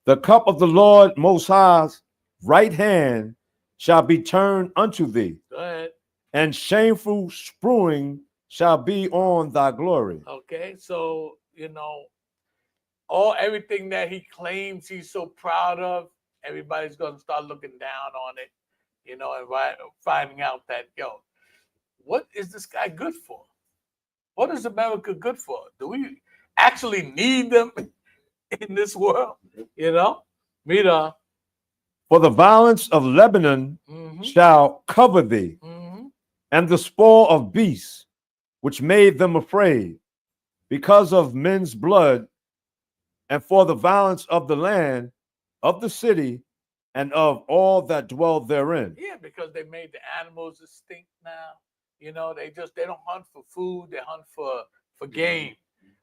The cup of the Lord Most High's right hand shall be turned unto thee. Go ahead. And shameful strewing shall be on thy glory. Okay, so everything that he claims he's so proud of, everybody's gonna start looking down on it, and finding out that what is this guy good for? What is America good for? Do we actually need them in this world? Read on. For the violence of Lebanon shall cover thee, and the spoil of beasts, which made them afraid, because of men's blood, and for the violence of the land, of the city, and of all that dwell therein. Yeah, because they made the animals extinct now. You know, they don't hunt for food, they hunt for game.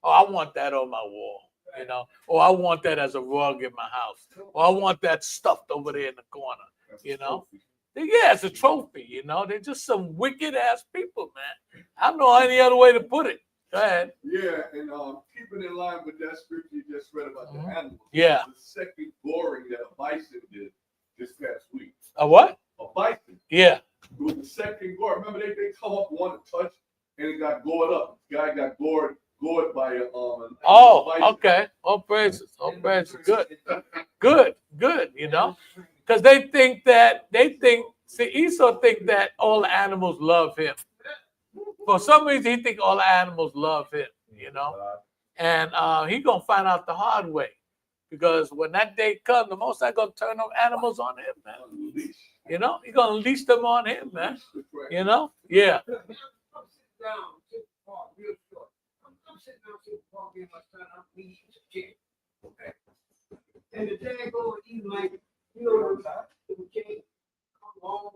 Oh, I want that on my wall, you know. Or I want that as a rug in my house. Or I want that stuffed over there in the corner, you know. Yeah, it's a trophy, you know. They're just some wicked ass people, man. I don't know any other way to put it. Go ahead. Yeah, and keeping in line with that scripture you just read about the animals. Yeah. The second goring that a bison did this past week. A what? A bison. Yeah. It was the second gore. Remember, they come up want to touch, and it got gored up. The guy got gored by a bison. Okay. All praises. All praises. Good. You know, because they think Esau think that all the animals love him. For some reason, he think all the animals love him. You know, and he gonna find out the hard way, because when that day comes, the Most High gonna turn those animals on him, man. You know, he's gonna leash them on him, man. You know, yeah. I'm sitting down, real short. I'm sitting down, getting my son. I'm eating some chicken. Okay. And the dad goes eating like, you know, the chicken come home,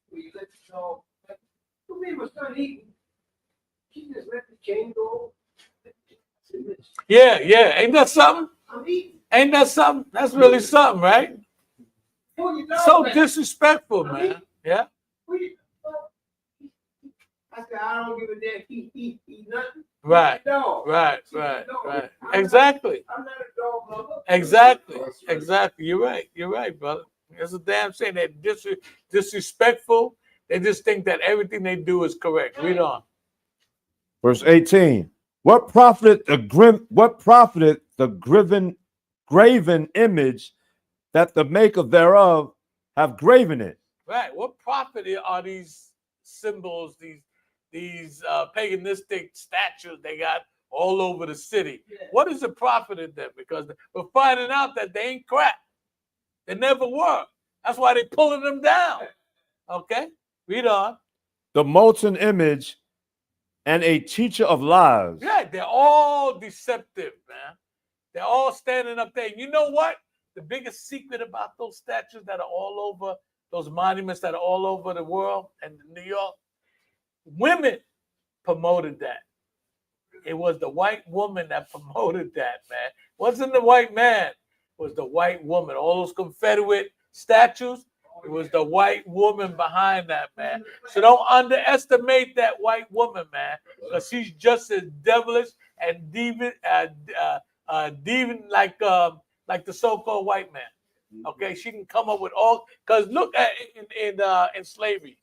where you let the dog. For me, my son eating. She just let the chain go. Yeah. Ain't that something? I'm eating. Ain't that something? That's really something, right? So disrespectful, man. Yeah. I said, I don't give a damn. He nothing. Right. Dog. Right. Exactly. I'm not a dog lover. Exactly. You're right, brother. It's a damn shame. They're disrespectful. They just think that everything they do is correct. Read on. Verse 18. What profited the graven image that the maker thereof have graven it? Right. What profit are these symbols, these paganistic statues they got all over the city? Yeah. What is the profit in them? Because we're finding out that they ain't crap. They never were. That's why they're pulling them down. Okay. Read on. The molten image and a teacher of lies. Yeah, they're all deceptive, man. They're all standing up there. You know what? The biggest secret about those statues that are all over, those monuments that are all over the world and New York, women promoted that. It was the white woman that promoted that, man. It wasn't the white man. It was the white woman. All those Confederate statues, it was the white woman behind that, man. So don't underestimate that white woman, man, because she's just as devilish and demon like the so-called white man. Okay, she can come up with all. Because look at in slavery,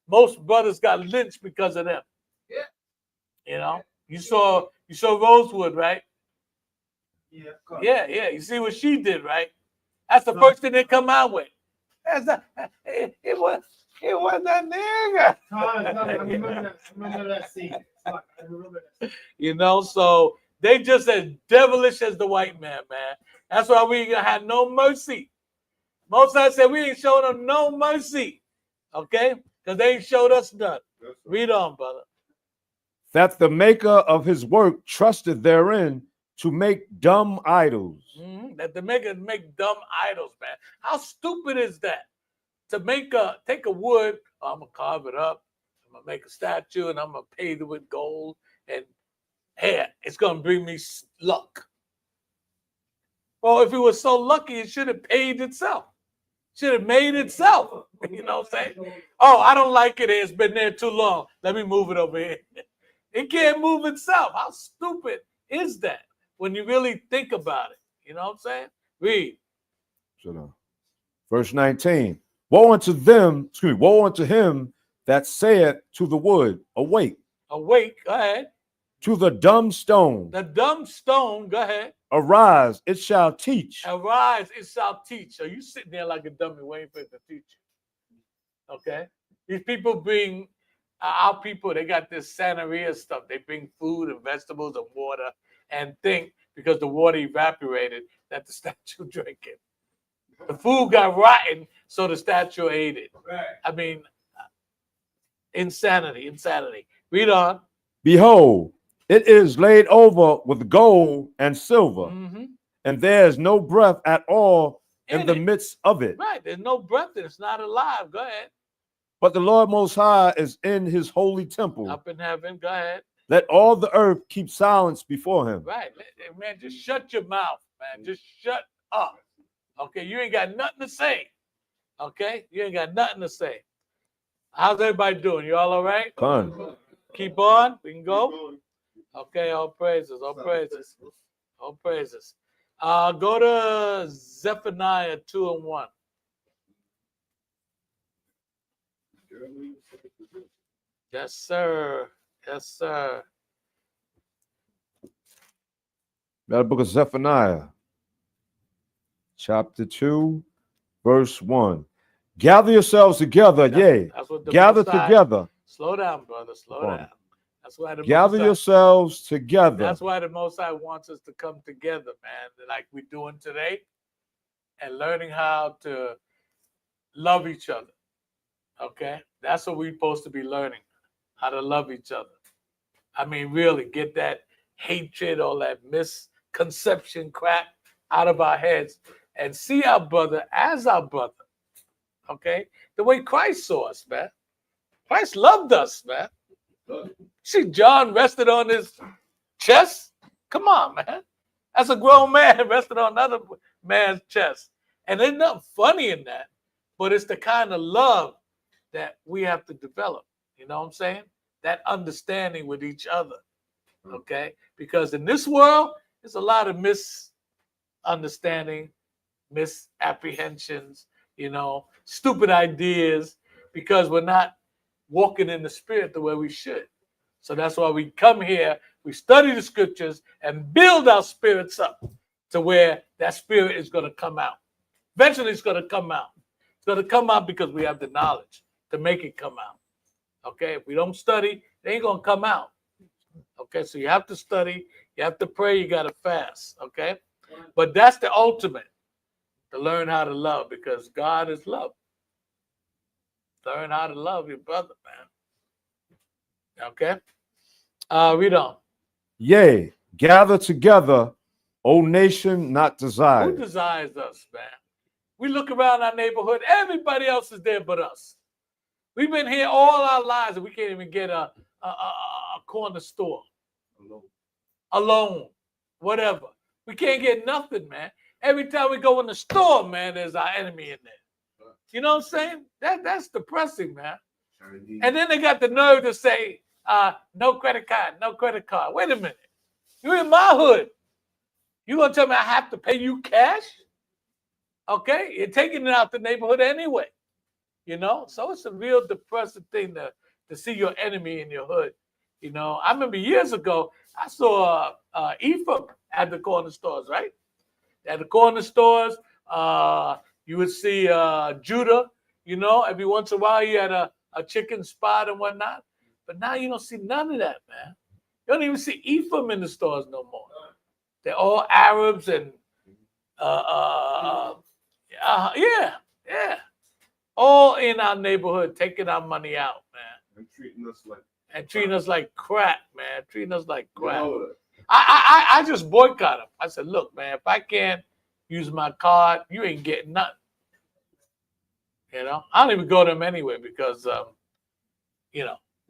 most brothers got lynched because of them. Yeah. You know, you saw Rosewood, right? Yeah. Yeah. You see what she did, right? That's the first thing they come out with. It was that nigga. I remember that scene. You know, so they just as devilish as the white man, man. That's why we ain't gonna have no mercy. Most of us said we ain't showing them no mercy. Okay? Because they ain't showed us none. Read on, brother. That the maker of his work trusted therein to make dumb idols. That the maker make dumb idols, man. How stupid is that? To take a wood, I'm gonna carve it up, I'm gonna make a statue, and I'm gonna pave it with gold, and hey, it's gonna bring me luck. Well, if it was so lucky, it should have paid itself. Should have made itself. You know what I'm saying? Oh, I don't like it. It's been there too long. Let me move it over here. It can't move itself. How stupid is that when you really think about it? You know what I'm saying? Read. Verse 19. Woe unto him that saith to the wood, awake. Awake, go ahead. To the dumb stone. The dumb stone, go ahead. Arise, it shall teach. Arise, it shall teach. So you sitting there like a dummy waiting for it to teach you. Okay? These people bring, our people, they got this Santeria stuff. They bring food and vegetables and water and think because the water evaporated that the statue drinking. The food got rotten, so the statue ate it. Right. I mean, insanity. Read on. Behold, it is laid over with gold and silver, Mm-hmm. and there is no breath at all in the it. midst of it. Right. There's no breath. It's not alive. Go ahead. But the Lord Most High is in his holy temple. Up in heaven. Go ahead. Let all the earth keep silence before him. Right. Man, just shut your mouth, man. Just shut up. Okay. You ain't got nothing to say. Okay. You ain't got nothing to say. How's everybody doing? You all right? Come. Keep on. We can go. Okay. All praises. All praises. All praises. Go to Zephaniah 2:1. Yes, sir. Yes, sir. That book of Zephaniah, chapter 2, verse 1. Gather yourselves together, yea. That's what the Gather Most High- together. Slow down, brother. Slow down. That's why the Gather Most High- yourselves together. That's why the Most High wants us to come together, man, like we're doing today, and learning how to love each other. Okay? That's what we're supposed to be learning, how to love each other. I mean, really, get that hatred, all that misconception crap out of our heads and see our brother as our brother. Okay? The way Christ saw us, man. Christ loved us, man. See, John rested on his chest. Come on, man. That's a grown man resting on another man's chest. And there's nothing funny in that, but it's the kind of love that we have to develop. You know what I'm saying? That understanding with each other. Okay? Because in this world, there's a lot of misunderstanding, misapprehensions, stupid ideas, because we're not walking in the spirit the way we should. So that's why we come here, we study the scriptures and build our spirits up to where that spirit is going to come out. Eventually it's going to come out. It's going to come out because we have the knowledge to make it come out. Okay, if we don't study, it ain't going to come out. Okay, so you have to study, you have to pray, you got to fast. Okay, but that's the ultimate, to learn how to love, because God is love. Learn how to love your brother, man. Okay, read on. Yea, gather together, O nation not desired. Who desires us, man? We look around our neighborhood, everybody else is there but us. We've been here all our lives and we can't even get a corner store. Alone. Whatever. We can't get nothing, man. Every time we go in the store, man, there's our enemy in there. You know what I'm saying? That's depressing, man. And then they got the nerve to say, no credit card, no credit card. Wait a minute. You're in my hood. You gonna tell me I have to pay you cash? Okay, you're taking it out the neighborhood anyway. So it's a real depressing thing to see your enemy in your hood. I remember years ago, I saw Ephraim at the corner stores, right? At the corner stores, you would see Judah, every once in a while you had a chicken spot and whatnot. But now you don't see none of that, man. You don't even see Ephraim in the stores no more. They're all Arabs and yeah. All in our neighborhood, taking our money out, man. And treating us like crap, man. Treating us like crap. I just boycott them. I said, look, man, if I can't use my card, you ain't getting nothing. I don't even go to them anyway because,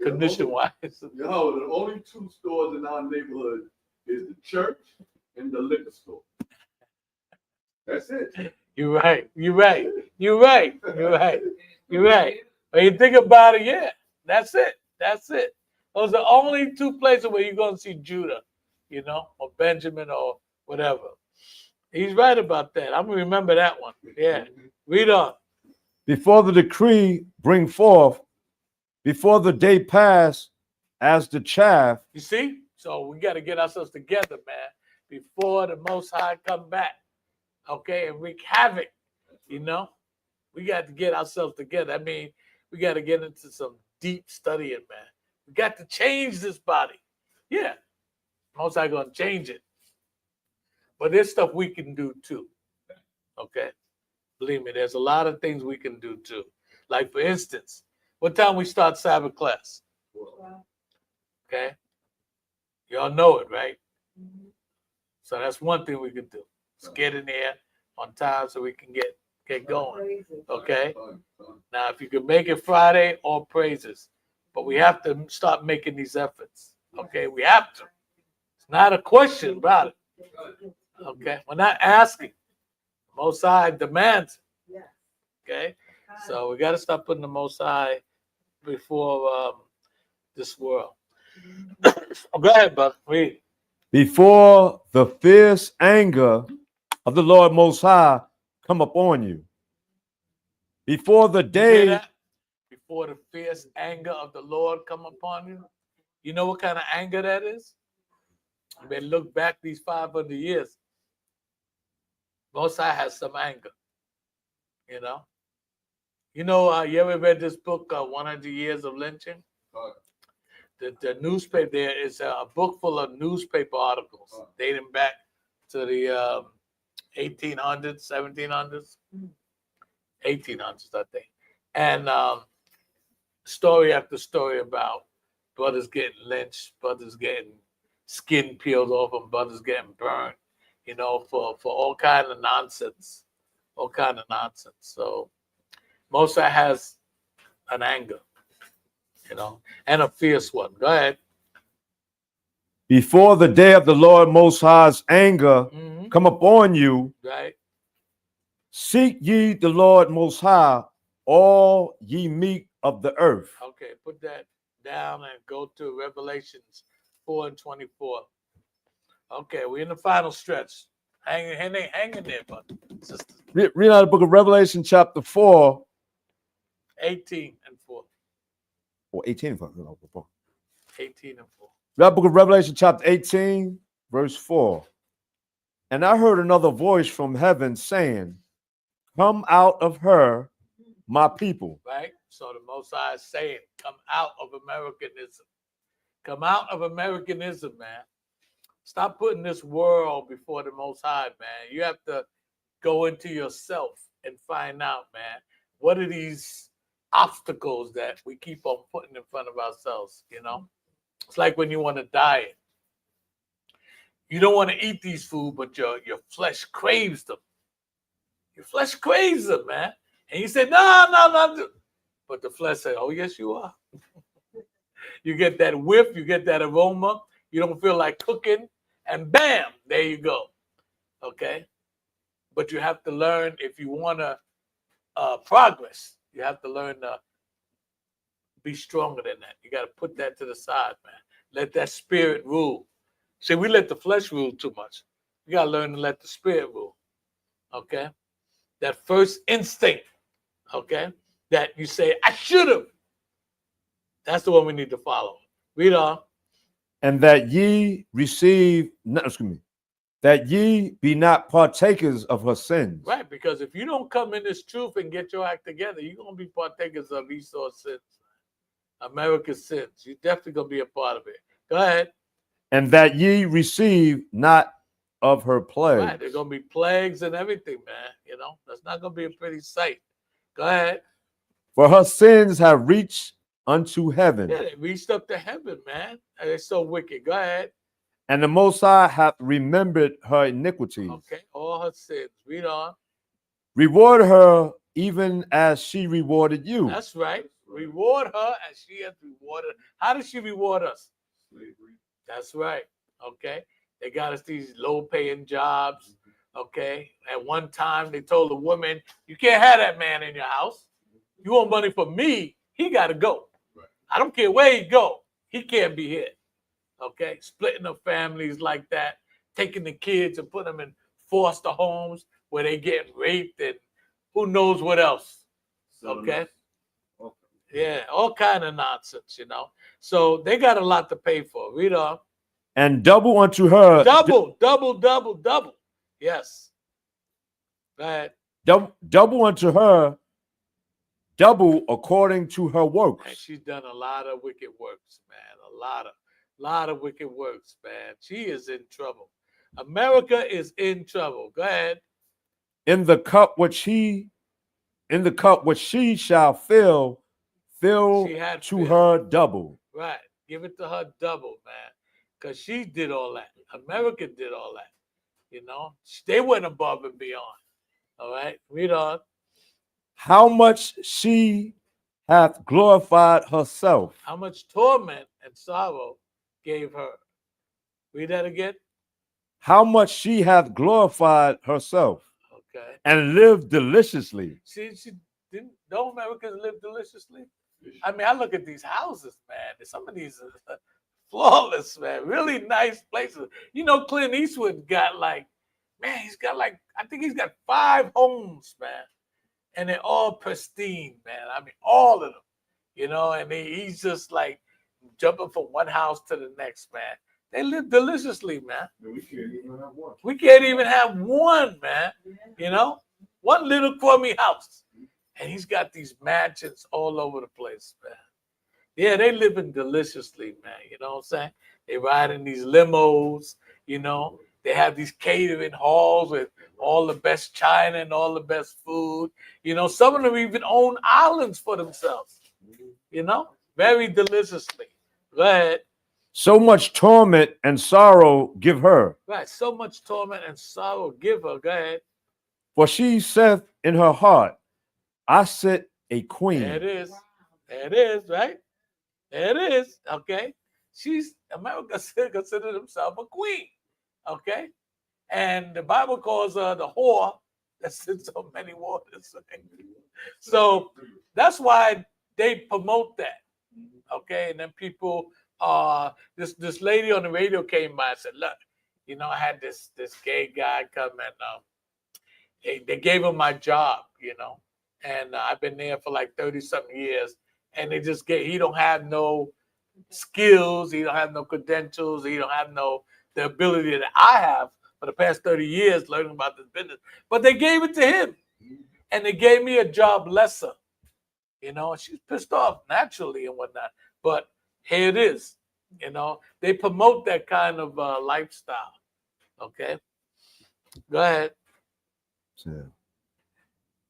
condition-wise. The only two stores in our neighborhood is the church and the liquor store. That's it. You're right. When you think about it, yeah, that's it. Those are the only two places where you're going to see Judah, or Benjamin or whatever. He's right about that. I'm going to remember that one. Yeah. Read on. Before the decree bring forth, before the day pass as the chaff. You see? So we got to get ourselves together, man, before the Most High come back. Okay, and wreak havoc, We got to get ourselves together. I mean, we got to get into some deep studying, man. We got to change this body. Yeah, Most High gonna change it. But there's stuff we can do too. Okay, Believe me, there's a lot of things we can do too. Like for instance, what time we start Sabbath class? Okay, y'all know it, right? So that's one thing we can do. Let's get in there on time so we can get going. Okay. Now, if you can make it Friday, all praises. But we have to start making these efforts. Okay, we have to. It's not a question about it. Okay, we're not asking. Most High demands it. Okay, so we got to stop putting the Most High before this world. Oh, go ahead, brother. Read. Before the fierce anger of the Lord Most High come upon you. Before the You hear day, that? Before the fierce anger of the Lord come upon you. You know what kind of anger that is? You better look back these 500 years. Most High has some anger. You know. You ever read this book, 100 Years of Lynching? The newspaper, there is a book full of newspaper articles dating back to the 1800s, 1700s, 1800s, I think. And story after story about brothers getting lynched, brothers getting skin peeled off them, brothers getting burned, for all kind of nonsense, all kind of nonsense. So Mosai has an anger, and a fierce one. Go ahead. before the day of the Lord Most High's anger come upon you, Right. seek ye the Lord Most High, all ye meek of the earth. Okay, put that down and go to Revelations 4:24. Okay, we're in the final stretch. Hang in there, but Read out the book of Revelation, chapter 4. 18 and 4. Or 18. 18 and 4. Read the book of Revelation, chapter 18, verse 4. And I heard another voice from heaven saying, come out of her, my people. Right? So the Most High is saying, come out of Americanism. Come out of Americanism, man. Stop putting this world before the Most High, man. You have to go into yourself and find out, man, what are these obstacles that we keep on putting in front of ourselves, It's like when you want to diet. You don't want to eat these food, but your flesh craves them. Your flesh craves them, man. And you say, no. But the flesh says, oh, yes, you are. You get that whiff, you get that aroma, you don't feel like cooking, and bam, there you go. Okay? But you have to learn, if you want to progress, you have to learn to be stronger than that. You got to put that to the side, man. Let that spirit rule. See, we let the flesh rule too much. You got to learn to let the spirit rule. Okay? That first instinct, okay, that you say, I should have. That's the one we need to follow. Read on. And that ye that ye be not partakers of her sins. Right, because if you don't come in this truth and get your act together, you're going to be partakers of Esau's sins, America's sins. You're definitely going to be a part of it. Go ahead. And that ye receive not of her plagues. Right, there's going to be plagues and everything, man. That's not going to be a pretty sight. Go ahead. For her sins have reached unto heaven. Yeah, they reached up to heaven, man. And they're so wicked. Go ahead. And the Most High hath remembered her iniquities. Okay, all her sins. Read on. Reward her even as she rewarded you. That's right. Reward her as she has rewarded. How does she reward us? Slavery. That's right. Okay. They got us these low-paying jobs. Okay. At one time, they told the woman, you can't have that man in your house. You want money from me, he got to go. Right. I don't care where he go. He can't be here. Okay. Splitting up families like that, taking the kids and putting them in foster homes where they get raped and who knows what else. Okay. Yeah, all kind of nonsense, So they got a lot to pay for. Read on. And double unto her. Double. Yes. Go ahead. Double unto her, double according to her works. And she's done a lot of wicked works, man. A lot of wicked works, man. She is in trouble. America is in trouble. Go ahead. in the cup which she shall fill She had to filled. her double. Right. Give it to her double, man. Because she did all that. America did all that. You know, they went above and beyond. All right. Read on. How much she hath glorified herself. How much torment and sorrow gave her. Read that again. How much she hath glorified herself Okay. and lived deliciously. She didn't. Don't Americans live deliciously? I mean, I look at these houses, man. Some of these are flawless, man. Really nice places. You know, Clint Eastwood got like, man, he's got like, I think he's got 5 homes, man. And they're all pristine, man. I mean, all of them. You know, and he's just like jumping from one house to the next, man. They live deliciously, man. We can't even have one. We can't even have one, man. You know, one little crummy house. And he's got these mansions all over the place, man. Yeah, they living deliciously, man. You know what I'm saying? They ride in these limos, you know. They have these catering halls with all the best china and all the best food. You know, some of them even own islands for themselves. You know, very deliciously. Go ahead. So much torment and sorrow give her. Right, so much torment and sorrow give her. Go ahead. For she saith in her heart, I sit a queen. There it is. There it is, right? There it is. Okay. America considered himself a queen. Okay. And the Bible calls her the whore that sits on many waters. So that's why they promote that. Okay. And then people, this lady on the radio came by and said, look, you know, I had this gay guy come and they gave him my job, you know. And I've been there for like 30-something years. And they just he don't have no skills. He don't have no credentials. He don't have the ability that I have for the past 30 years learning about this business. But they gave it to him. And they gave me a job lesser. You know, and she's pissed off naturally and whatnot. But here it is. You know, they promote that kind of lifestyle. Okay. Go ahead. Yeah.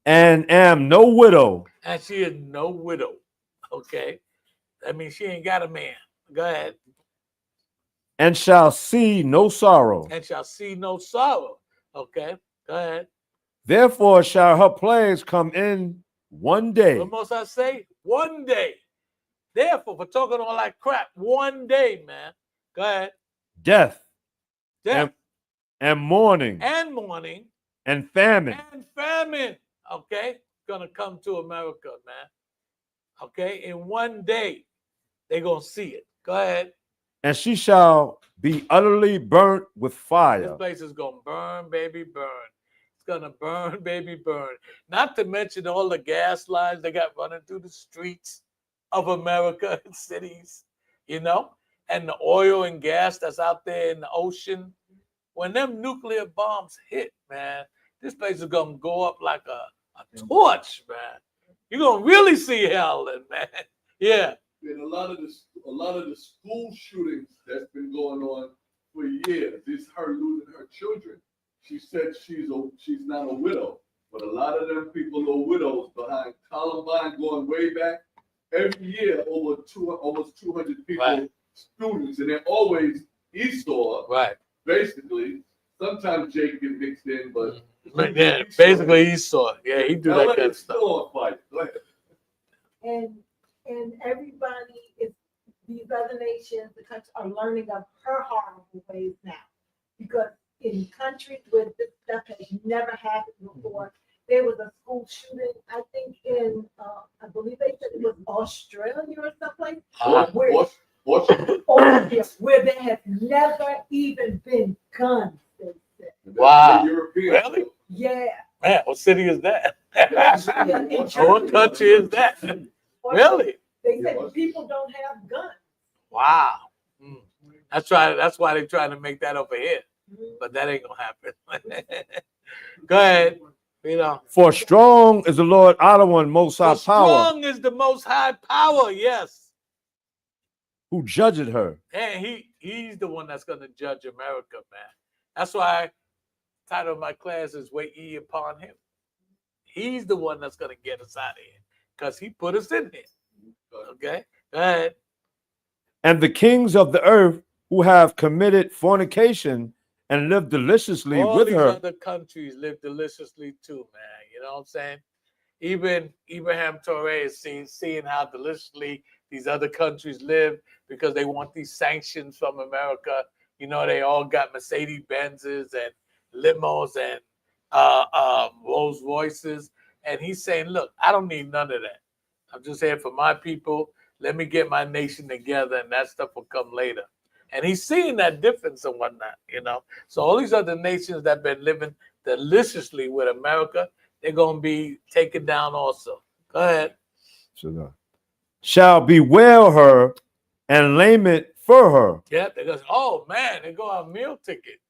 And am no widow. And she is no widow. Okay. I mean, she ain't got a man. Go ahead. And shall see no sorrow. And shall see no sorrow. Okay. Go ahead. Therefore shall her plagues come in one day. What must I say? One day. Therefore, for talking all that crap, one day, man. Go ahead. Death. Death. And mourning. And mourning. And famine. And famine. Okay. Gonna come to America, man. Okay. In one day, they're gonna see it. Go ahead. And she shall be utterly burnt with fire. This place is gonna burn, baby, burn. It's gonna burn, baby, burn. Not to mention all the gas lines they got running through the streets of America and cities, you know, and the oil and gas that's out there in the ocean. When them nuclear bombs hit, man, this place is gonna go up like a torch, man. You're gonna really see hell, then, man. Yeah. And a lot of the school shootings that's been going on for years is her losing her children. She said she's not a widow, but a lot of them people are widows behind Columbine going way back. Every year, almost 200 people, right. Students, and they're always Esau. Right. Basically, sometimes Jake get mixed in, but yeah, basically Esau. Yeah, he do that kind of stuff. Still on fight. Go ahead. And everybody is, these other nations, the countries are learning of her horrible ways now, because in countries where this stuff has never happened before, there was a school shooting, I think in, I believe they said it was Australia or someplace, where there has never even been guns. Wow. Really? Yeah. Man, what city is that? What country is that? Really? They said people don't have guns. Wow. That's right. That's why they're trying to make that over here. But that ain't gonna happen. Go ahead. You know. For strong is the Lord Other One, Most High Power. Strong is the Most High Power. Yes. Who judged her. And he's the one that's gonna judge America, man. That's why title of my class is Wait Ye Upon Him. He's the one that's going to get us out of here because he put us in here. Okay? Go ahead. And the kings of the earth who have committed fornication and lived deliciously All with these her. other countries live deliciously too, man. You know what I'm saying? Even Abraham Torre is seeing how deliciously these other countries live because they want these sanctions from America. You know, they all got Mercedes Benzes and limos and Rolls Royces. And he's saying, look, I don't need none of that. I'm just here for my people. Let me get my nation together, and that stuff will come later. And he's seeing that difference and whatnot, you know. So all these other nations that have been living deliciously with America, they're going to be taken down also. Go ahead. Shall bewail her and lament for her. Yeah, they go, oh, man, they go on meal ticket.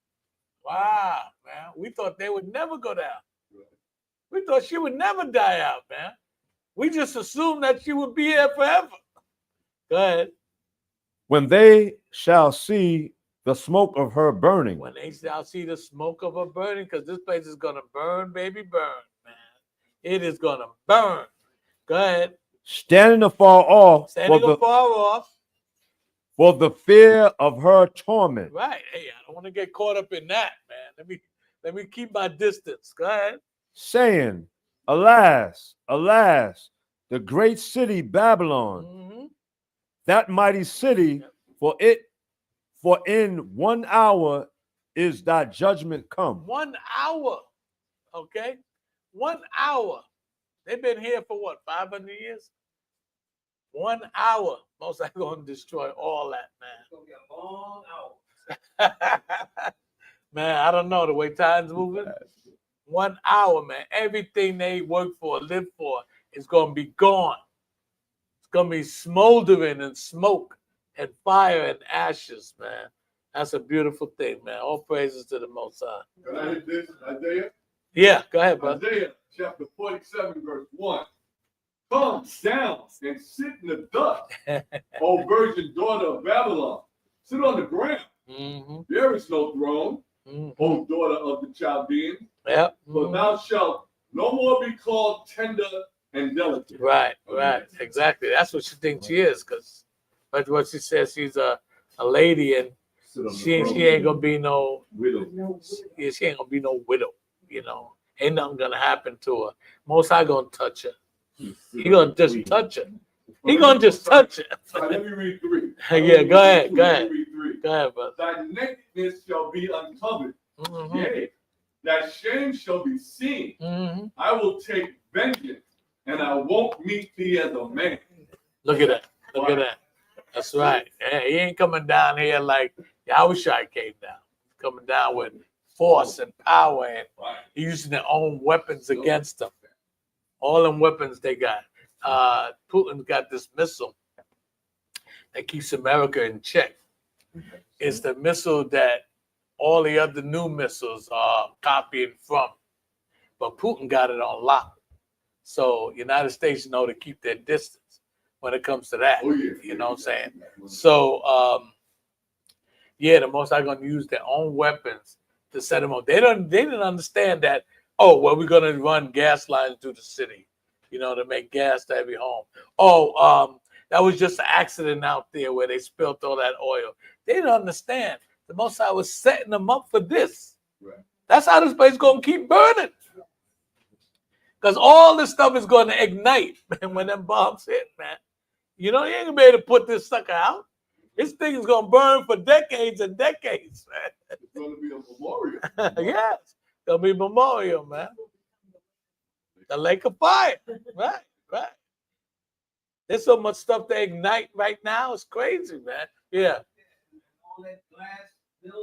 Wow, man. We thought they would never go down. We thought she would never die out, man. We just assumed that she would be here forever. Go ahead. When they shall see the smoke of her burning. When they shall see the smoke of her burning, because this place is going to burn, baby, burn, man. It is going to burn. Go ahead. Standing afar off. For the fear of her torment. Right. Hey, I don't want to get caught up in that, man. Let me keep my distance. Go ahead. Saying, alas, alas, the great city Babylon, that mighty city, for in 1 hour is thy judgment come. 1 hour. Okay? 1 hour. They've been here for what, 500 years? 1 hour. Most are going to destroy all that, man. It's going to be a long hour. Man, I don't know the way time's moving. 1 hour, man. Everything they work for, live for, is going to be gone. It's going to be smoldering and smoke and fire and ashes, man. That's a beautiful thing, man. All praises to the Most High. Can I hit this, Isaiah? Yeah, go ahead, brother. Isaiah chapter 47, verse 1. Come down and sit in the dust, O virgin daughter of Babylon. Sit on the ground. Mm-hmm. There is no throne, O daughter of the Chaldeans. Yep. For thou shalt no more be called tender and delicate. Right. Exactly. That's what she thinks she is, because that's what she says. She's a lady, and she ain't gonna be no widow. Yeah, she ain't gonna be no widow. You know, ain't nothing gonna happen to her. Most High gonna touch her. He gonna just touch her. He gonna just touch her. Let me read 3. Yeah, go ahead. Go ahead, brother. Thy nakedness shall be uncovered. Yea, thy shame shall be seen. I will take vengeance, and I won't meet thee as a man. Look at that. Look at that. That's right. Yeah, he ain't coming down here like Yahushua came down. He's coming down with force and power, and using their own weapons against them. All them weapons they got. Putin's got this missile that keeps America in check. It's the missile that all the other new missiles are copying from. But Putin got it on lock. So United States know to keep their distance when it comes to that. You know what I'm saying? So, the Most High going to use their own weapons to set them up. They didn't understand that, we're going to run gas lines through the city, to make gas to every home. That was just an accident out there where they spilled all that oil. They didn't understand. The Most High was setting them up for this. Right. That's how this place is going to keep burning. Because all this stuff is going to ignite, man, when them bombs hit, man. You ain't going to be able to put this sucker out. This thing is going to burn for decades and decades, man. It's going to be a memorial. Yes. It's going to be a memorial, man. The lake of fire. Right. There's so much stuff to ignite right now. It's crazy, man. Yeah.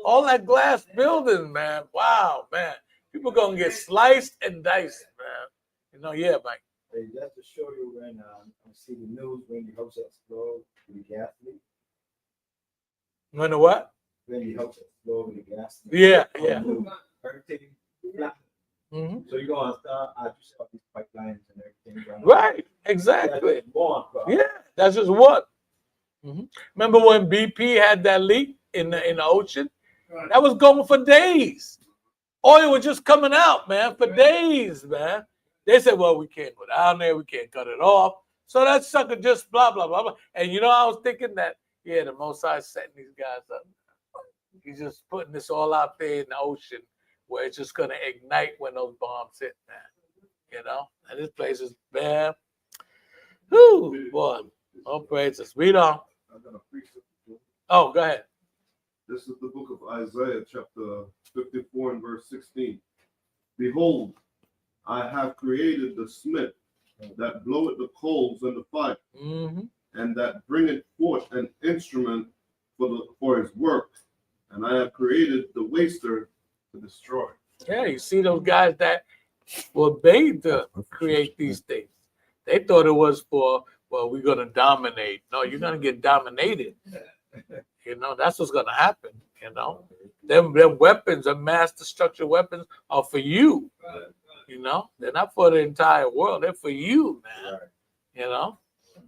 All that glass building, man. Wow, man. People going to get sliced and diced, man. Yeah, Mike. Hey, just to show you when I see the news when the house explode with the gas leak. When the what? When the house explode with the gas leak. Yeah. Everything flat. So you're going to start, I just got these pipelines and everything. Right, exactly. That's one, that's just one. Remember when BP had that leak in the ocean? Right. That was going for days. Oil was just coming out, man, for days, man. They said, well, we can't go down there. We can't cut it off. So that sucker just blah, blah, blah, blah. And I was thinking that, yeah, the Most High setting these guys up. He's just putting this all out there in the ocean where it's just going to ignite when those bombs hit, man. And this place is bad. Whew, boy. All praises. Read on. Oh, go ahead. This is the book of Isaiah, chapter 54 and verse 16. Behold, I have created the smith that bloweth the coals in the fire, and that bringeth forth an instrument for his work. And I have created the waster to destroy. Yeah, you see those guys that were made to create these things. They thought it was for, well, we're going to dominate. No, you're going to get dominated. That's what's going to happen. Them weapons, the mass destruction weapons, are for you. They're not for the entire world. They're for you, man.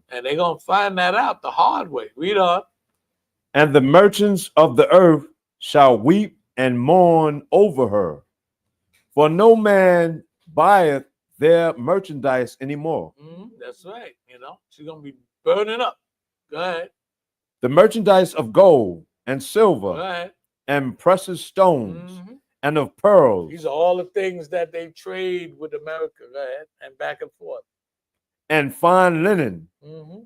And they're going to find that out the hard way. Read on. And the merchants of the earth shall weep and mourn over her, for no man buyeth their merchandise anymore. That's right. She's going to be burning up. Go ahead. The merchandise of gold and silver Go ahead. and precious stones and of pearls. These are all the things that they trade with America. Go ahead. And back and forth. And fine linen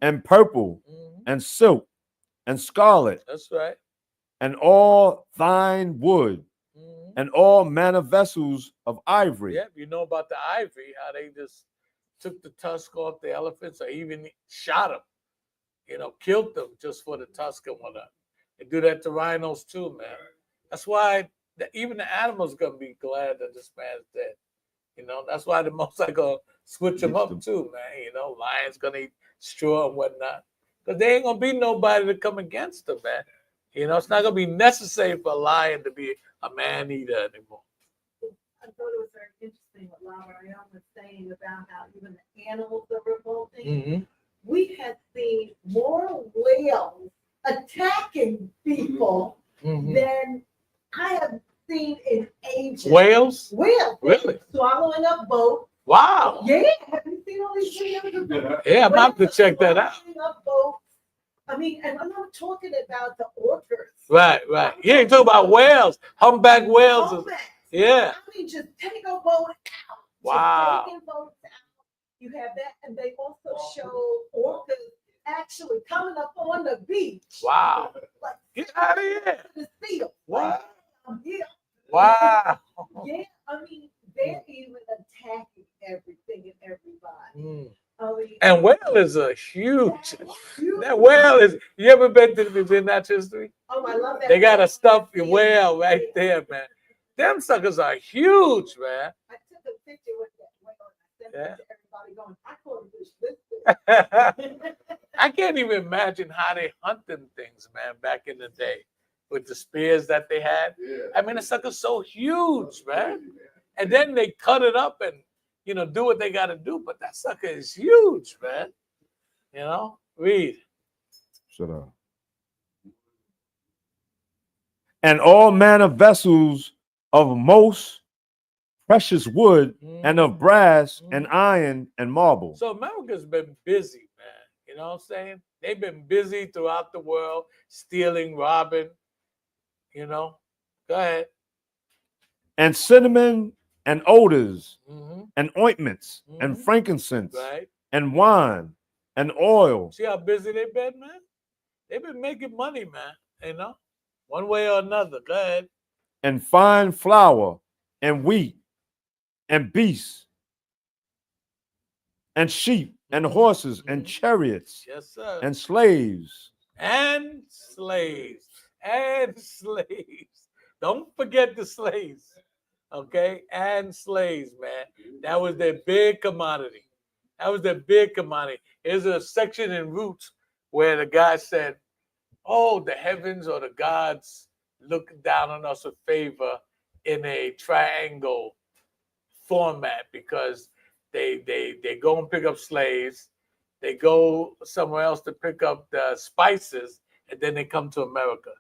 and purple and silk and scarlet. That's right. And all thine wood and all manner vessels of ivory. Yeah, you know about the ivory, how they just took the tusk off the elephants or even shot them, killed them just for the tusk and whatnot. They do that to rhinos too, man. That's why even the animals going to be glad that this man's dead. That's why the most are going to switch them up too, man. Lions going to eat straw and whatnot. Because there ain't going to be nobody to come against them, man. It's not going to be necessary for a lion to be a man-eater anymore. I thought it was very interesting what Laura was saying about how even the animals are revolting. We had seen more whales attacking people than I have seen in ages. Whales? Whales. Really? Swallowing up boats. Wow. Yeah. Have you seen all these videos? Yeah, I'm about to check that out. Swallowing up boats. I mean, and I'm not talking about the orcas. Right. Yeah, you talk about whales, humpback whales. Humpbacks. Yeah. I mean, just take a boat out. Wow. Just taking boats out. You have that, and they also show orcas actually coming up on the beach. Wow. Like, get out of here. The seal. Wow. Yeah. Wow. Yeah, I mean, they're even attacking everything and everybody. I mean, and whale is a huge. That whale is. You ever been to the Museum of Natural History? Oh, I love that. They got a stuffed whale right there, man. Them suckers are huge, man. I took a picture with that whale and I sent it to everybody going, I caught a fish. I can't even imagine how they hunt them things, man, back in the day with the spears that they had. I mean, the sucker's so huge, man. And then they cut it up and, do what they got to do. But that sucker is huge, man. Read. Shut up. And all manner vessels of most precious wood and of brass and iron and marble. So America's been busy, man. You know what I'm saying? They've been busy throughout the world, stealing, robbing. Go ahead. And cinnamon and odors and ointments and frankincense and wine and oil. See how busy they've been, man? They've been making money, man. One way or another. Go ahead. And fine flour and wheat and beasts and sheep and horses and chariots. Yes, sir. And slaves. And slaves. And slaves. Don't forget the slaves. Okay? And slaves, man. That was their big commodity. There's a section in Roots where the guy said, oh, the heavens or the gods look down on us with favor in a triangle format because they go and pick up slaves, they go somewhere else to pick up the spices, and then they come to America.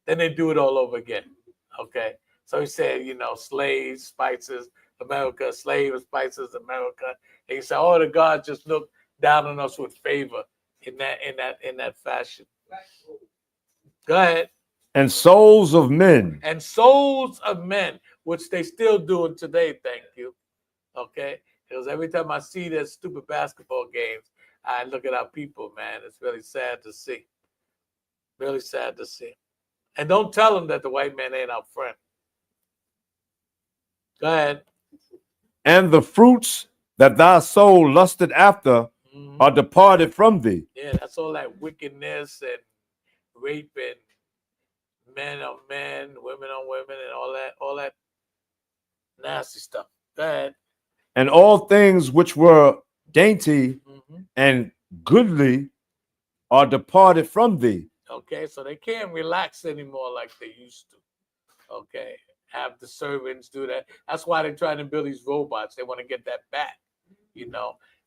Then they do it all over again. Okay. So he said, slaves, spices, America, slave, spices, America. And he said, all the gods just look down on us with favor in that fashion. Go ahead. And souls of men. And souls of men, which they still doing today, thank you. Okay? Because every time I see that stupid basketball games, I look at our people, man. It's really sad to see. Really sad to see. And don't tell them that the white man ain't our friend. Go ahead. And the fruits that thy soul lusted after are departed from thee. Yeah, that's all that wickedness and rape and men on men, women on women, and all that nasty stuff. Go ahead. And all things which were dainty and goodly are departed from thee. Okay, so they can't relax anymore like they used to. Okay, have the servants do that. That's why they're trying to build these robots. They want to get that back.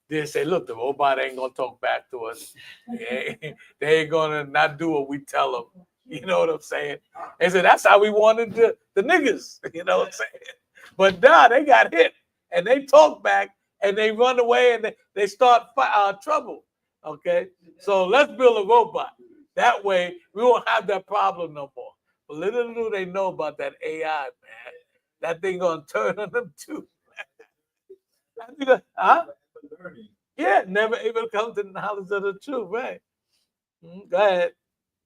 They say, look, the robot ain't gonna talk back to us. They ain't gonna not do what we tell them. You know what I'm saying? They said that's how we wanted the niggas. You know what I'm saying? But nah, they got hit and they talk back and they run away and they start trouble. Okay, so let's build a robot. That way we won't have that problem no more. But little do they know about that AI, man. That thing gonna turn on them too. Huh? Yeah, never able to come to the knowledge of the truth, right? Go ahead.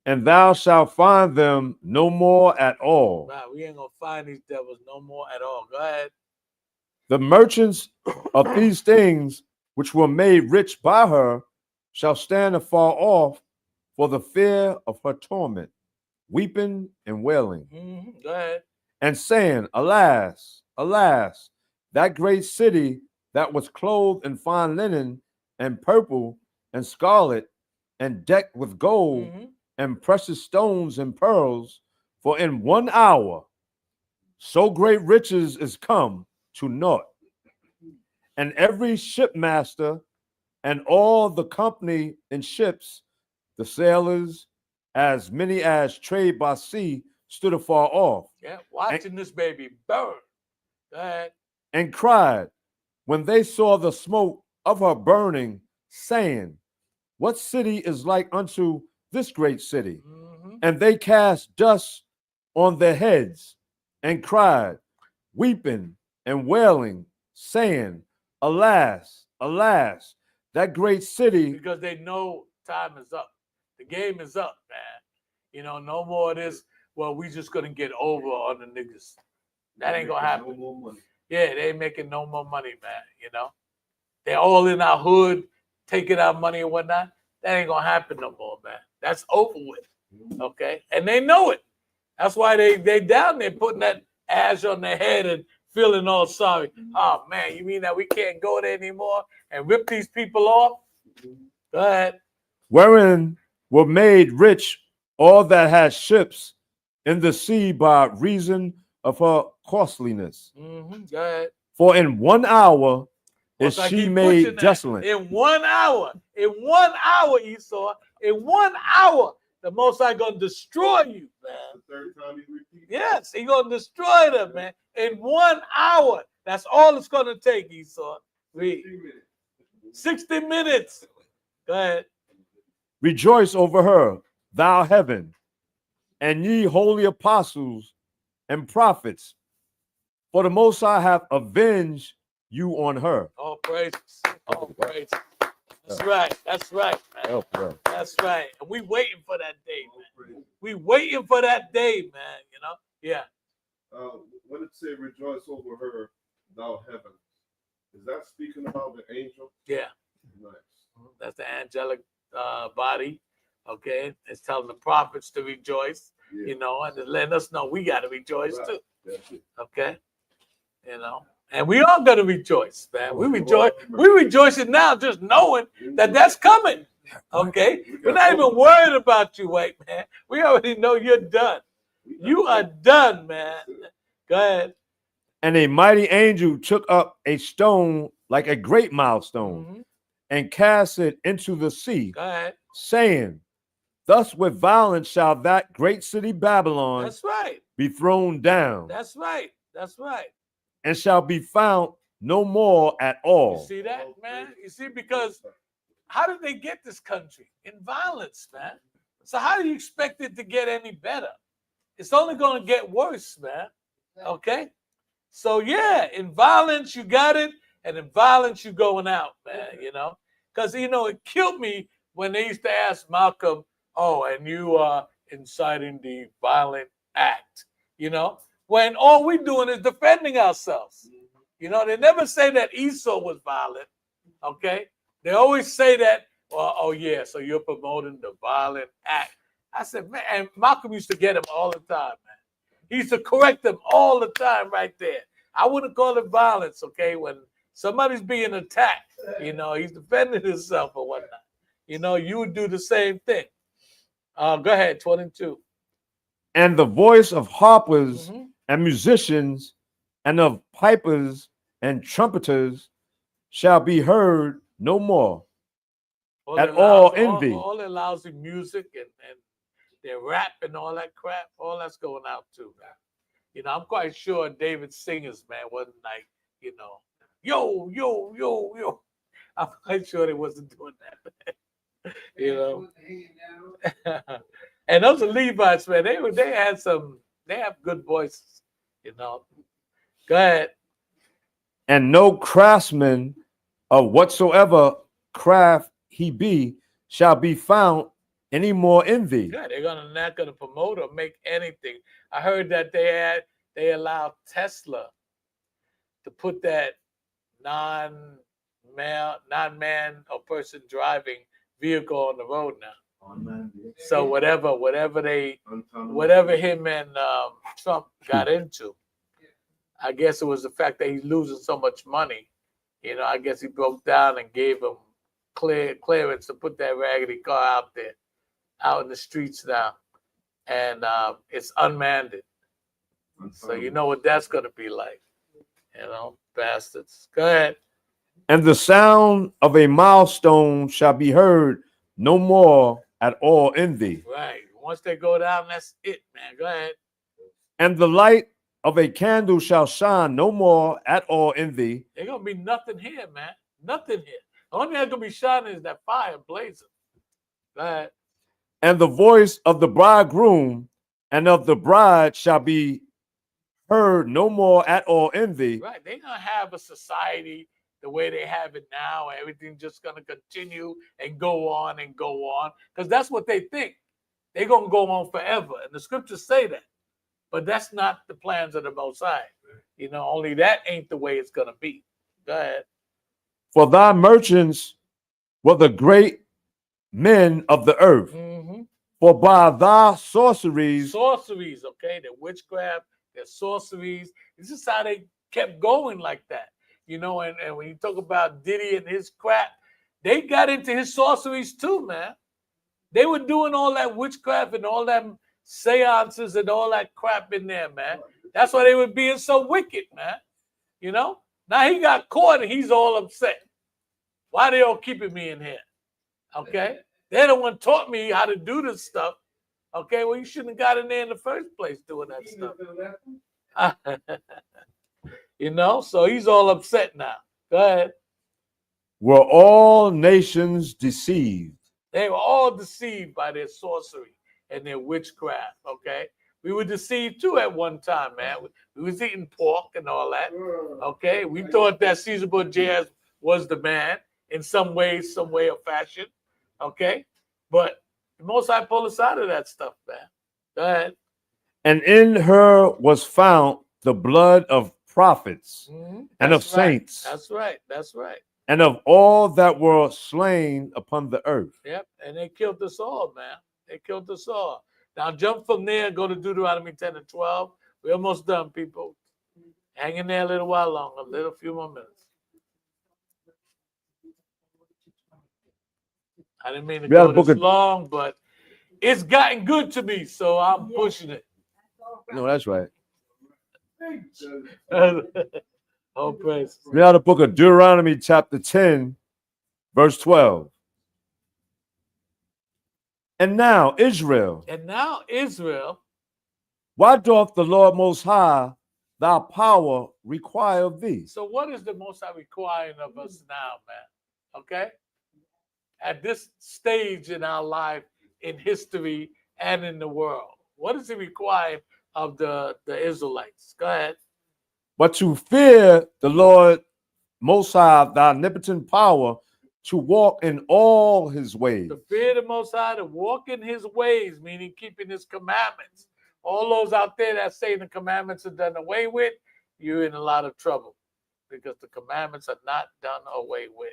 And thou shalt find them no more at all. Right, we ain't gonna find these devils no more at all. Go ahead. The merchants of these things which were made rich by her shall stand afar off for the fear of her torment, weeping and wailing. Go ahead. And saying, alas, alas, that great city that was clothed in fine linen and purple and scarlet and decked with gold and precious stones and pearls, for in 1 hour so great riches is come to naught. And every shipmaster and all the company in ships, the sailors, as many as trade by sea, stood afar off. Yeah, watching this baby burn. Go ahead. And cried when they saw the smoke of her burning, saying, what city is like unto this great city? And they cast dust on their heads and cried, weeping and wailing, saying, alas, alas, that great city. Because they know time is up. The game is up, man. No more of this, well, we just gonna get over on the niggas. That ain't gonna happen. No more money. Yeah, they ain't making no more money, man. They're all in our hood, taking our money and whatnot. That ain't gonna happen no more, man. That's over with. Okay? And they know it. That's why they down there putting that ash on their head and feeling all sorry. Oh man, you mean that we can't go there anymore and rip these people off? Go ahead. Wherein were made rich all that had ships in the sea by reason of her costliness. Go ahead. For in 1 hour is she made desolate. In 1 hour. In 1 hour, Esau. In 1 hour, the Most High gonna destroy you, man. The third time he repeats. Yes, he gonna destroy them, man. In 1 hour. That's all it's gonna take, Esau. Read. 60 minutes. Go ahead. Rejoice over her, thou heaven, and ye holy apostles and prophets, for the Most High hath avenged you on her. All praises. All praises. That's right. That's right, man. That's right. And we waiting for that day, man. We waiting for that day, man. Yeah. When it say rejoice over her, thou heaven, is that speaking about the angel? Yeah. Nice. That's the angelic body. Okay. It's telling the prophets to rejoice, and it's letting us know we got to rejoice too. Okay. And we all got to rejoice, man. We rejoice. We're rejoicing now just knowing that that's coming. Okay. We're not even worried about you, white man. We already know you're done. You are done, man. Go ahead. And a mighty angel took up a stone like a great milestone and cast it into the sea, Go ahead. saying, Thus with violence shall that great city Babylon That's right. be thrown down, That's right. That's right. and shall be found no more at all. You see that, man? You see, because how did they get this country? In violence, man. So how do you expect it to get any better? It's only going to get worse, man. Okay? So yeah, in violence you got it, and in violence you going out, man, you know? Because, you know, it killed me when they used to ask Malcolm, oh, and you are inciting the violent act, you know? When all we're doing is defending ourselves. You know, they never say that Esau was violent, okay? They always say that, well, oh yeah, so you're promoting the violent act. I said, man, and Malcolm used to get him all the time, man. He used to correct them all the time right there. I wouldn't call it violence, okay? When somebody's being attacked, you know, he's defending himself or whatnot. You know, you would do the same thing. Go ahead, 22. And the voice of harpers and musicians and of pipers and trumpeters shall be heard no more. At all envy. All that lousy music and their rap and all that crap, all that's going out too, man. You know, I'm quite sure David's singers, man, wasn't like, you know, yo, yo, yo, yo. I'm quite sure they wasn't doing that. You know. And those are Levites, man. They have good voices, you know. Go ahead. And no craftsman of whatsoever craft he be shall be found any more in thee. Yeah, they're not gonna promote or make anything. I heard that they allowed Tesla to put that non-man or person driving vehicle on the road now. So whatever him and Trump got into, I guess it was the fact that he's losing so much money. You know, I guess he broke down and gave him clearance to put that raggedy car out there, out in the streets now, and it's unmanned. So you know what that's gonna be like, you know, bastards. Go ahead. And the sound of a milestone shall be heard no more at all in thee. Right. Once they go down, that's it, man. Go ahead. And the light of a candle shall shine no more at all in thee. There's gonna be nothing here, man. Nothing here. The only thing that's gonna be shining is that fire blazing. Go ahead. And the voice of the bridegroom and of the bride shall be heard no more at all in thee. Right. They're gonna have a society the way they have it now. Everything's just gonna continue and go on and go on. Because that's what they think. They're gonna go on forever. And the scriptures say that. But that's not the plans of the Most High. You know, only that ain't the way it's gonna be. Go ahead. For thy merchants were the great men of the earth. For by thy sorceries, okay, their witchcraft, their sorceries. This is how they kept going like that. You know, and when you talk about Diddy and his crap, they got into his sorceries too, man. They were doing all that witchcraft and all that seances and all that crap in there, man. That's why they were being so wicked, man. You know? Now he got caught and he's all upset. Why they all keeping me in here? Okay? They're the one taught me how to do this stuff. Okay, well, you shouldn't have got in there in the first place doing that stuff. You know, so he's all upset now. Go ahead. Were all nations deceived? They were all deceived by their sorcery and their witchcraft, okay? We were deceived too at one time, man. We was eating pork and all that, okay? We thought that Caesar Borgia was the man in some way or fashion, okay? But the Most High pulled us out of that stuff, man. Go ahead. And in her was found the blood of prophets and of saints. That's right. That's right. And of all that were slain upon the earth. Yep. And they killed us all, man. They killed us all. Now jump from there and go to Deuteronomy 10 and 12. We're almost done, people. Hang in there a little while longer, few more minutes. I didn't mean to go this long, but it's gotten good to me, so I'm pushing it. No, that's right. Oh, praise. We have the book of Deuteronomy chapter 10, verse 12. And now, Israel, And now, Israel, why doth the Lord Most High thy power require of thee? so what is the Most High requiring of us now, man? Okay? At this stage in our life, in history, and in the world, what is he requiring of the Israelites? Go ahead. But to fear the Lord Most High, thy omnipotent power, to walk in all his ways. To fear the Most High, to walk in his ways, meaning keeping his commandments. All those out there that say the commandments are done away with, you're in a lot of trouble because the commandments are not done away with.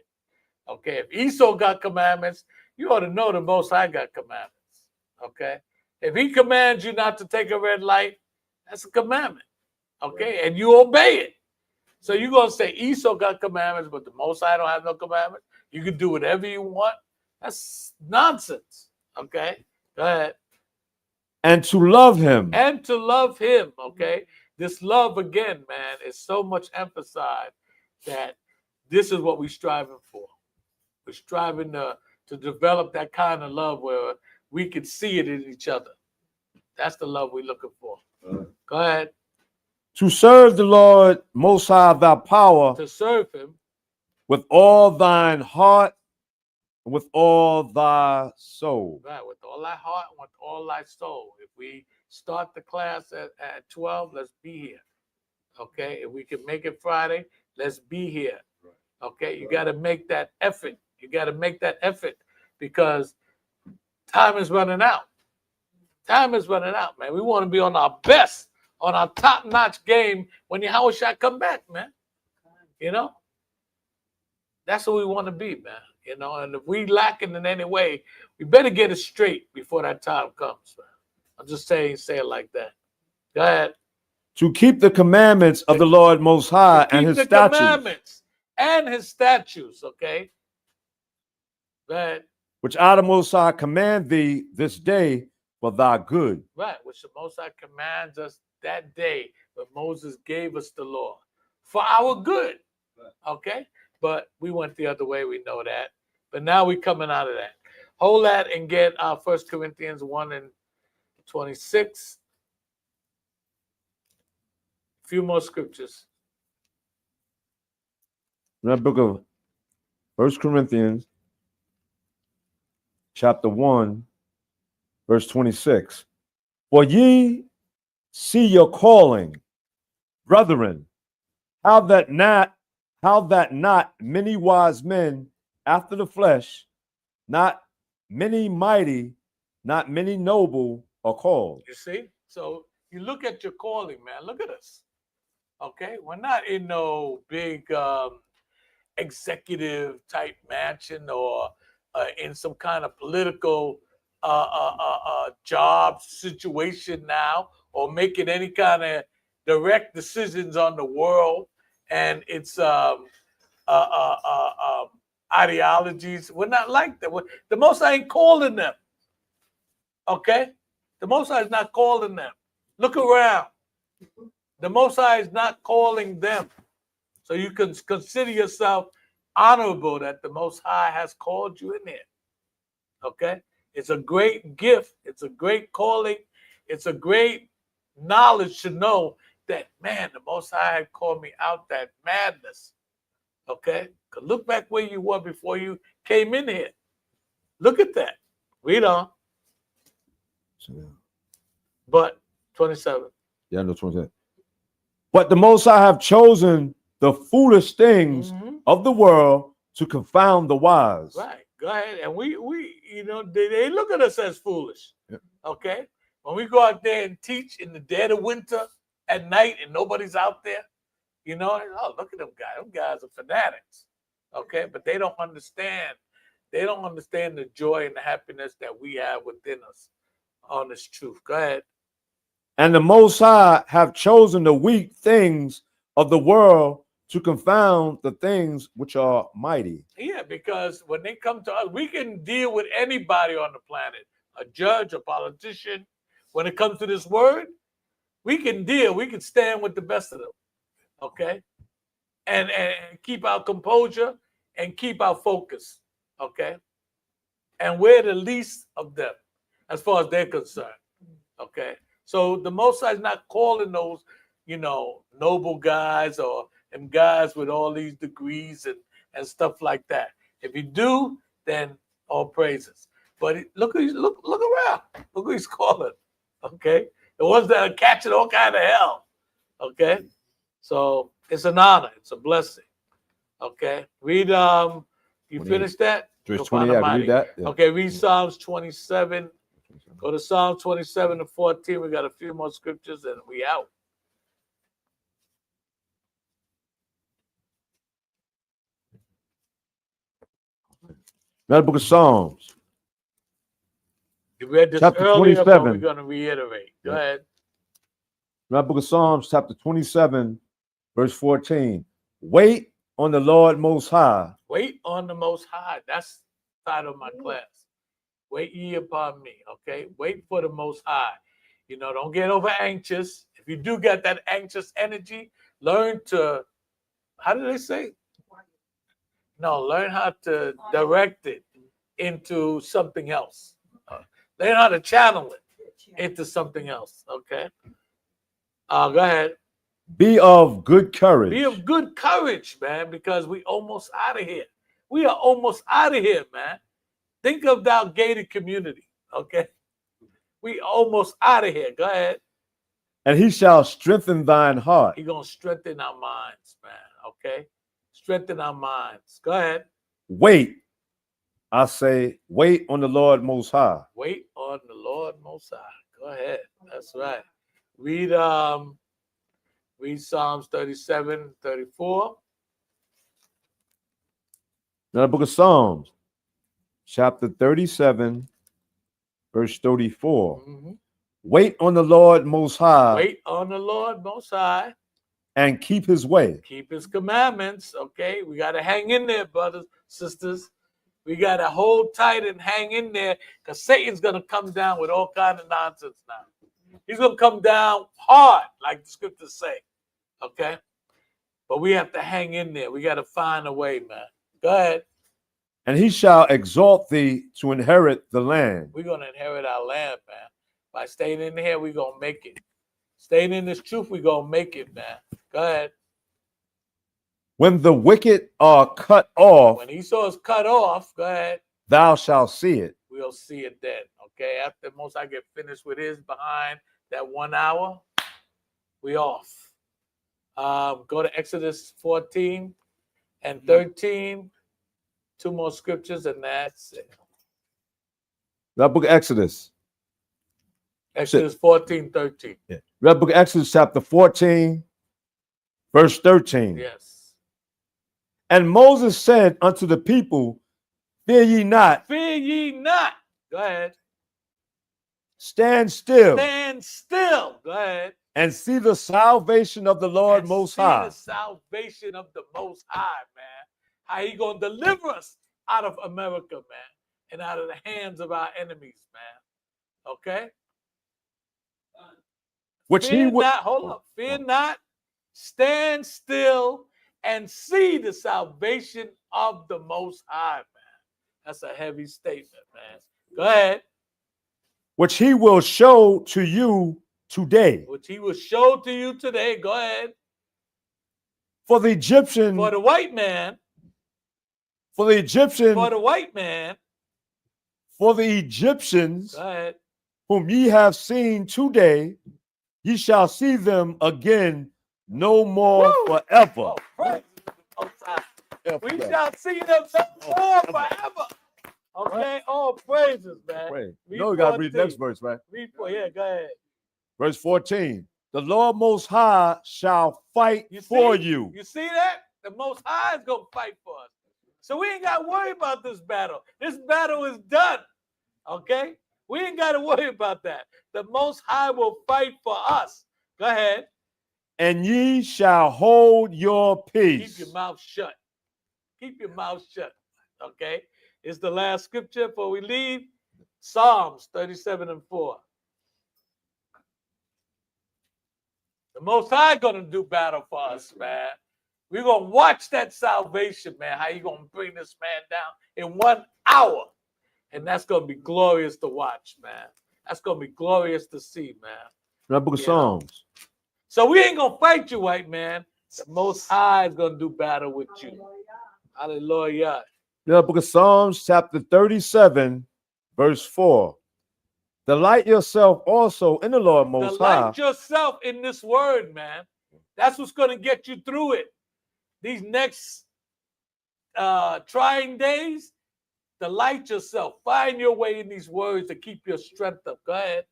Okay, if Esau got commandments, you ought to know the Most High got commandments. Okay, if he commands you not to take a red light, that's a commandment. Okay, and you obey it. So you're going to say Esau got commandments, but the Most High don't have no commandments? You can do whatever you want? That's nonsense. Okay? Go ahead. And to love him. And to love him. Okay? This love, again, man, is so much emphasized that this is what we're striving for. We're striving to develop that kind of love where we can see it in each other. That's the love we're looking for. Go ahead. To serve the Lord Most High thy power. To serve him. With all thine heart, and with all thy soul. Right, with all thy heart and with all thy soul. If we start the class at 12, let's be here. Okay, if we can make it Friday, let's be here. Okay, you got to make that effort. You got to make that effort because time is running out. Time is running out, man. We want to be on our best, on our top-notch game when Yahushua come back, man. You know? That's what we want to be, man. You know, and if we lacking in any way, we better get it straight before that time comes, man. I'm just saying, say it like that. Go ahead. To keep the commandments of the Lord Most High and his statutes. Commandments and his statutes, okay? Go ahead. Which I, the Most High, command thee this day for thy good. Right, which the Most High commands us that day when Moses gave us the law for our good, okay? But we went the other way, we know that. But now we're coming out of that. Hold that and get 1 Corinthians 1 and 26. A few more scriptures. In that book of 1 Corinthians, chapter 1, verse 26. For ye see your calling, brethren, how that not many wise men after the flesh, not many mighty, not many noble are called. You see? So you look at your calling, man. Look at us. Okay? We're not in no big executive type mansion or in some kind of political job situation now or making any kind of direct decisions on the world and its ideologies. We're not like that. The Most High ain't calling them. Okay? The Most High is not calling them. Look around. The Most High is not calling them. So you can consider yourself honorable that the Most High has called you in here. Okay? It's a great gift. It's a great calling. It's a great knowledge to know that, man, the Most High had called me out that madness. Okay? Look back where you were before you came in here. Look at that. Read on. But 27. Yeah, no 27. But the Most High have chosen the foolish things of the world to confound the wise. Right. Go ahead. And we you know, they look at us as foolish. Yep. Okay? When we go out there and teach in the dead of winter at night and nobody's out there, you know, oh, look at them guys. Them guys are fanatics. Okay? But they don't understand. They don't understand the joy and the happiness that we have within us on this truth. Go ahead. And the Most High have chosen the weak things of the world to confound the things which are mighty. Yeah, because when they come to us, we can deal with anybody on the planet, a judge, a politician. When it comes to this word, we can stand with the best of them, okay? And keep our composure and keep our focus, okay? And we're the least of them. as far as they're concerned. Okay, so the Most High is not calling those, noble guys or them guys with all these degrees and stuff like that. If you do, then all praises. But look around. Look who he's calling. Okay, the ones that are catching all kind of hell. Okay, so it's an honor. It's a blessing. Okay, read. You 28. finished that? Verse 28. I can read that. Yeah. Okay, read Psalms 27. Go to Psalm 27 to 14. We got a few more scriptures and we out. Now the book of Psalms. You read this Chapter earlier, but 27. we're going to reiterate. Go ahead. Now the book of Psalms, chapter 27, verse 14. Wait on the Lord Most High. Wait on the Most High. That's the title of my class. Wait ye upon me. Okay. Wait for the Most High. Don't get over anxious. If you do get that anxious energy, learn to, how do they say? No, learn how to direct it into something else. Learn how to channel it into something else. Okay. Go ahead. Be of good courage. Be of good courage, man, because we almost out of here. We are almost out of here, man. Think of that gated community. Okay. We almost out of here. Go ahead. And he shall strengthen thine heart. He's going to strengthen our minds, man. Okay. Strengthen our minds. Go ahead. Wait. I say, wait on the Lord Most High. Wait on the Lord Most High. Go ahead. That's right. Read Psalms 37, 34. Now the book of Psalms, chapter 37, verse 34. Mm-hmm. Wait on the Lord Most High. Wait on the Lord Most High. And keep his way. Keep his commandments. Okay. We got to hang in there, brothers, sisters. We got to hold tight and hang in there because Satan's going to come down with all kind of nonsense now. He's going to come down hard, like the scriptures say. Okay. But we have to hang in there. We got to find a way, man. Go ahead. And he shall exalt thee to inherit the land. We're going to inherit our land, man. By staying in here, we're going to make it. Staying in this truth, we're going to make it, man. Go ahead. When the wicked are cut off, when Esau's cut off, go ahead. Thou shalt see it. We'll see it then. Okay. After Most I get finished with his behind that 1 hour, we off. Go to Exodus 14 and 13. 2 more scriptures, and that's it. That book of Exodus. Exodus 14, 13. Yeah. That book of Exodus, chapter 14, verse 13. Yes. And Moses said unto the people, fear ye not. Fear ye not. Go ahead. Stand still. Stand still. Go ahead. And see the salvation of the Lord Most High. The salvation of the Most High, man. How he going to deliver us out of America, man, and out of the hands of our enemies, man. Okay? Which fear he would not, hold up. Fear not. Stand still and see the salvation of the Most High, man. That's a heavy statement, man. Go ahead. Which he will show to you today. Which he will show to you today. Go ahead. For the Egyptian. For the white man. For the Egyptian. For the white man. For the Egyptians. Go ahead. Whom ye have seen today, ye shall see them again no more forever. We shall see them no more forever. Okay, all praises, man. Pray. You know we got to read the next verse, right? Read for, yeah, go ahead. Verse 14. The Lord Most High shall fight for you. You see that? The Most High is going to fight for us. So we ain't got to worry about this battle. This battle is done. Okay? We ain't got to worry about that. The Most High will fight for us. Go ahead. And ye shall hold your peace. Keep your mouth shut. Keep your mouth shut. Okay? It's the last scripture before we leave. Psalms 37 and 4. The Most High going to do battle for us, man. We're going to watch that salvation, man. How you going to bring this man down in 1 hour. And that's gonna be glorious to watch, man. That's gonna be glorious to see, man. That book of You know. Psalms. So we ain't gonna fight you, white man. The Most High is gonna do battle with you. Hallelujah. The book of Psalms, chapter 37, verse 4. Delight yourself also in the Lord Most High. Delight yourself in this word, man. That's what's gonna get you through it. These next trying days, delight yourself. Find your way in these words to keep your strength up. Go ahead.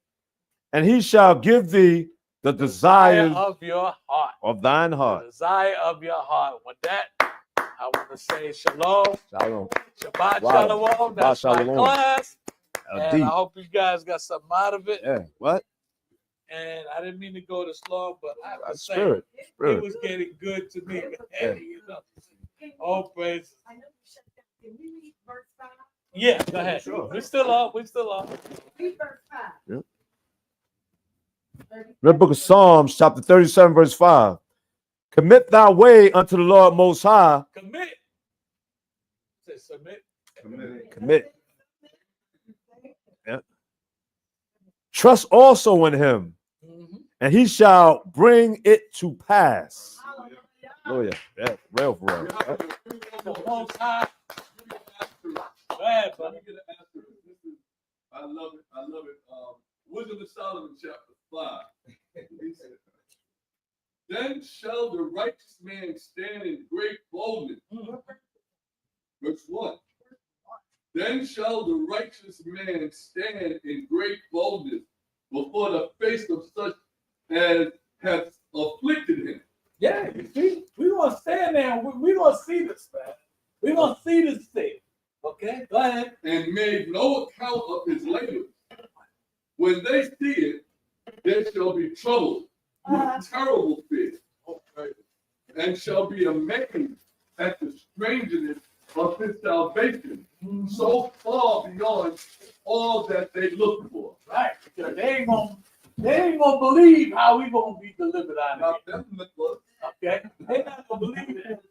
And he shall give thee the desires of your heart. of thine heart. The desire of your heart. With that, I want to say shalom. Shalom. Shabbat Wow. shalom. That's Shabbat my shalom. class. And Deep. I hope you guys got something out of it. Yeah. What? And I didn't mean to go this long, but I have to say, Spirit. it was getting good to me. Yeah. You know. All praise. I know you shut down. Can we read verse 5? Yeah, go ahead. Sure. We're still up. We're still up. Read verse 5. Yep. The book of Psalms, chapter 37, verse 5. Commit thy way unto the Lord Most High. Commit. Say submit. Commit. Yeah. Trust also in him, and he shall bring it to pass. Hallelujah. Yeah, real for real. The Most High. Go ahead, buddy. I love it. I love it. Wisdom of Solomon, chapter 5. He said, then shall the righteous man stand in great boldness. Verse 1. Then shall the righteous man stand in great boldness before the face of such as have afflicted him. Yeah, you see, we're going to stand there and we're going to see this, man. We're going to see this thing. Okay, go ahead. And made no account of his labor. When they see it, they shall be troubled with terrible fear, and shall be amazed at the strangeness of his salvation, so far beyond all that they look for. Right, because they ain't gonna believe how we gonna be delivered out of Now, it. Okay, they not gonna believe it.